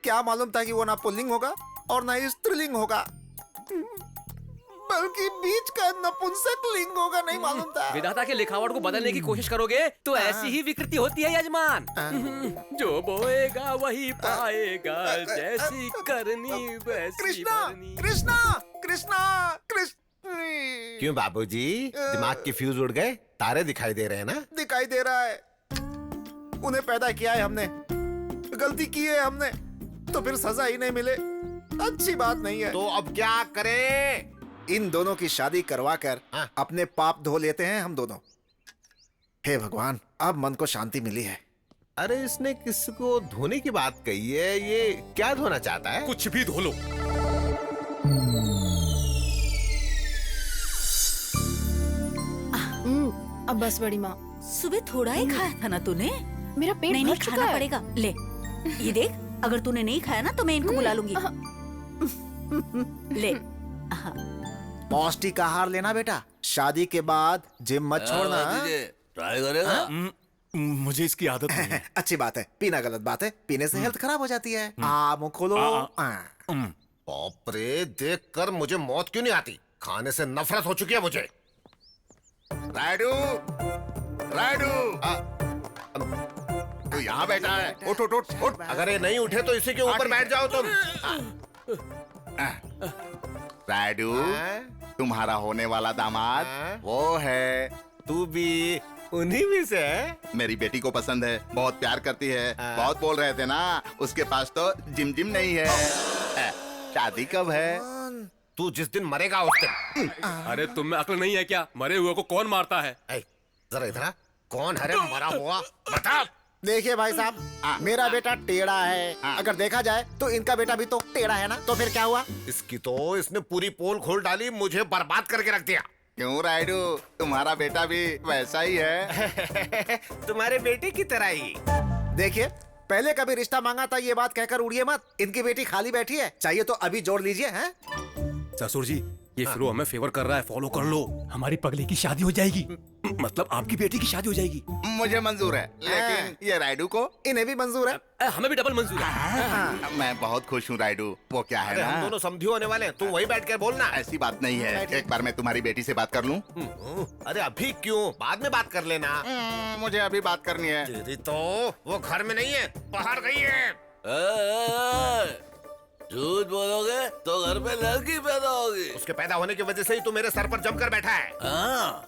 क्या मालूम था कि वो ना पुल्लिंग होगा और ना स्त्रीलिंग होगा, बल्कि बीच का नपुंसक लिंग होगा, नहीं मालूम था। विधाता के लिखावट को बदलने की कोशिश करोगे तो ऐसी ही विकृति होती है यजमान। जो बोएगा वही पाएगा, जैसी करनी वैसी कृष्णा, भरनी। कृष्णा, कृष्णा, कृष्ण। क्यों बाबूजी, दिमाग के फ्यूज उड़ गए? तारे दिखाई दे रहे हैं ना? दिखाई दे रहा है। उन्हें पैदा किया है हमने, गलती की है हमने, तो फिर सजा ही नहीं मिले अच्छी बात नहीं है। तो अब क्या करें? इन दोनों की शादी करवाकर अपने पाप धो लेते हैं हम दोनों। हे भगवान, अब मन को शांति मिली है। अरे इसने किसको धोने की बात कही है? ये क्या धोना चाहता है? कुछ भी धो लो। अब बस बड़ी माँ। सुबह थोड़ा ही खाया था ना तूने? मेरा पेट नहीं भर नहीं, चुका खाना है। पड़ेगा। ले ये देख, अगर तूने नहीं खाया ना तो मैं इनको बुला लूंगी। ले। पौष्टिक आहार लेना बेटा, शादी के बाद जिम मत छोड़ना। ट्राई करेगा? मुझे इसकी आदत नहीं है। अच्छी बात है, पीना गलत बात है, पीने से हेल्थ खराब हो जाती है। मुंह खोलो। बाप रे, देख कर मुझे मौत क्यों नहीं आती? खाने से नफरत हो चुकी है मुझे। राइडू, राइडू, तू यहाँ बैठा है? उठ उठ उठ उठ। अगर ये नहीं उठे तो इसी के ऊपर बैठ जाओ तुम। राइडू, तुम्हारा होने वाला दामाद वो है। तू भी उन्हीं में से है? मेरी बेटी को पसंद है, बहुत प्यार करती है। बहुत बोल रहे थे ना, उसके पास तो जिम जिम नहीं है। शादी कब है? तू जिस दिन मरेगा उस दिन। अरे तुम में अक्ल नहीं है क्या? मरे हुए को कौन मारता है? जरा इधर आ। कौन है रे मरा हुआ? बता। देखिए भाई साहब, मेरा बेटा टेढ़ा है। अगर देखा जाए तो इनका बेटा भी तो टेढ़ा है ना, तो फिर क्या हुआ? इसकी तो इसने पूरी पोल खोल डाली, मुझे बर्बाद करके रख दिया। क्यों राइडू, तुम्हारा बेटा भी वैसा ही है। तुम्हारे बेटे की तरह ही। देखिए, पहले कभी रिश्ता मांगा था, ये बात कहकर उड़िए मत। इनकी बेटी खाली बैठी है, चाहिए तो अभी जोड़ लीजिए। हैं? ससुर जी, ये फिर हमें फेवर कर रहा है, फॉलो कर लो। हमारी पगली की शादी हो जाएगी, मतलब आपकी बेटी की शादी हो जाएगी। मुझे मंजूर है, लेकिन ये राइडू को? इन्हें भी मंजूर है। हमें भी डबल मंजूर है। मैं बहुत खुश हूँ राइडू। वो क्या है अरे ना, हम दोनों समझी होने वाले हैं, तू वही बैठ कर बोलना। ऐसी बात नहीं है। एक बार मैं तुम्हारी बेटी से बात कर लूँ? अरे अभी क्यों, बाद में बात कर लेना। मुझे अभी बात करनी है। तेरी तो वो घर में नहीं है, बाहर गई है। झूठ बोलोगे तो घर पे लड़की पैदा होगी। उसके पैदा होने की वजह से ही तू मेरे सर पर जमकर बैठा है।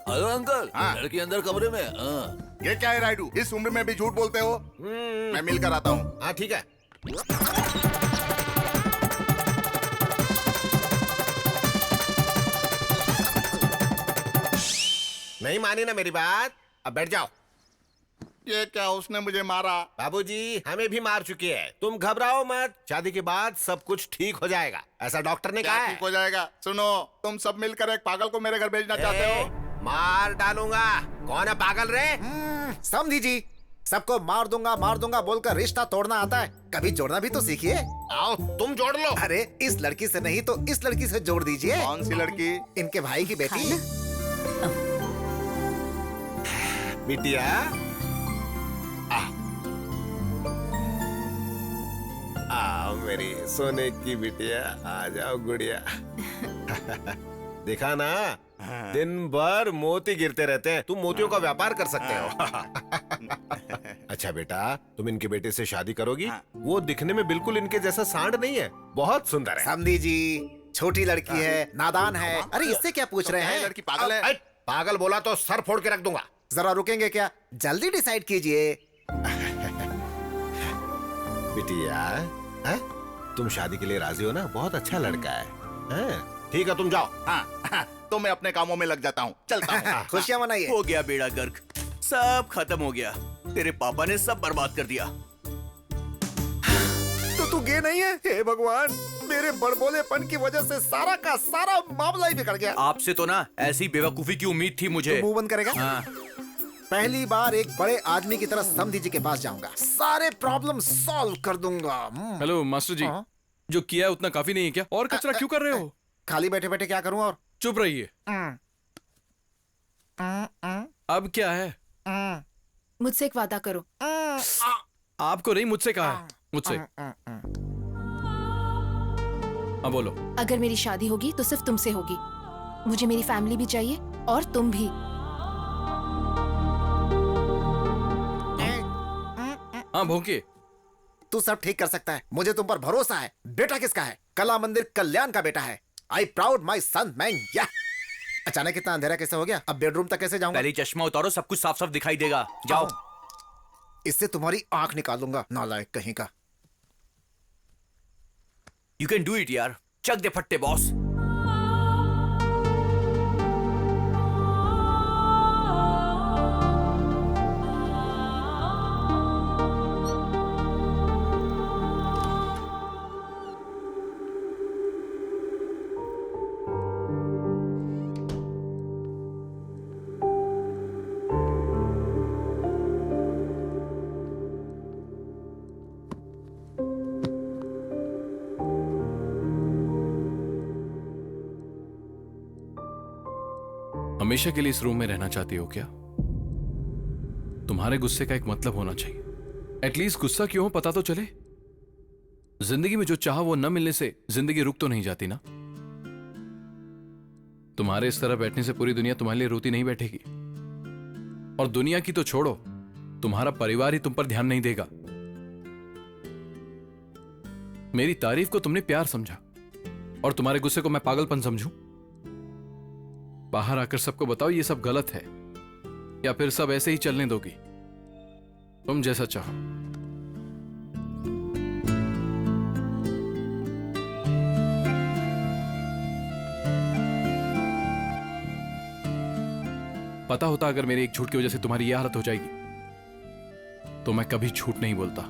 हेलो अंकल, हाँ। लड़की अंदर कमरे में। ये क्या है राइडू, इस उम्र में भी झूठ बोलते हो? मैं मिलकर आता हूँ। हाँ ठीक है। नहीं मानी ना मेरी बात, अब बैठ जाओ। ये क्या, उसने मुझे मारा? बाबूजी हमें भी मार चुकी है, तुम घबराओ मत, शादी के बाद सब कुछ ठीक हो जाएगा, ऐसा डॉक्टर ने क्या कहा है। ठीक हो जाएगा? सुनो, तुम सब मिलकर एक पागल को मेरे घर भेजना चाहते हो? मार डालूंगा। कौन है पागल रे? समझी जी, सबको मार दूंगा बोलकर रिश्ता तोड़ना आता है, कभी जोड़ना भी तो सीखिए। आओ तुम जोड़ लो। अरे इस लड़की से नहीं तो इस लड़की से जोड़ दीजिए। कौन सी लड़की? इनके भाई की बेटी। बिटिया आओ मेरी सोने की बिटिया, आ जाओ गुड़िया। देखा ना, दिन भर मोती गिरते रहते हैं, तुम मोतियों का व्यापार कर सकते हो। अच्छा बेटा, तुम इनके बेटे से शादी करोगी? वो दिखने में बिल्कुल इनके जैसा सांड नहीं है, बहुत सुंदर है। समझी जी, छोटी लड़की है, नादान है। अरे इससे क्या पूछ रहे हैं? लड़की पागल है। पागल बोला तो सर फोड़ के रख दूंगा। जरा रुकेंगे क्या? जल्दी डिसाइड कीजिए। बिटिया है? तुम शादी के लिए राजी हो ना? बहुत अच्छा लड़का है। ठीक है तुम जाओ। हाँ, तो मैं अपने कामों में लग जाता हूँ, चलता हूँ। खुशियाँ मनाइए। हो गया बेड़ा गर्क, सब खत्म हो गया। तेरे पापा ने सब बर्बाद कर दिया। तो तू गे नहीं है? हे भगवान, मेरे बड़बोलेपन की वजह से सारा का सारा मामला ही बिगड़ गया। आपसे तो ना ऐसी बेवकूफी की उम्मीद थी मुझे। तो मुंह बंद करेगा? हाँ। पहली बार एक बड़े आदमी की तरह समधी जी के पास जाऊंगा, सारे प्रॉब्लम सॉल्व कर दूंगा। हेलो मास्टर जी, जो किया है उतना काफी नहीं है क्या? और कचरा क्यों कर रहे हो? खाली बैठे बैठे क्या करूं? और चुप रहिए। अब क्या है? मुझसे एक वादा करो। आपको नहीं, मुझसे कहा है। मुझसे। हाँ बोलो। अगर मेरी शादी होगी तो सिर्फ तुमसे होगी। मुझे मेरी फैमिली भी चाहिए और तुम भी। हाँ भोंके, तू सब ठीक कर सकता है, मुझे तुम पर भरोसा है। बेटा किसका है? कला मंदिर कल्याण का बेटा है। I proud my son man. या अचानक इतना अंधेरा कैसे हो गया? अब बेडरूम तक कैसे जाऊंगा? पहले चश्मा उतारो, सब कुछ साफ साफ दिखाई देगा। जाओ। इससे तुम्हारी आंख निकालूंगा, नालायक कहीं का। यू कैन डू इट यार, चक दे फट्टे बॉस। हमेशा के लिए इस रूम में रहना चाहती हो क्या? तुम्हारे गुस्से का एक मतलब होना चाहिए। एटलीस्ट गुस्सा क्यों हो पता तो चले। जिंदगी में जो चाहा वो न मिलने से जिंदगी रुक तो नहीं जाती ना। तुम्हारे इस तरह बैठने से पूरी दुनिया तुम्हारे लिए रोती नहीं बैठेगी। और दुनिया की तो छोड़ो, तुम्हारा परिवार ही तुम पर ध्यान नहीं देगा। मेरी तारीफ को तुमने प्यार समझा और तुम्हारे गुस्से को मैं पागलपन समझूं? बाहर आकर सबको बताओ ये सब गलत है, या फिर सब ऐसे ही चलने दोगी? तुम जैसा चाहो। पता होता अगर मेरे एक झूठ की वजह से तुम्हारी यह हालत हो जाएगी तो मैं कभी झूठ नहीं बोलता।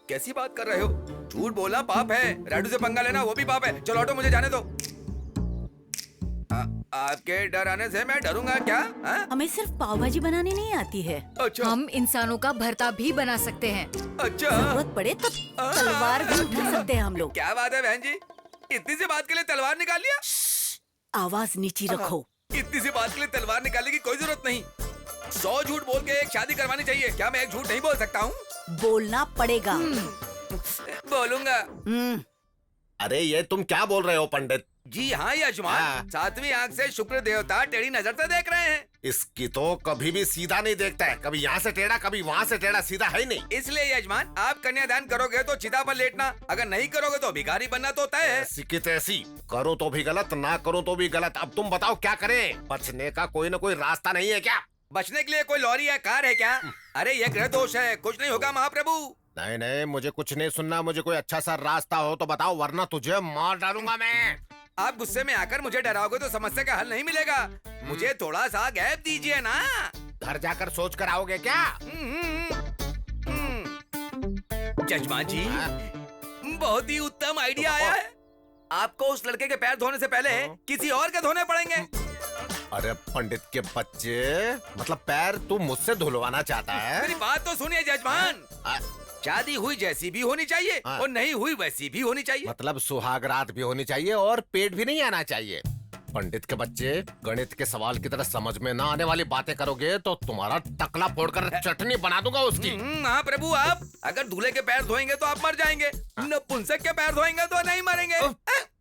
कैसी बात कर रहे हो? झूठ बोलना पाप है, राडू से पंगा लेना वो भी पाप है। चलो हटो, मुझे जाने दो। आपके डर आने से मैं डरूंगा क्या? हमें सिर्फ पाव भाजी बनानी नहीं आती है। अच्छा। हम इंसानों का भरता भी बना सकते हैं। अच्छा। जरूरत पड़े तो तलवार भी उठा सकते हैं हम लोग। क्या बात है बहन जी, इतनी सी बात के लिए तलवार निकाल लिया? आवाज नीची रखो। इतनी सी बात के लिए तलवार निकालने की कोई जरूरत नहीं। 100 झूठ बोल के एक शादी करवानी चाहिए। क्या मैं एक झूठ नहीं बोल सकता हूँ? बोलना पड़ेगा। बोलूंगा। अरे ये तुम क्या बोल रहे हो पंडित? जी हाँ यजमान, सातवीं आंख से शुक्र देवता टेढ़ी नजर से देख रहे हैं। इसकी तो कभी भी सीधा नहीं देखता है, कभी यहाँ से टेढ़ा कभी वहाँ से टेढ़ा, सीधा है ही नहीं। इसलिए यजमान, आप कन्यादान करोगे तो चिता पर लेटना, अगर नहीं करोगे तो भिखारी बनना तो तय है। ऐसी की तैसी, करो तो भी गलत, ना करो तो भी गलत। अब तुम बताओ क्या करें? बचने का कोई न कोई रास्ता नहीं है क्या? बचने के लिए कोई लॉरी या कार है क्या? अरे ये ग्रह दोष है, कुछ नहीं होगा महाप्रभु। नहीं नहीं, मुझे कुछ नहीं सुनना। मुझे कोई अच्छा सा रास्ता हो तो बताओ, वरना तुझे मार डालूंगा मैं। आप गुस्से में आकर मुझे डराओगे तो समस्या का हल नहीं मिलेगा। मुझे थोड़ा सा गैप दीजिए ना। घर जाकर सोच कर आओगे क्या? जजमान जी, बहुत ही उत्तम आइडिया आया है। आपको उस लड़के के पैर धोने से पहले किसी और के धोने पड़ेंगे। अरे पंडित के बच्चे, मतलब पैर तू मुझसे धुलवाना चाहता है? मेरी बात तो सुनिए जजमान। शादी हुई जैसी भी होनी चाहिए और नहीं हुई वैसी भी होनी चाहिए। मतलब सुहाग रात भी होनी चाहिए और पेट भी नहीं आना चाहिए। पंडित के बच्चे, गणित के सवाल की तरह समझ में ना आने वाली बातें करोगे तो तुम्हारा टकला फोड़कर चटनी बना दूंगा उसकी। हाँ प्रभु, आप अगर दूल्हे के पैर धोएंगे तो आप मर जाएंगे, नपुंसक के पैर धोएंगे तो नहीं मरेंगे।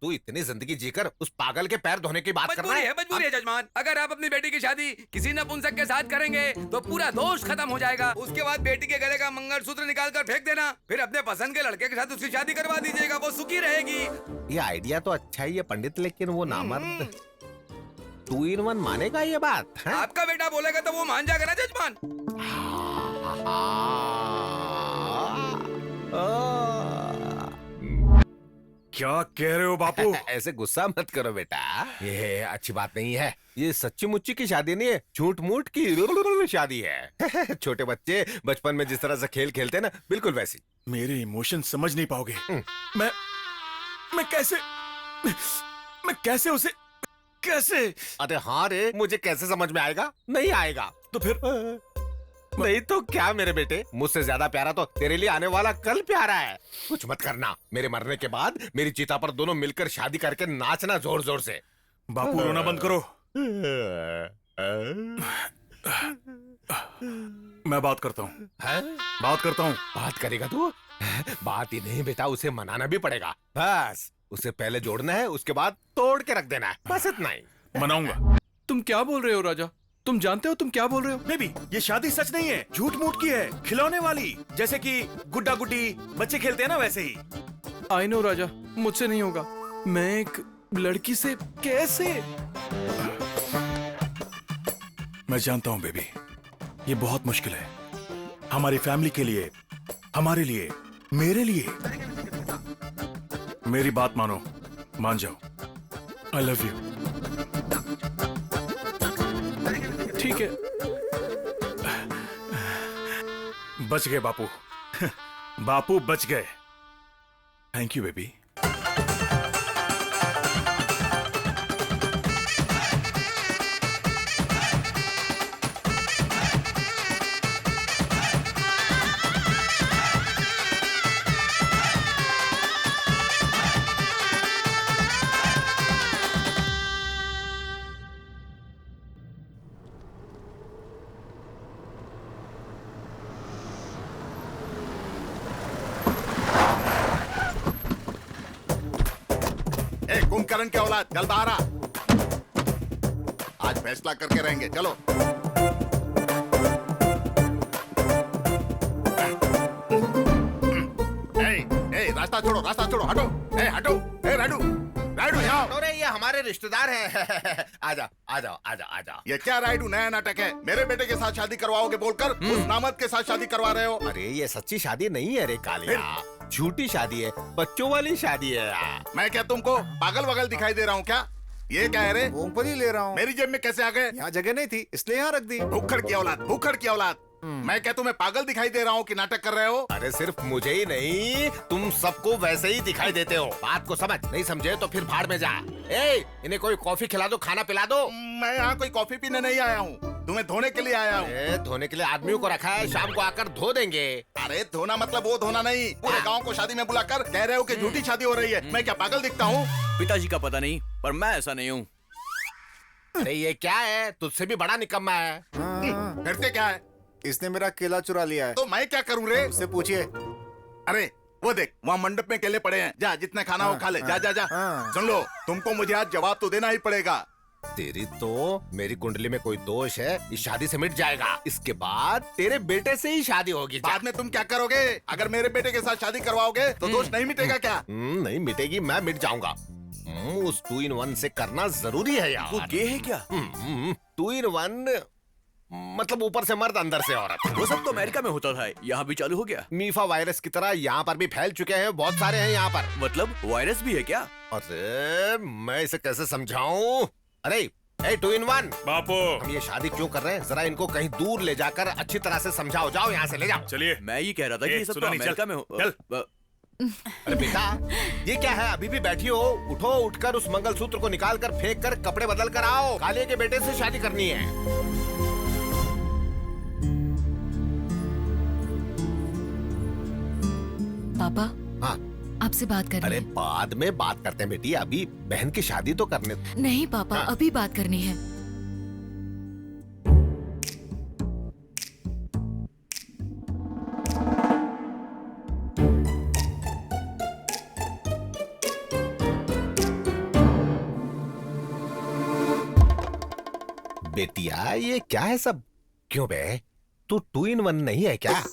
तू इतनी जिंदगी जीकर उस पागल के पैर धोने की बात कर रहा है? मजबूरी है जजमान। अगर आप अपनी बेटी की शादी किसी नपुंसक के साथ करेंगे तो पूरा दोष खत्म हो जाएगा। उसके बाद बेटी के गले का मंगलसूत्र निकाल कर फेंक देना, फिर अपने पसंद के लड़के के साथ उसकी शादी करवा दीजिएगा, वो सुखी रहेगी। ये आइडिया तो अच्छा ही है पंडित, लेकिन वो नामर्द 2 in 1 मानेगा ये बात है? आपका बेटा बोलेगा तो वो मान जाएगा ना जजमान। क्या कह रहे हो बापू? ऐसे गुस्सा मत करो बेटा, ये अच्छी बात नहीं है। ये सच्ची मुच्ची की शादी नहीं है, झूठ मूठ की शादी है। छोटे बच्चे बचपन में जिस तरह से खेल खेलते हैं ना, बिल्कुल वैसी। मेरे इमोशन समझ नहीं पाओगे। मैं कैसे उसे कैसे? अरे हाँ रे, मुझे कैसे समझ में आएगा? नहीं आएगा तो फिर नहीं तो क्या मेरे बेटे, मुझसे ज्यादा प्यारा तो तेरे लिए आने वाला कल प्यारा है। कुछ मत करना, मेरे मरने के बाद मेरी चिता पर दोनों मिलकर शादी करके नाचना जोर जोर से। बापू रोना बंद करो। मैं बात करता हूँ। बात करेगा तू? बात ही नहीं बेटा, उसे मनाना भी पड़ेगा। बस उसे पहले जोड़ना है, उसके बाद तोड़ के रख देना है, बस इतना ही। मनाऊंगा। तुम क्या बोल रहे हो राजा? तुम जानते हो तुम क्या बोल रहे हो? बेबी, ये शादी सच नहीं है, झूठ मूठ की है, खिलौने वाली, जैसे कि गुड्डा गुड्डी बच्चे खेलते हैं ना, वैसे ही। आई नो राजा, मुझसे नहीं होगा। मैं एक लड़की से कैसे? मैं जानता हूँ बेबी, ये बहुत मुश्किल है हमारी फैमिली के लिए, हमारे लिए, मेरे लिए। मेरी बात मानो, मान जाओ। आई लव यू। ठीक है। बच गए बापू। बापू बच गए। Thank you baby. कुंभकर्ण के औलाद, चल बाहर आ। आज फैसला करके रहेंगे, चलो। रास्ता छोड़ो, रास्ता छोड़ो, हटो। हटो। राडू, राडू यहाँ। अरे ये हमारे रिश्तेदार हैं। आजा आजा आजा आजा। ये क्या राइडू नया नाटक है? मेरे बेटे के साथ शादी करवाओगे बोलकर उस नामद के साथ शादी करवा रहे हो। अरे ये सच्ची शादी नहीं है रे कालिया, झूठी शादी है, बच्चों वाली शादी है। मैं क्या तुमको पागल वगल दिखाई दे रहा हूँ क्या? ये क्या है रे? मूंगफली ले रहा हूँ। मेरी जेब में कैसे आ गए? यहाँ जगह नहीं थी इसलिए यहाँ रख दी। भूखड़ की औलाद, भूखड़ की औलाद। मैं क्या तुम्हें पागल दिखाई दे रहा हूँ कि नाटक कर रहे हो? अरे सिर्फ मुझे ही नहीं, तुम सबको वैसे ही दिखाई देते हो। बात को समझ, नहीं समझे तो फिर भाड़ में जा। इन्हें कोई कॉफी खिला दो, खाना पिला दो। मैं यहाँ कोई कॉफी पीने नहीं आया हूँ, तुम्हें धोने के लिए आया हूँ। धोने के लिए आदमियों को रखा है, शाम को आकर धो देंगे। अरे धोना मतलब वो धोना नहीं, पूरे गाँव को शादी में बुलाकर कह रहे हो कि झूठी शादी हो रही है। मैं क्या पागल दिखता हूँ? पिताजी का पता नहीं, पर मैं ऐसा नहीं हूँ। अरे ये क्या है? तुझसे भी बड़ा निकम्मा है। फिर से क्या है? इसने मेरा केला चुरा लिया है। तो मैं क्या करूँ रे? उससे पूछिए। अरे वो देख वहाँ मंडप में केले पड़े हैं, जा जितना खाना हो खा ले, जा जा जा। सुन लो, तुमको मुझे आज जवाब तो देना ही पड़ेगा। तेरी तो मेरी कुंडली में कोई दोष है, इस शादी से मिट जाएगा। इसके बाद तेरे बेटे से ही शादी होगी। बाद में तुम क्या करोगे? अगर मेरे बेटे के साथ शादी करवाओगे तो दोष नहीं मिटेगा क्या? नहीं मिटेगी, मैं मिट जाऊंगा। उस 2 in 1 से करना जरूरी है यार। वो गे है क्या? 2 in 1 मतलब ऊपर से मर्द अंदर से औरत। वो सब तो अमेरिका में होता था, यहाँ भी चालू हो गया। मीफा वायरस की तरह यहाँ पर भी फैल चुके हैं, बहुत सारे हैं यहाँ पर। मतलब वायरस भी है क्या? अरे मैं इसे कैसे समझाऊं? अरे 2 in 1 बापू, हम ये शादी क्यों कर रहे हैं? जरा इनको कहीं दूर ले जाकर अच्छी तरह से समझाओ। जाओ यहाँ से, ले जाओ। चलिए, मैं ये कह रहा था कि ये सब तो अमेरिका में हो। अरे बेटा, ये क्या है? अभी भी बैठी हो? उठो, उठकर उस मंगलसूत्र को निकाल कर फेंक कर कपड़े बदल कर आओ। काले के बेटे से शादी करनी है। पापा, हाँ आपसे बात करनी अरे है। बाद में बात करते हैं बेटी, अभी बहन की शादी तो करने। नहीं पापा, हाँ। अभी बात करनी है। बेटिया ये क्या है सब? क्यों बे, तू 2 in 1 नहीं है क्या?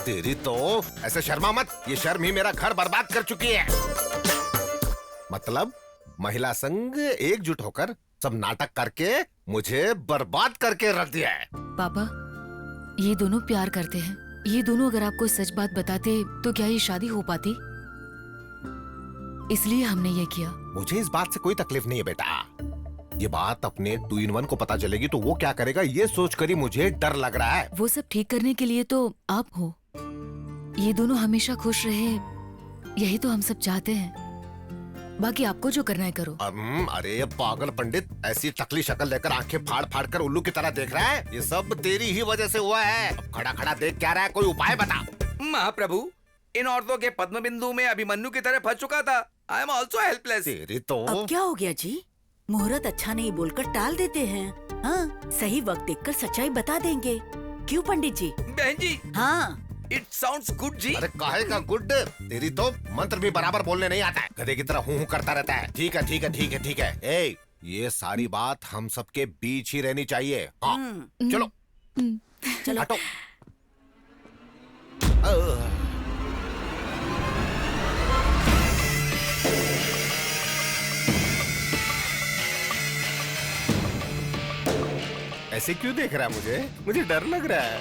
तेरी तो ऐसे शर्मा मत, ये शर्म ही मेरा घर बर्बाद कर चुकी है। मतलब महिला संघ एकजुट होकर सब नाटक करके मुझे बर्बाद करके रख दिया है। पापा, ये दोनों प्यार करते हैं। ये दोनों अगर आपको सच बात बताते तो क्या ये शादी हो पाती? इसलिए हमने ये किया। मुझे इस बात से कोई तकलीफ नहीं है बेटा। ये बात अपने 2 in 1 को पता चलेगी तो वो क्या करेगा, ये सोचकर ही मुझे डर लग रहा है। वो सब ठीक करने के लिए तो आप हो। ये दोनों हमेशा खुश रहे, यही तो हम सब चाहते हैं। बाकी आपको जो करना है करो। अरे पागल पंडित, ऐसी टकली शक्ल लेकर आंखें फाड़ फाड़ कर उल्लू की तरह देख रहा है? ये सब तेरी ही वजह से हुआ है। अब खड़ा खड़ा देख क्या रहा है? कोई उपाय बता। महाप्रभु, इन औरतों के पद्म बिंदु में अभिमन्यु की तरह फंस चुका था। I am also helpless. तेरी तो अब क्या हो गया जी? मुहूर्त अच्छा नहीं बोलकर टाल देते हैं। हाँ, सही वक्त देखकर सच्चाई बता देंगे। क्यों पंडित जी? बहन जी, हाँ, इट साउंड्स गुड जी। अरे काहे का गुड? तेरी तो मंत्र भी बराबर बोलने नहीं आता है, गधे की तरह हूँ करता रहता है। ठीक है ठीक है ठीक है ठीक है। ए, ये सारी बात हम सबके बीच ही रहनी चाहिए। हाँ चलो चलो हटो। ऐसे क्यों देख रहा है मुझे? मुझे डर लग रहा है।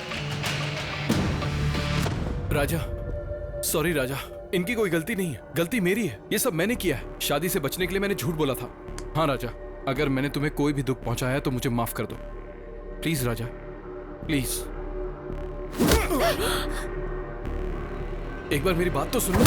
राजा, सॉरी राजा, इनकी कोई गलती नहीं है, गलती मेरी है। ये सब मैंने किया है। शादी से बचने के लिए मैंने झूठ बोला था। हाँ राजा, अगर मैंने तुम्हें कोई भी दुख पहुंचाया है तो मुझे माफ कर दो। Please Raja, please. एक बार मेरी बात तो सुनो।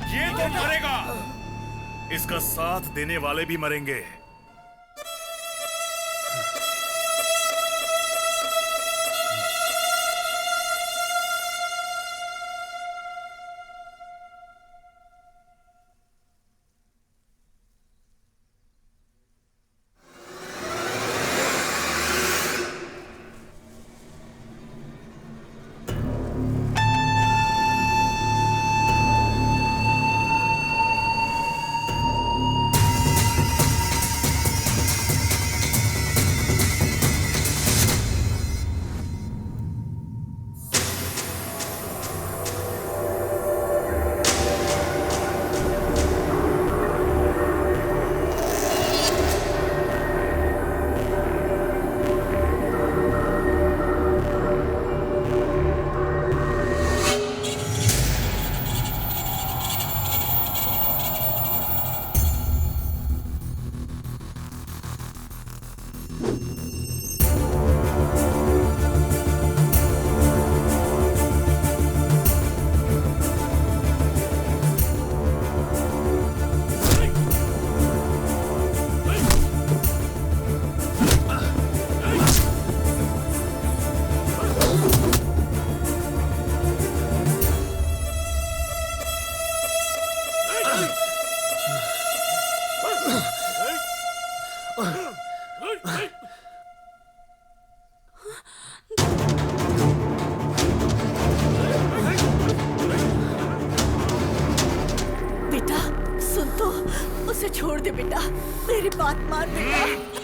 ये तो मरेगा, इसका साथ देने वाले भी मरेंगे। छोड़ दे बेटा, मेरी बात मान बेटा।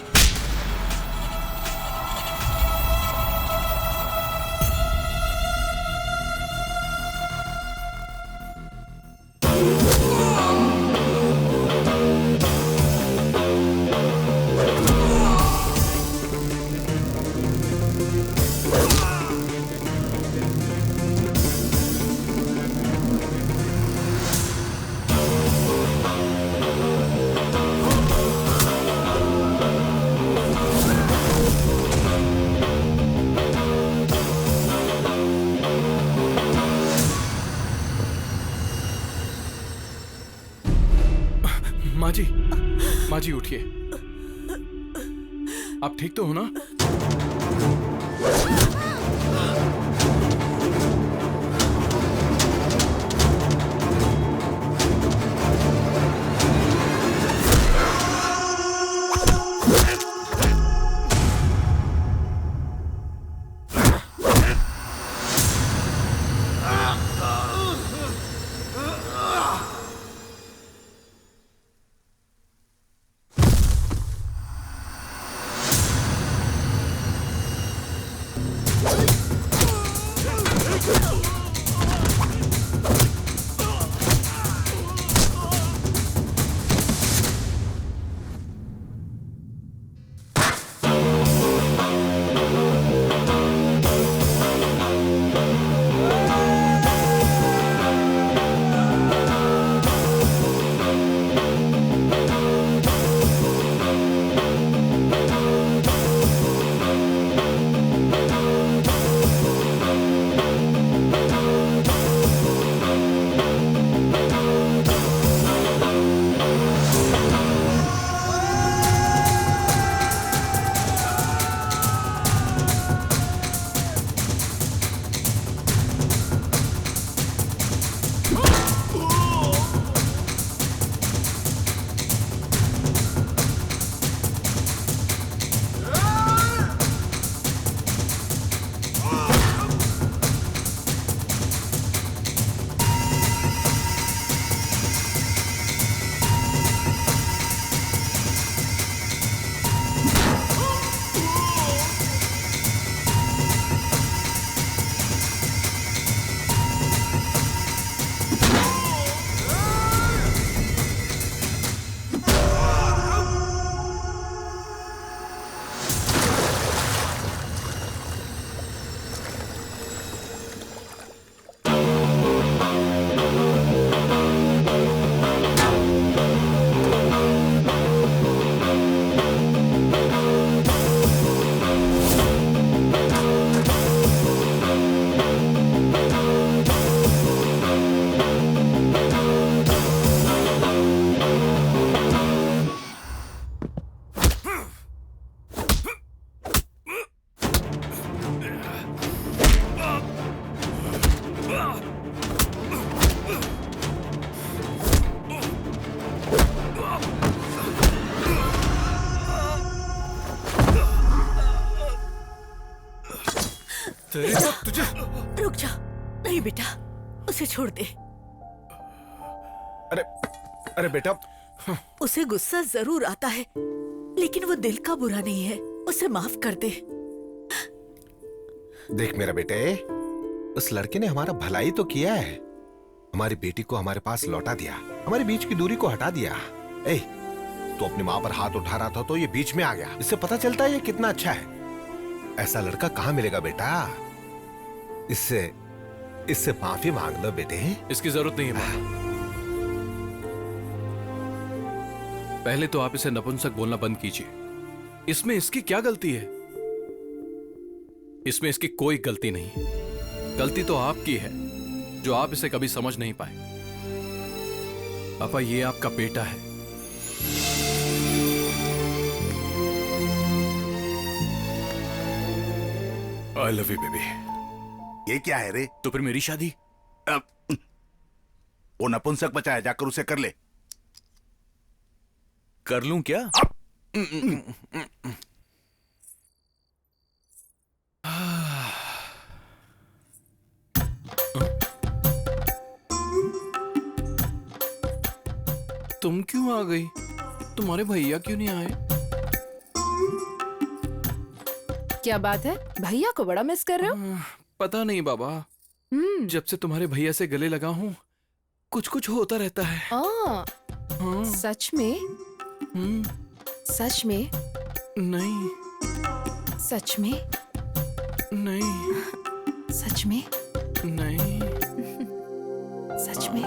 माँ जी उठिए। आप ठीक तो हो ना? तुझे रुक जा। नहीं बेटा, उसे छोड़ दे। अरे बेटा, उसे गुस्सा जरूर आता है, लेकिन वो दिल का बुरा नहीं है। उसे माफ कर दे। देख मेरा बेटे, उस लड़के ने हमारा भलाई तो किया है, हमारी बेटी को हमारे पास लौटा दिया, हमारे बीच की दूरी को हटा दिया। ए, तो अपनी माँ पर हाथ उठा रहा था तो ये बीच में आ गया। इससे पता चलता है ये कितना अच्छा है। ऐसा लड़का कहाँ मिलेगा बेटा? इससे माफी मांग लो बेटे। इसकी जरूरत नहीं है माँ। पहले तो आप इसे नपुंसक बोलना बंद कीजिए। इसमें इसकी क्या गलती है? इसमें इसकी कोई गलती नहीं है। गलती तो आपकी है जो आप इसे कभी समझ नहीं पाए। पापा, ये आपका बेटा है। आई लव यू बेबी। ये क्या है रे? तो फिर मेरी शादी? वो नपुंसक बचा है, जाकर उसे कर ले। कर लूं क्या? तुम क्यों आ गई? तुम्हारे भैया क्यों नहीं आए? क्या बात है, भैया को बड़ा मिस कर रहे हो? पता नहीं बाबा, जब से तुम्हारे भैया से गले लगा हूँ कुछ कुछ होता रहता है। हाँ। सच में? सच में? नहीं। सच में? नहीं। सच में? नहीं। सच में?